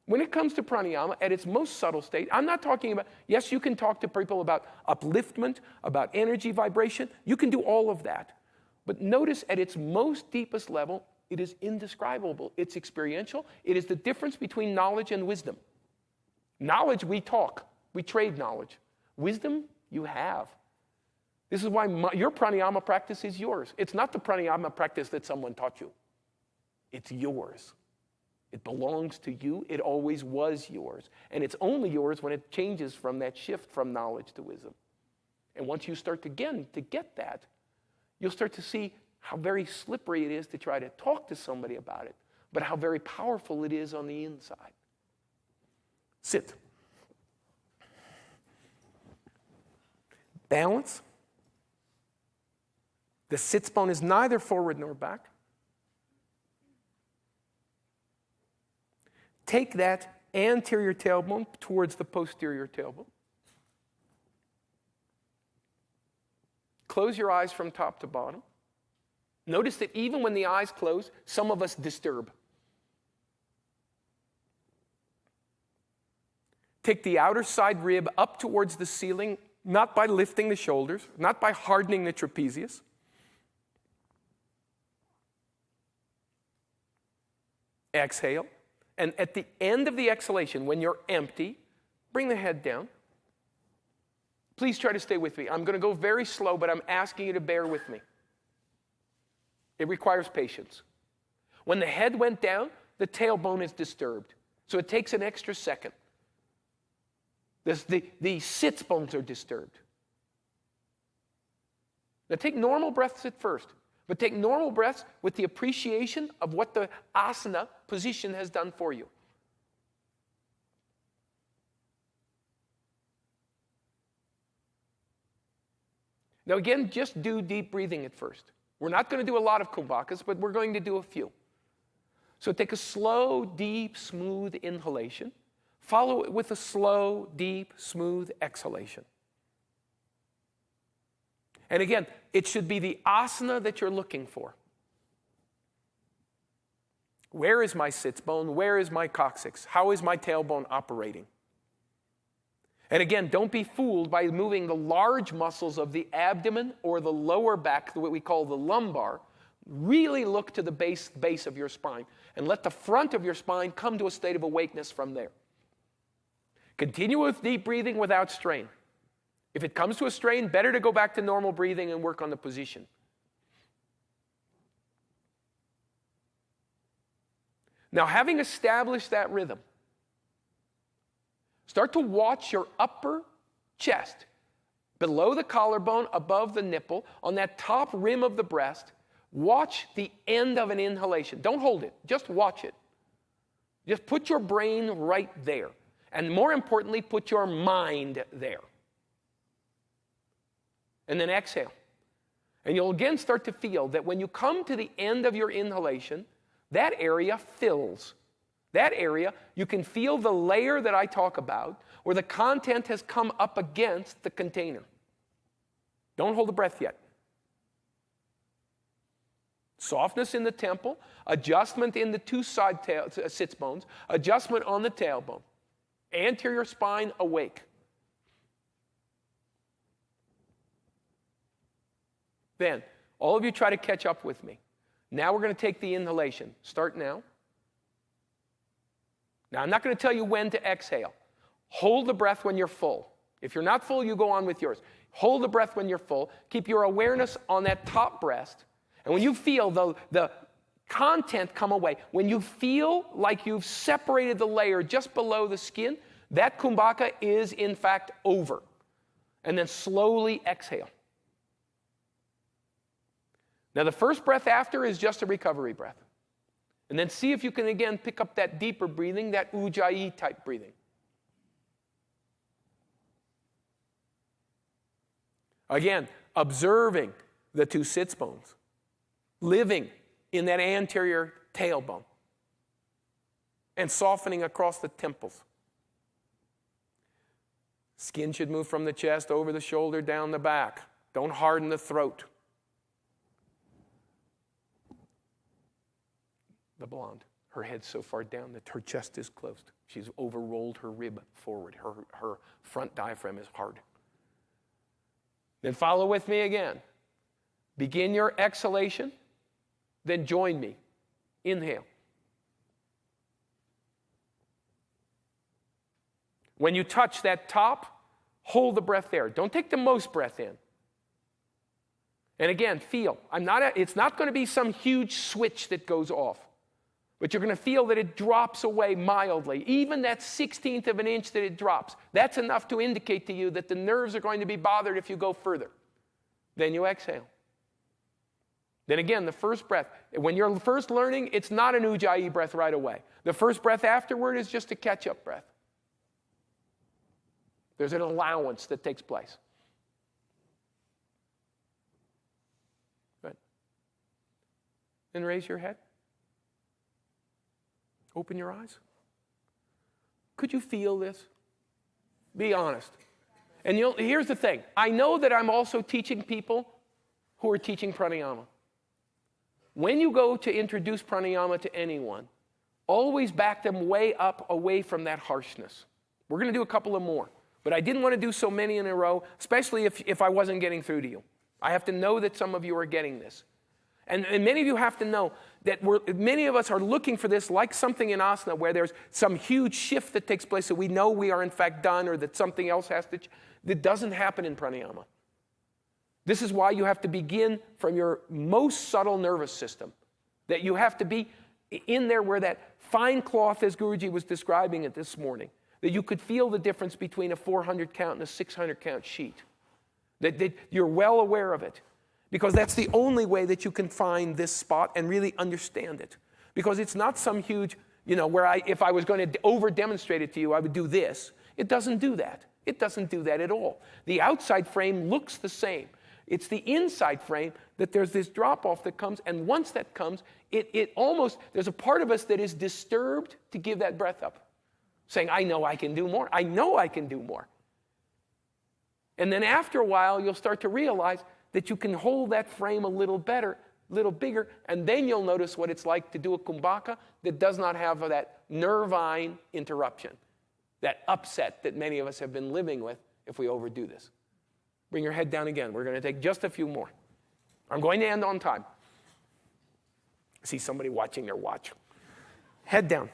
E: When it comes to pranayama, at its most subtle state, I'm not talking about, yes, you can talk to people about upliftment, about energy vibration. You can do all of that. But notice at its most deepest level, it is indescribable. It's experiential. It is the difference between knowledge and wisdom. Knowledge, we talk. We trade knowledge. Wisdom, you have. This is why your pranayama practice is yours. It's not the pranayama practice that someone taught you. It's yours. It belongs to you. It always was yours. And it's only yours when it changes from that shift from knowledge to wisdom. And once you start to get that, you'll start to see how very slippery it is to try to talk to somebody about it, but how very powerful it is on the inside. Sit. Balance. The sits bone is neither forward nor back. Take that anterior tailbone towards the posterior tailbone. Close your eyes from top to bottom. Notice that even when the eyes close, some of us disturb. Take the outer side rib up towards the ceiling, not by lifting the shoulders, not by hardening the trapezius. Exhale. And at the end of the exhalation, when you're empty, bring the head down. Please try to stay with me. I'm going to go very slow, but I'm asking you to bear with me. It requires patience. When the head went down, the tailbone is disturbed. So it takes an extra second. The sits bones are disturbed. Now take normal breaths at first. But take normal breaths with the appreciation of what the asana position has done for you. Now again, just do deep breathing at first. We're not going to do a lot of kumbhakas, but we're going to do a few. So take a slow, deep, smooth inhalation. Follow it with a slow, deep, smooth exhalation. And again, it should be the asana that you're looking for. Where is my sits bone? Where is my coccyx? How is my tailbone operating? And again, don't be fooled by moving the large muscles of the abdomen or the lower back, what we call the lumbar. Really look to the base of your spine and let the front of your spine come to a state of awakeness from there. Continue with deep breathing without strain. If it comes to a strain, better to go back to normal breathing and work on the position. Now, having established that rhythm, start to watch your upper chest, below the collarbone, above the nipple, on that top rim of the breast. Watch the end of an inhalation. Don't hold it. Just watch it. Just put your brain right there. And more importantly, put your mind there. And then exhale. And you'll again start to feel that when you come to the end of your inhalation, that area fills. That area, you can feel the layer that I talk about, where the content has come up against the container. Don't hold the breath yet. Softness in the temple, adjustment in the two side sits bones, adjustment on the tailbone. Anterior spine awake. Then, all of you try to catch up with me. Now we're going to take the inhalation. Start now. Now, I'm not going to tell you when to exhale. Hold the breath when you're full. If you're not full, you go on with yours. Hold the breath when you're full. Keep your awareness on that top breast. And when you feel the content come away, when you feel like you've separated the layer just below the skin, that kumbhaka is in fact over. And then slowly exhale. Now the first breath after is just a recovery breath. And then see if you can again pick up that deeper breathing, that ujjayi type breathing. Again, observing the two sits bones. Living in that anterior tailbone. And softening across the temples. Skin should move from the chest over the shoulder, down the back. Don't harden the throat. The blonde, her head's so far down that her chest is closed. She's overrolled her rib forward. Her front diaphragm is hard. Then follow with me again. Begin your exhalation, then join me. Inhale. When you touch that top, hold the breath there. Don't take the most breath in. And again, feel. It's not going to be some huge switch that goes off. But you're going to feel that it drops away mildly. Even that 1/16 of an inch that it drops, that's enough to indicate to you that the nerves are going to be bothered if you go further. Then you exhale. Then again, the first breath. When you're first learning, it's not an ujjayi breath right away. The first breath afterward is just a catch-up breath. There's an allowance that takes place. Good. Then raise your head. Open your eyes. Could you feel this? Be honest. And here's the thing. I know that I'm also teaching people who are teaching pranayama. When you go to introduce pranayama to anyone, always back them way up away from that harshness. We're going to do a couple of more. But I didn't want to do so many in a row, especially if I wasn't getting through to you. I have to know that some of you are getting this. And many of you have to know that many of us are looking for this like something in asana where there's some huge shift that takes place so we know we are in fact done or that something else has to. That doesn't happen in pranayama. This is why you have to begin from your most subtle nervous system. That you have to be in there where that fine cloth, as Guruji was describing it this morning, that you could feel the difference between a 400 count and a 600 count sheet. That you're well aware of it. Because that's the only way that you can find this spot and really understand it. Because it's not some huge, where if I was going to over-demonstrate it to you, I would do this. It doesn't do that. It doesn't do that at all. The outside frame looks the same. It's the inside frame that there's this drop-off that comes, and once that comes, there's a part of us that is disturbed to give that breath up. Saying, I know I can do more. I know I can do more. And then after a while, you'll start to realize that you can hold that frame a little better, a little bigger, and then you'll notice what it's like to do a kumbhaka that does not have that nervine interruption, that upset that many of us have been living with if we overdo this. Bring your head down again. We're going to take just a few more. I'm going to end on time. I see somebody watching their watch. Head down.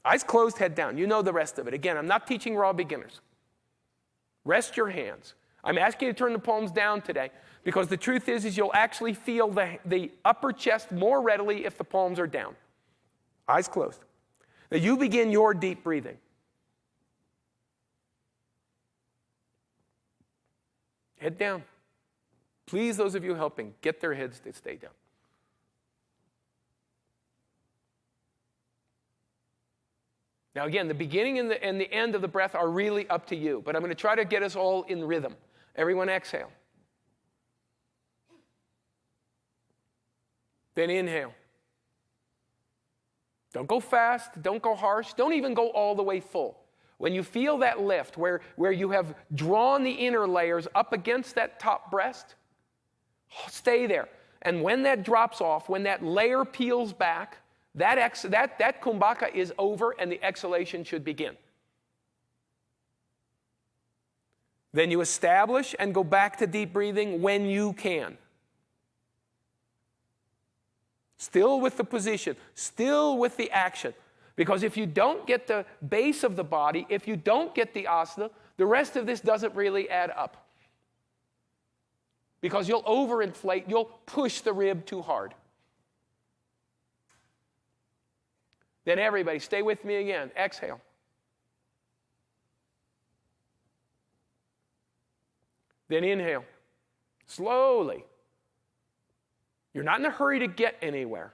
E: Eyes closed, head down. You know the rest of it. Again, I'm not teaching raw beginners. Rest your hands. I'm asking you to turn the palms down today because the truth is you'll actually feel the upper chest more readily if the palms are down. Eyes closed. Now you begin your deep breathing. Head down. Please, those of you helping, get their heads to stay down. Now again, the beginning and the end of the breath are really up to you, but I'm going to try to get us all in rhythm. Everyone exhale. Then inhale. Don't go fast, don't go harsh, don't even go all the way full. When you feel that lift, where you have drawn the inner layers up against that top breast, stay there. And when that drops off, when that layer peels back, that kumbhaka is over and the exhalation should begin. Then you establish and go back to deep breathing when you can. Still with the position, still with the action. Because if you don't get the base of the body, if you don't get the asana, the rest of this doesn't really add up. Because you'll overinflate, you'll push the rib too hard. Then everybody, stay with me again. Exhale. Then inhale. Slowly. You're not in a hurry to get anywhere,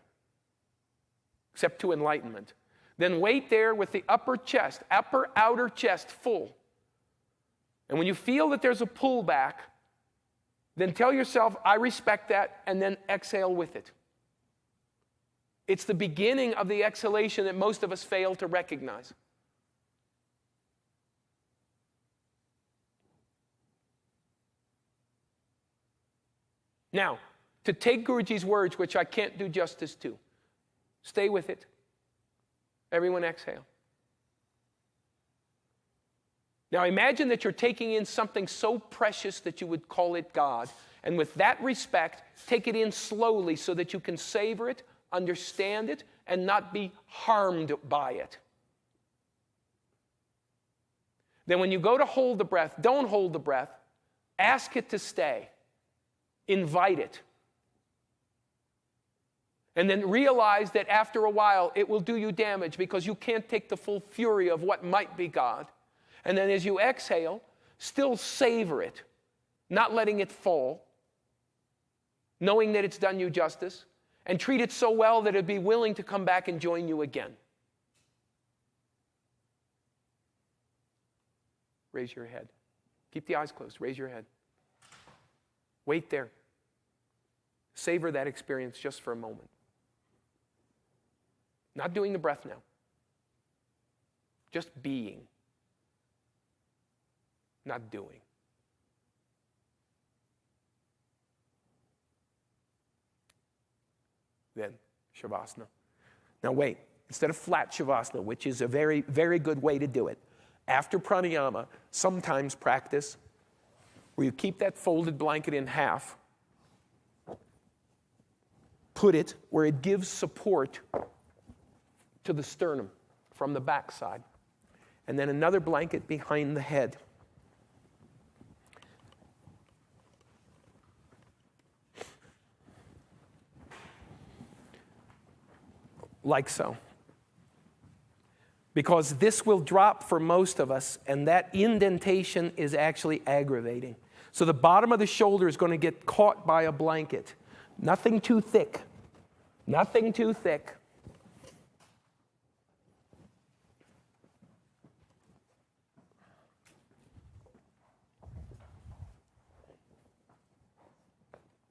E: except to enlightenment. Then wait there with the upper outer chest full. And when you feel that there's a pullback, then tell yourself, I respect that, and then exhale with it. It's the beginning of the exhalation that most of us fail to recognize. Now, to take Guruji's words, which I can't do justice to, stay with it. Everyone exhale. Now imagine that you're taking in something so precious that you would call it God. And with that respect, take it in slowly so that you can savor it, understand it, and not be harmed by it. Then when you go to hold the breath, don't hold the breath. Ask it to stay. Invite it. And then realize that after a while it will do you damage because you can't take the full fury of what might be God. And then as you exhale, still savor it, not letting it fall, knowing that it's done you justice, and treat it so well that it'd be willing to come back and join you again. Raise your head. Keep the eyes closed. Raise your head. Wait there. Savor that experience just for a moment. Not doing the breath now. Just being. Not doing. Then, Shavasana. Now wait, instead of flat Shavasana, which is a very, very good way to do it, after pranayama, sometimes practice where you keep that folded blanket in half, put it where it gives support to the sternum from the backside, and then another blanket behind the head. Like so. Because this will drop for most of us, and that indentation is actually aggravating. So the bottom of the shoulder is going to get caught by a blanket. Nothing too thick. Nothing too thick.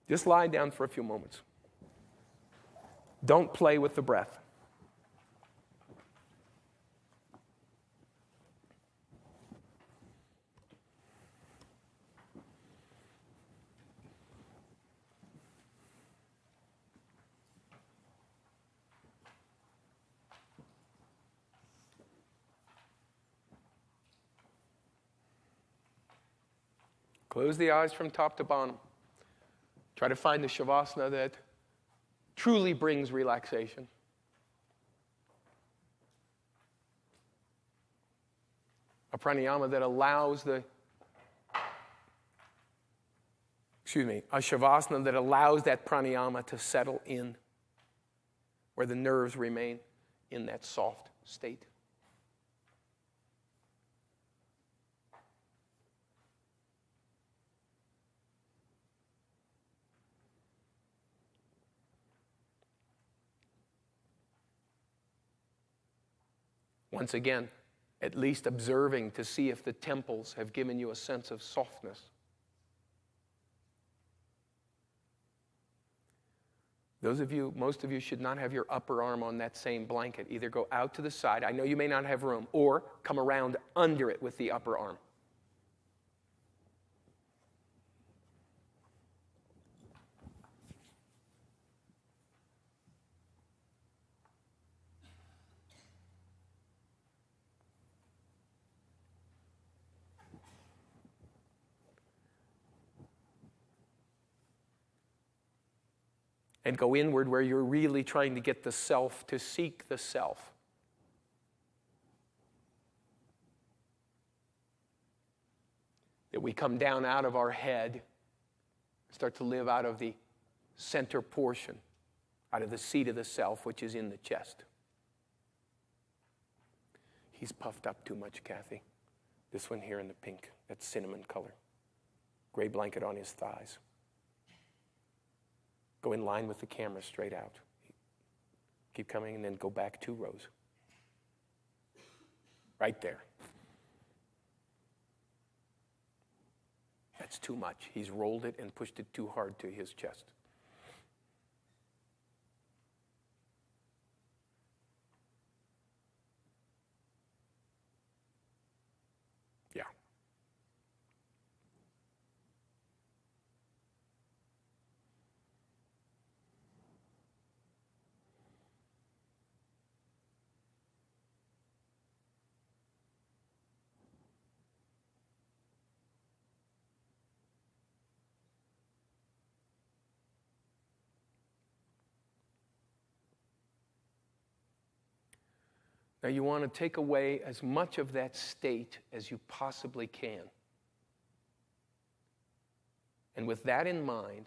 E: Just lie down for a few moments. Don't play with the breath. Close the eyes from top to bottom. Try to find the Shavasana that truly brings relaxation. A pranayama that allows a Shavasana that allows that pranayama to settle in, where the nerves remain in that soft state. Once again, at least observing to see if the temples have given you a sense of softness. Those of you, most of you should not have your upper arm on that same blanket. Either go out to the side, I know you may not have room, or come around under it with the upper arm. And go inward where you're really trying to get the self to seek the self. That we come down out of our head, start to live out of the center portion, out of the seat of the self, which is in the chest. He's puffed up too much, Kathy. This one here in the pink, that cinnamon color. Gray blanket on his thighs. Go in line with the camera straight out. Keep coming and then go back 2 rows. Right there. That's too much. He's rolled it and pushed it too hard to his chest. Yeah. Now you want to take away as much of that state as you possibly can. And with that in mind,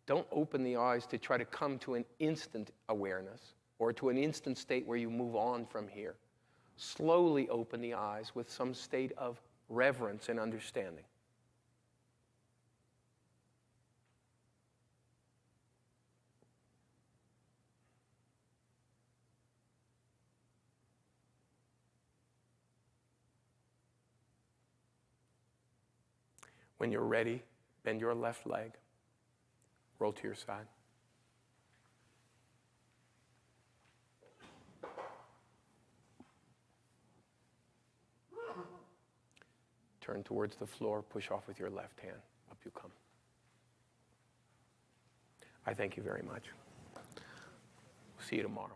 E: don't open the eyes to try to come to an instant awareness or to an instant state where you move on from here. Slowly open the eyes with some state of reverence and understanding. When you're ready, bend your left leg. Roll to your side. Turn towards the floor. Push off with your left hand. Up you come. I thank you very much. See you tomorrow.